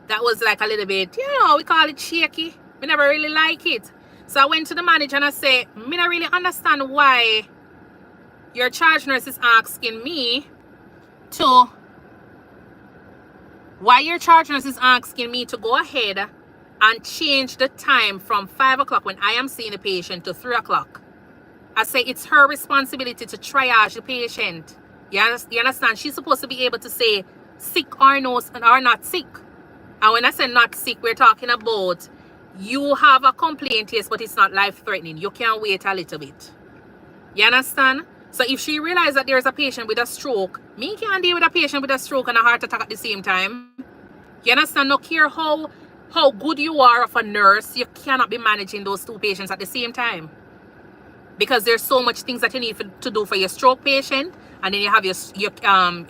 [SPEAKER 1] That was like a little bit, you know, we call it shaky. We never really like it. So I went to the manager and I said, me not really understand why your charge nurse is asking me to, go ahead and change the time from 5 o'clock when I am seeing the patient to 3 o'clock. I say it's her responsibility to triage the patient. You understand? She's supposed to be able to say sick or no, or not sick. And when I say not sick, we're talking about you have a complaint, yes, but it's not life-threatening. You can wait a little bit. You understand? So if she realizes that there's a patient with a stroke, me can't deal with a patient with a stroke and a heart attack at the same time. You understand? No care how good you are of a nurse, you cannot be managing those 2 patients at the same time. Because there's so much things that you need to do for your stroke patient, and then you have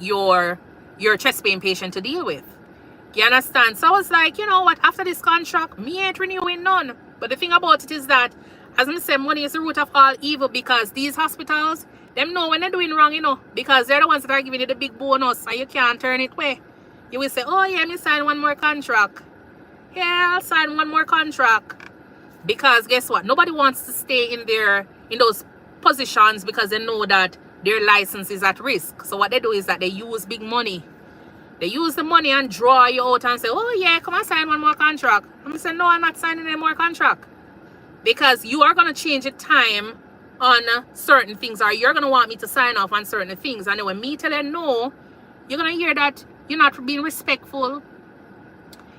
[SPEAKER 1] your chest pain patient to deal with. You understand? So I was like, you know what, after this contract, me ain't renewing none. But the thing about it is that, as I said, money is the root of all evil, because these hospitals, them know when they're doing wrong, you know, because they're the ones that are giving you the big bonus, and you can't turn it away. You will say, oh yeah, me sign one more contract. Yeah, I'll sign one more contract. Because guess what? Nobody wants to stay in those positions because they know that their license is at risk. So what they do is that they use big money. They use the money and draw you out and say, oh yeah, come and sign one more contract. I'm going to say, no, I'm not signing any more contract. Because you are going to change the time on certain things, or you're going to want me to sign off on certain things. And then when me tell you no, you're going to hear that you're not being respectful.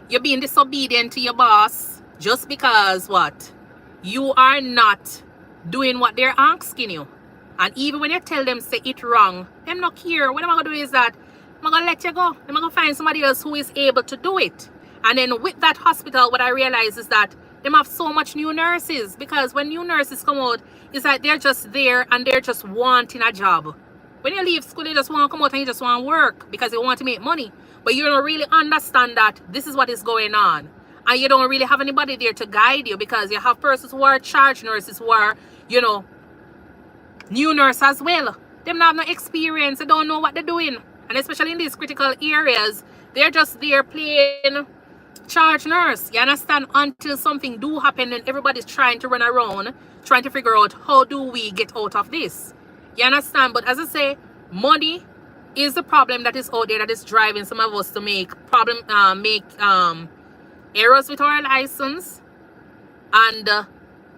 [SPEAKER 1] You're being disobedient to your boss just because what? You are not doing what they're asking you. And even when you tell them say it wrong, them not care. What I'm going to do is that I'm going to let you go. I'm going to find somebody else who is able to do it. And then with that hospital, what I realize is that them have so much new nurses, because when new nurses come out, it's like they're just there and they're just wanting a job. When you leave school, you just want to come out and you just want to work because you want to make money. But you don't really understand that this is what is going on. And you don't really have anybody there to guide you, because you have persons who are charge nurses who are, you know, new nurse as well. Them not have no experience. They don't know what they're doing. And especially in these critical areas, they're just there playing charge nurse. You understand? Until something do happen and everybody's trying to run around, trying to figure out how do we get out of this. You understand? But as I say, money is the problem that is out there that is driving some of us to make errors with our license. And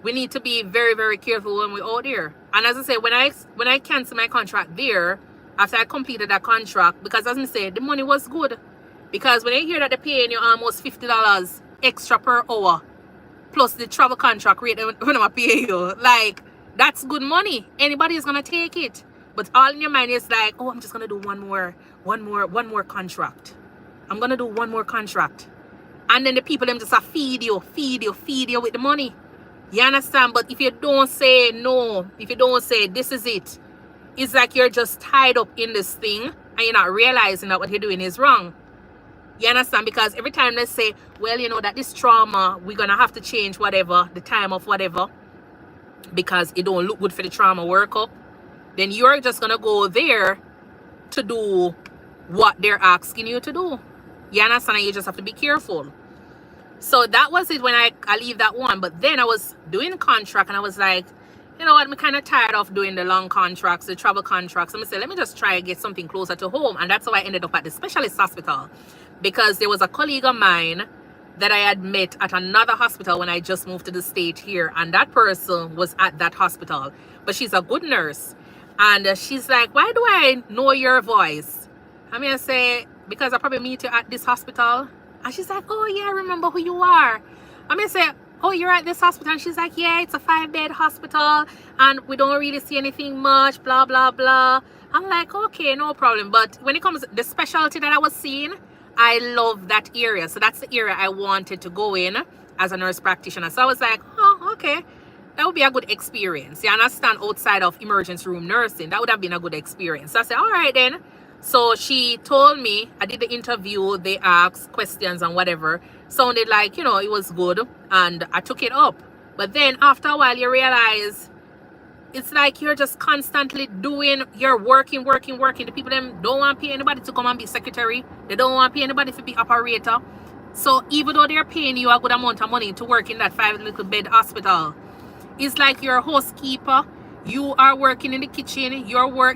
[SPEAKER 1] we need to be very, very careful when we're out there. And as I say, when I cancel my contract there, after I completed that contract, because as I say, the money was good. Because when I hear that they're paying you almost $50 extra per hour, plus the travel contract rate when I'm paying you, like, that's good money. Anybody is gonna take it. But all in your mind is like, oh, I'm just gonna do one more contract. I'm gonna do one more contract. And then the people them just feed you with the money. You understand? But if you don't say no, if you don't say this is it, it's like you're just tied up in this thing and you're not realizing that what you're doing is wrong. You understand? Because every time they say, well, you know, that this trauma, we're going to have to change whatever, the time of whatever, because it don't look good for the trauma workup, then you're just going to go there to do what they're asking you to do. You understand? You just have to be careful. So that was it when I leave that one. But then I was doing the contract and I was like, you know what, I'm kind of tired of doing the long contracts, the travel contracts. I'm going to say, let me just try and get something closer to home. And that's how I ended up at the specialist hospital. Because there was a colleague of mine that I had met at another hospital when I just moved to the state here. And that person was at that hospital. But she's a good nurse. And she's like, why do I know your voice? I mean, I say, because I probably meet you at this hospital. And she's like, oh, yeah, I remember who you are. I mean, I say, oh, you're at this hospital? And she's like, yeah, it's a 5-bed hospital. And we don't really see anything much, blah, blah, blah. I'm like, okay, no problem. But when it comes to the specialty that I was seeing, I love that area. So that's the area I wanted to go in as a nurse practitioner. So I was like, oh, okay. That would be a good experience. You understand? Outside of emergency room nursing, that would have been a good experience. So I said, all right then. So she told me, I did the interview, they asked questions and whatever. Sounded like, you know, it was good. And I took it up. But then after a while, you realize it's like you're just constantly doing, you're working. The people them don't want to pay anybody to come and be secretary. They don't want to pay anybody to be operator. So even though they're paying you a good amount of money to work in that 5-little-bed hospital, it's like you're a housekeeper. You are working in the kitchen. You're a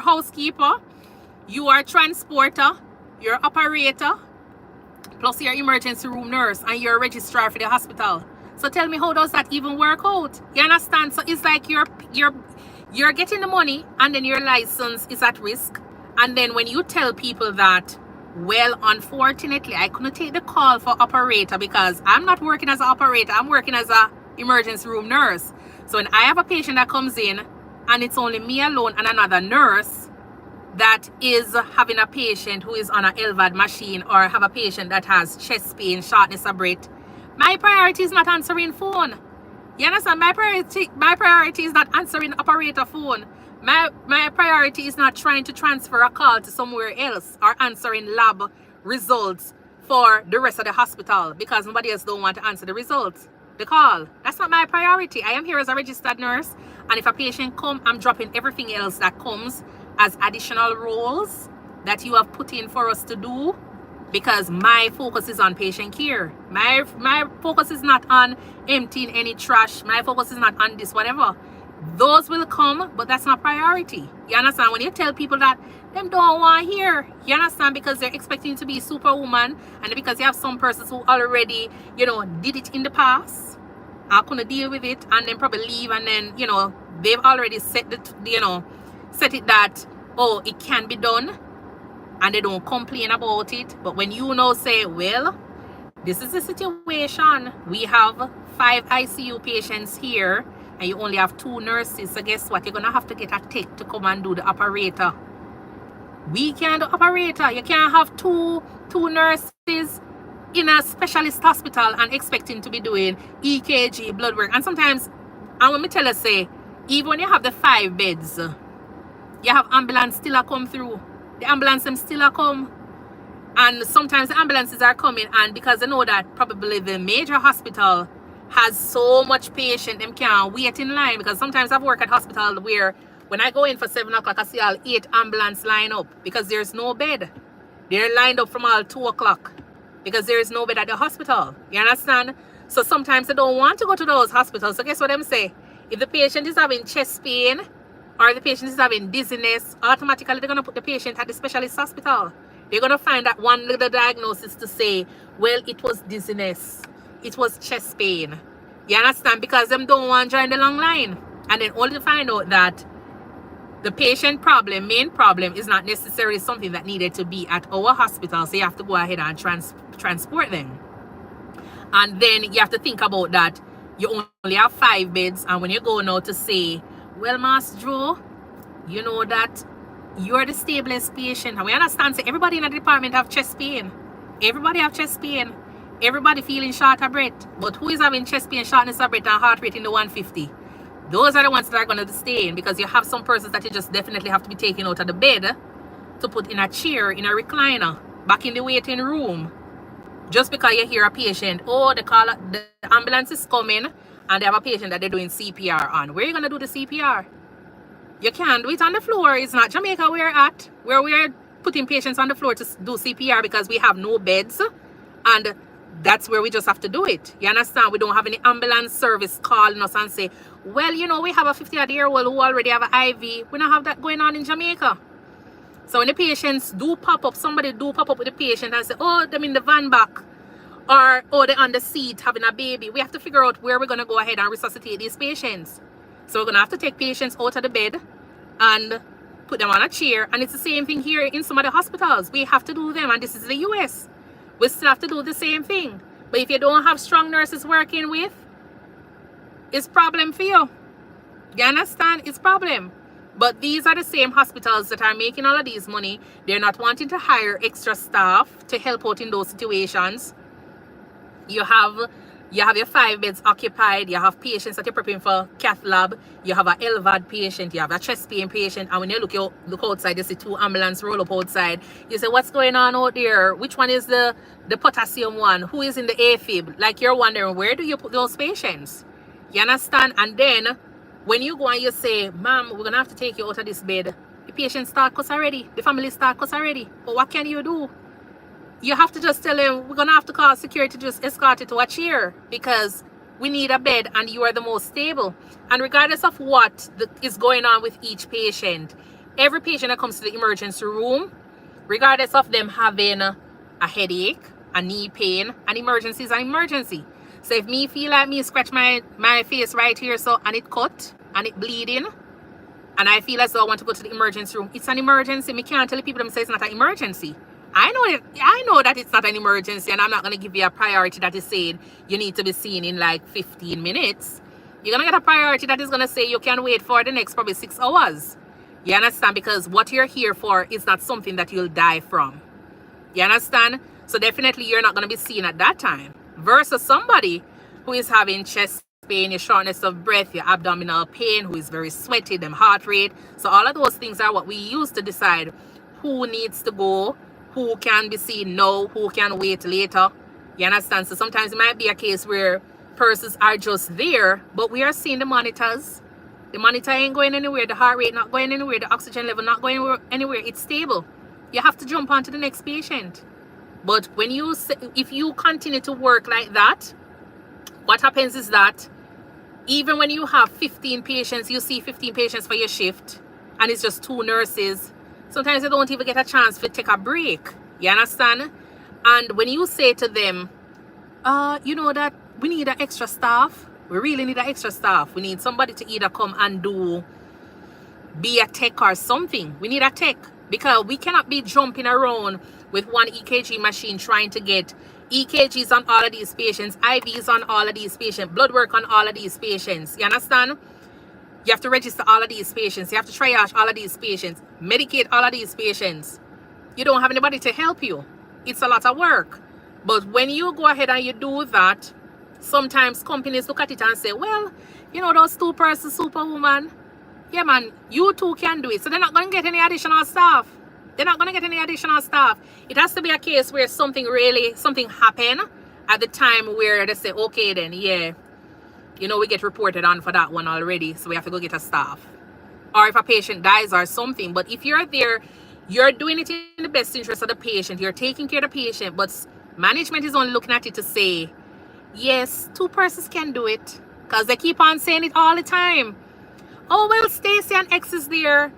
[SPEAKER 1] housekeeper. You are a transporter. You're an operator. Plus you're emergency room nurse and you're a registrar for the hospital. So tell me, how does that even work out? You understand? So it's like you're getting the money and then your license is at risk. And then when you tell people that, well, unfortunately, I couldn't take the call for operator because I'm not working as an operator. I'm working as a emergency room nurse. So when I have a patient that comes in and it's only me alone and another nurse that is having a patient who is on an LVAD machine or have a patient that has chest pain, shortness of breath, my priority is not answering phone. You understand? My priority is not answering operator phone. My priority is not trying to transfer a call to somewhere else or answering lab results for the rest of the hospital because nobody else don't want to answer the results, the call. That's not my priority. I am here as a registered nurse, and if a patient come, I'm dropping everything else that comes as additional roles that you have put in for us to do, because my focus is on patient care. My focus is not on emptying any trash. My focus is not on this, whatever. Those will come, but that's not priority. You understand? When you tell people that them don't want to hear, you understand? Because they're expecting you to be superwoman, and because you have some persons who already, you know, did it in the past, are gonna deal with it, and then probably leave, and then, you know, they've already set it that, oh, it can be done, and they don't complain about it. But when you know, say, well, this is the situation. We have 5 ICU patients here, and you only have 2 nurses. So guess what? You're gonna have to get a tech to come and do the operator. We can't do operator. You can't have two nurses in a specialist hospital and expecting to be doing EKG, blood work. And sometimes, and when me tell you, say, even when you have the 5 beds, you have ambulance still a come through. The ambulance them still a come. And sometimes the ambulances are coming, and because they know that probably the major hospital has so much patient, them can't wait in line. Because sometimes I've worked at hospital where when I go in for 7 o'clock, I see all 8 ambulance line up because there's no bed. They're lined up from all 2 o'clock because there is no bed at the hospital. You understand? So sometimes they don't want to go to those hospitals. So guess what them say? If the patient is having chest pain or the patient is having dizziness, automatically they're going to put the patient at the specialist hospital. They're going to find that one little diagnosis to say, well, it was dizziness. It was chest pain. You understand? Because them don't want to join the long line. And then only to find out that the patient problem, main problem, is not necessarily something that needed to be at our hospital. So you have to go ahead and transport them. And then you have to think about that. You only have 5 beds. And when you go now to say, well, Master Joe, you know that you're the stablest patient. And we understand, so everybody in the department have chest pain. Everybody have chest pain. Everybody feeling short of breath. But who is having chest pain, shortness of breath, and heart rate in the 150? Those are the ones that are going to stay in, because you have some persons that you just definitely have to be taken out of the bed to put in a chair, in a recliner, back in the waiting room. Just because you hear a patient, oh, the ambulance is coming and they have a patient that they're doing CPR on. Where are you going to do the CPR? You can't do it on the floor. It's not Jamaica we're at, where we're putting patients on the floor to do CPR because we have no beds. And that's where we just have to do it. You understand? We don't have any ambulance service calling us and say, well, you know, we have a 50-year-old who already have an IV. We don't have that going on in Jamaica. So when the patients do pop up, somebody do pop up with the patient and say, oh, them in the van back, or oh, they're on the seat having a baby. We have to figure out where we're going to go ahead and resuscitate these patients. So we're going to have to take patients out of the bed and put them on a chair. And it's the same thing here in some of the hospitals. We have to do them, and this is the US. We still have to do the same thing. But if you don't have strong nurses working with, it's problem for you. You understand? It's problem. But these are the same hospitals that are making all of these money. They're not wanting to hire extra staff to help out in those situations. You have your 5 beds occupied. You have patients that you're prepping for cath lab. You have a LVAD patient. You have a chest pain patient. And when you look outside, you see 2 ambulances roll up outside. You say, what's going on out there? Which one is the potassium one? Who is in the AFib? Like, you're wondering, where do you put those patients? You understand? And then when you go and you say, ma'am, we're going to have to take you out of this bed, the patient start cuss already. The family start cuss already. But what can you do? You have to just tell them, we're going to have to call security to just escort you to a chair, because we need a bed and you are the most stable. And regardless of what is going on with each patient, every patient that comes to the emergency room, regardless of them having a headache, a knee pain, an emergency is an emergency. So if me feel like me scratch my face right here, so, and it cut and it bleeding, and I feel as though I want to go to the emergency room, it's an emergency. Me can't tell the people them say it's not an emergency. I know that it's not an emergency, and I'm not going to give you a priority that is saying you need to be seen in like 15 minutes. You're going to get a priority that is going to say you can wait for the next probably 6 hours. You understand? Because what you're here for is not something that you'll die from. You understand? So definitely you're not going to be seen at that time. Versus somebody who is having chest pain, your shortness of breath, your abdominal pain, who is very sweaty, them heart rate. So all of those things are what we use to decide who needs to go, who can be seen now, who can wait later. You understand? So sometimes it might be a case where persons are just there, but we are seeing the monitors. The monitor ain't going anywhere, the heart rate not going anywhere, the oxygen level not going anywhere. It's stable. You have to jump on to the next patient. But when you if you continue to work like that, what happens is that even when you have 15 patients, you see 15 patients for your shift, and it's just 2 nurses, sometimes you don't even get a chance to take a break. You understand? And when you say to them, you know that we need an extra staff, we really need an extra staff. We need somebody to either come and be a tech or something. We need a tech, because we cannot be jumping around with one EKG machine trying to get EKGs on all of these patients, IVs on all of these patients, blood work on all of these patients. You understand? You have to register all of these patients. You have to triage all of these patients, medicate all of these patients. You don't have anybody to help you. It's a lot of work. But when you go ahead and you do that, sometimes companies look at it and say, well, you know, those 2-person superwoman, yeah, man, you 2 can do it. So they're not going to get any additional staff. They're not going to get any additional staff. It has to be a case where something happened at the time where they say, okay, then, yeah, you know, we get reported on for that one already, so we have to go get a staff. Or if a patient dies or something. But if you're there, you're doing it in the best interest of the patient. You're taking care of the patient, but management is only looking at it to say, yes, 2 persons can do it. Because they keep on saying it all the time. Oh, well, Stacy and X is there.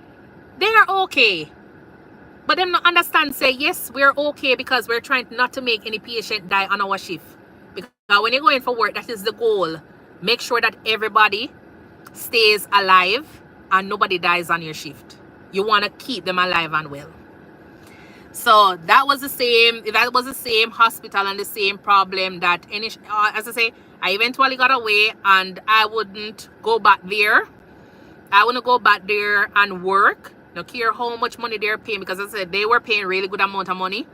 [SPEAKER 1] They are okay. But them not understand, say, yes, we're okay because we're trying not to make any patient die on our shift. Because when you're going for work, that is the goal. Make sure that everybody stays alive and nobody dies on your shift. You want to keep them alive and well. So that was the same hospital and the same problem that as I say, I eventually got away, and I wouldn't go back there. I want to go back there and work. No care how much money they're paying, because as I said, they were paying really good amount of money.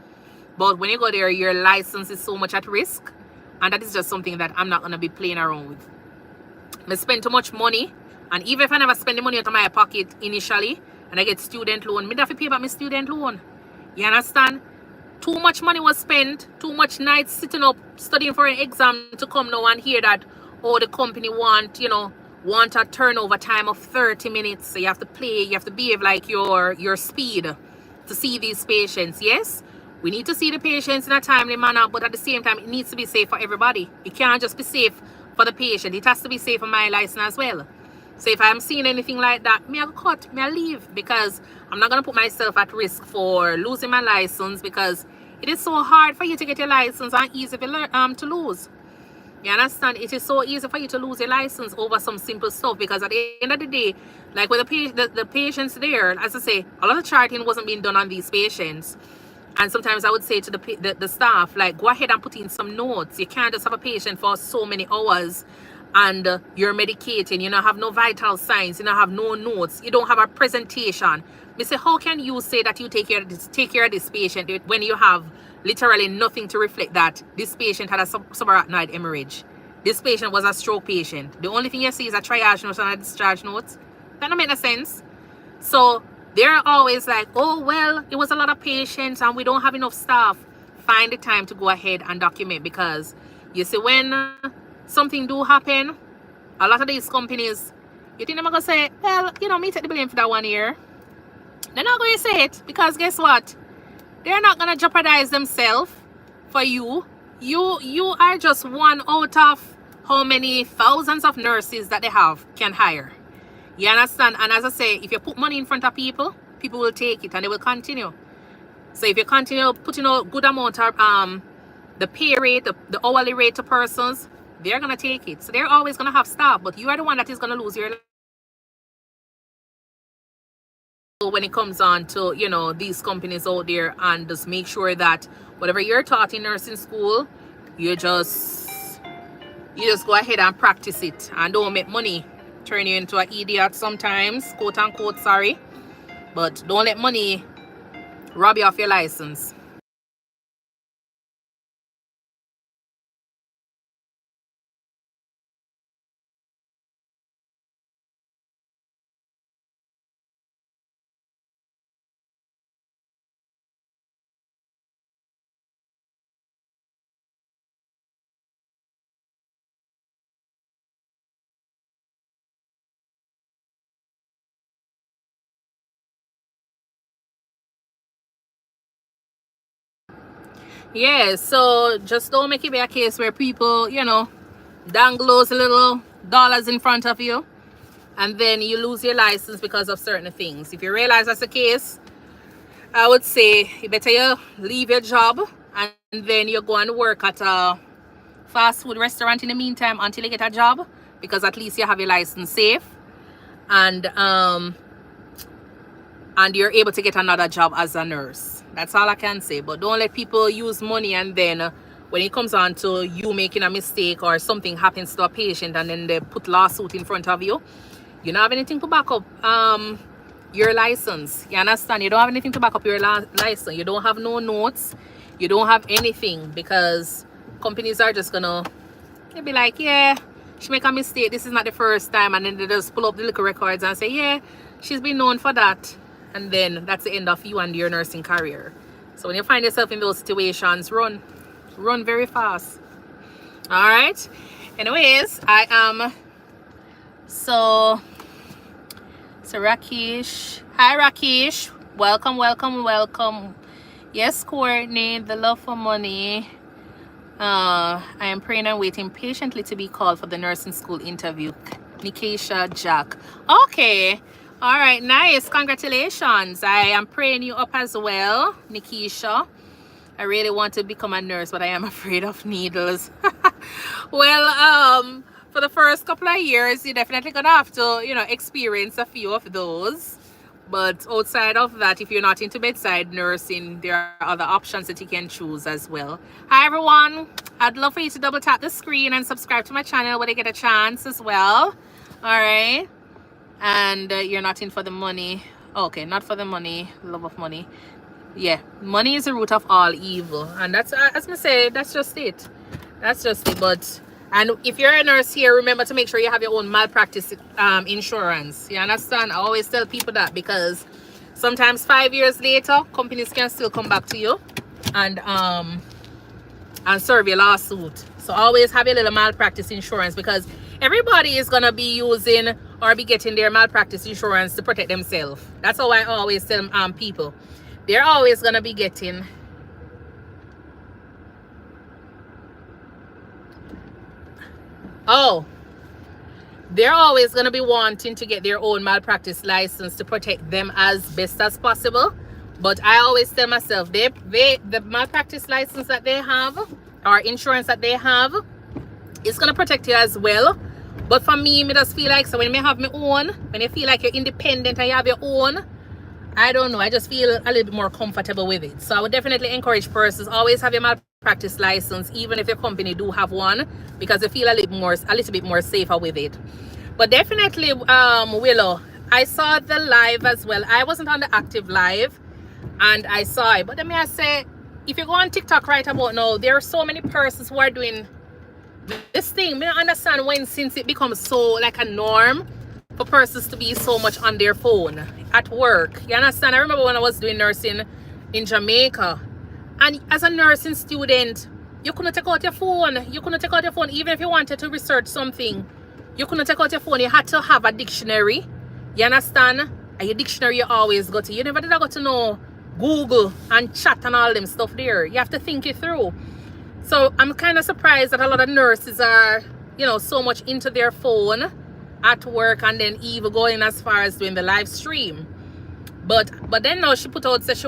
[SPEAKER 1] But when you go there, your license is so much at risk. And that is just something that I'm not going to be playing around with. I spend too much money. And even if I never spend the money out of my pocket initially, and I get student loan, I have to pay back my student loan. You understand? Too much money was spent. Too much nights sitting up, studying for an exam to come now and hear that, oh, the company want a turnover time of 30 minutes. So you have to behave like your speed to see these patients. Yes, we need to see the patients in a timely manner, but at the same time, it needs to be safe for everybody. It can't just be safe for the patient. It has to be safe for my license as well. So if I'm seeing anything like that, me I cut, me I leave, because I'm not going to put myself at risk for losing my license, because it is so hard for you to get your license and easy to lose. You understand? It is so easy for you to lose your license over some simple stuff, because at the end of the day, like with the patients there, as I say, a lot of charting wasn't being done on these patients. And sometimes I would say to the staff, like, go ahead and put in some notes. You can't just have a patient for so many hours and you're medicating, you don't have no vital signs, you don't have no notes, you don't have a presentation. Me say, how can you say that you take care of this patient when you have literally nothing to reflect that this patient had a subarachnoid hemorrhage? This patient was a stroke patient. The only thing you see is a triage note and a discharge note. That don't make no sense. So they're always like, oh, well, it was a lot of patients and we don't have enough staff. Find the time to go ahead and document, because you see, when something do happen, a lot of these companies, you think they're going to say, well, me take the blame for that 1 year. They're not going to say it, because guess what? They're not going to jeopardize themselves for you. You are just one out of how many thousands of nurses that they can hire. You understand? And as I say, if you put money in front of people, people will take it and they will continue. So if you continue putting a good amount of the pay rate, the hourly rate to persons, they're going to take it. So they're always going to have staff, but you are the one that is going to lose your life. So when it comes on to, these companies out there, and just make sure that whatever you're taught in nursing school, you just go ahead and practice it, and don't make money turn you into an idiot sometimes, quote unquote, sorry. But don't let money rob you of your license. Yeah, so just don't make it be a case where people, dangle those little dollars in front of you, and then you lose your license because of certain things. If you realize that's the case, I would say you better leave your job and then you go and work at a fast food restaurant in the meantime until you get a job, because at least you have your license safe, and you're able to get another job as a nurse. That's all I can say. But don't let people use money, and then when it comes on to you making a mistake or something happens to a patient and then they put lawsuit in front of you, you don't have anything to back up your license. You understand? You don't have anything to back up your license. You don't have no notes. You don't have anything, because companies are just gonna be like, yeah, she make a mistake, this is not the first time, and then they just pull up the little records and say, yeah, she's been known for that, and then that's the end of you and your nursing career. So when you find yourself in those situations, run very fast. All right, anyways, I am so Rakesh, hi Rakesh, welcome. Yes, Courtney, the love for money. I am praying and waiting patiently to be called for the nursing school interview. Nikesha Jack. Okay. All right, nice. Congratulations. I am praying you up as well, Nikisha. I really want to become a nurse, but I am afraid of needles. Well, for the first couple of years, you're definitely gonna have to, experience a few of those. But outside of that, if you're not into bedside nursing, there are other options that you can choose as well. Hi everyone. I'd love for you to double tap the screen and subscribe to my channel when you get a chance as well. All right. And you're not in for the money. Okay, not for the money, love of money. Yeah, money is the root of all evil, and that's, as I say, that's just it. But and if you're a nurse here, remember to make sure you have your own malpractice insurance. You understand? I always tell people that, because sometimes 5 years later, companies can still come back to you and serve your lawsuit. So always have your little malpractice insurance, because everybody is gonna be using or be getting their malpractice insurance to protect themselves. That's how I always tell people. They're always gonna be getting they're always gonna be wanting to get their own malpractice license to protect them as best as possible. But I always tell myself, the malpractice license that they have, or insurance that they have, it's gonna protect you as well. But for me just feel like, so when you have my own, when you feel like you're independent and you have your own, I don't know, I just feel a little bit more comfortable with it. So I would definitely encourage persons, always have your malpractice license, even if your company do have one, because you feel a little bit more safer with it. But definitely, Willow, I saw the live as well. I wasn't on the active live, and I saw it. But then I say, if you go on TikTok right about now, there are so many persons who are doing this thing. I understand when, since it becomes so like a norm for persons to be so much on their phone at work. You understand? I remember when I was doing nursing in Jamaica, and as a nursing student, you couldn't take out your phone. Even if you wanted to research something, you couldn't take out your phone. You had to have a dictionary. You understand? And your dictionary you always go to. You never did go to know Google and chat and all them stuff there. You have to think it through. So I'm kind of surprised that a lot of nurses are, so much into their phone at work, and then even going as far as doing the live stream. But then now she put out, says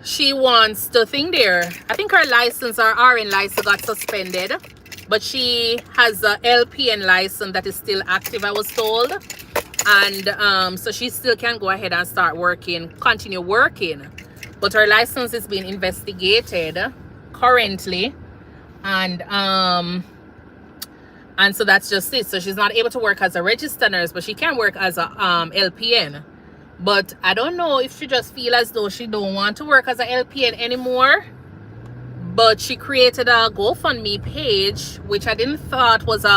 [SPEAKER 1] she wants to thing there. I think her license, or RN license, got suspended, but she has a LPN license that is still active, I was told. And so she still can go ahead and start working, continue working. But her license is being investigated currently, and so that's just it. So she's not able to work as a registered nurse, but she can work as a LPN. But I don't know if she just feel as though she don't want to work as a LPN anymore. But she created a GoFundMe page, which I didn't thought was a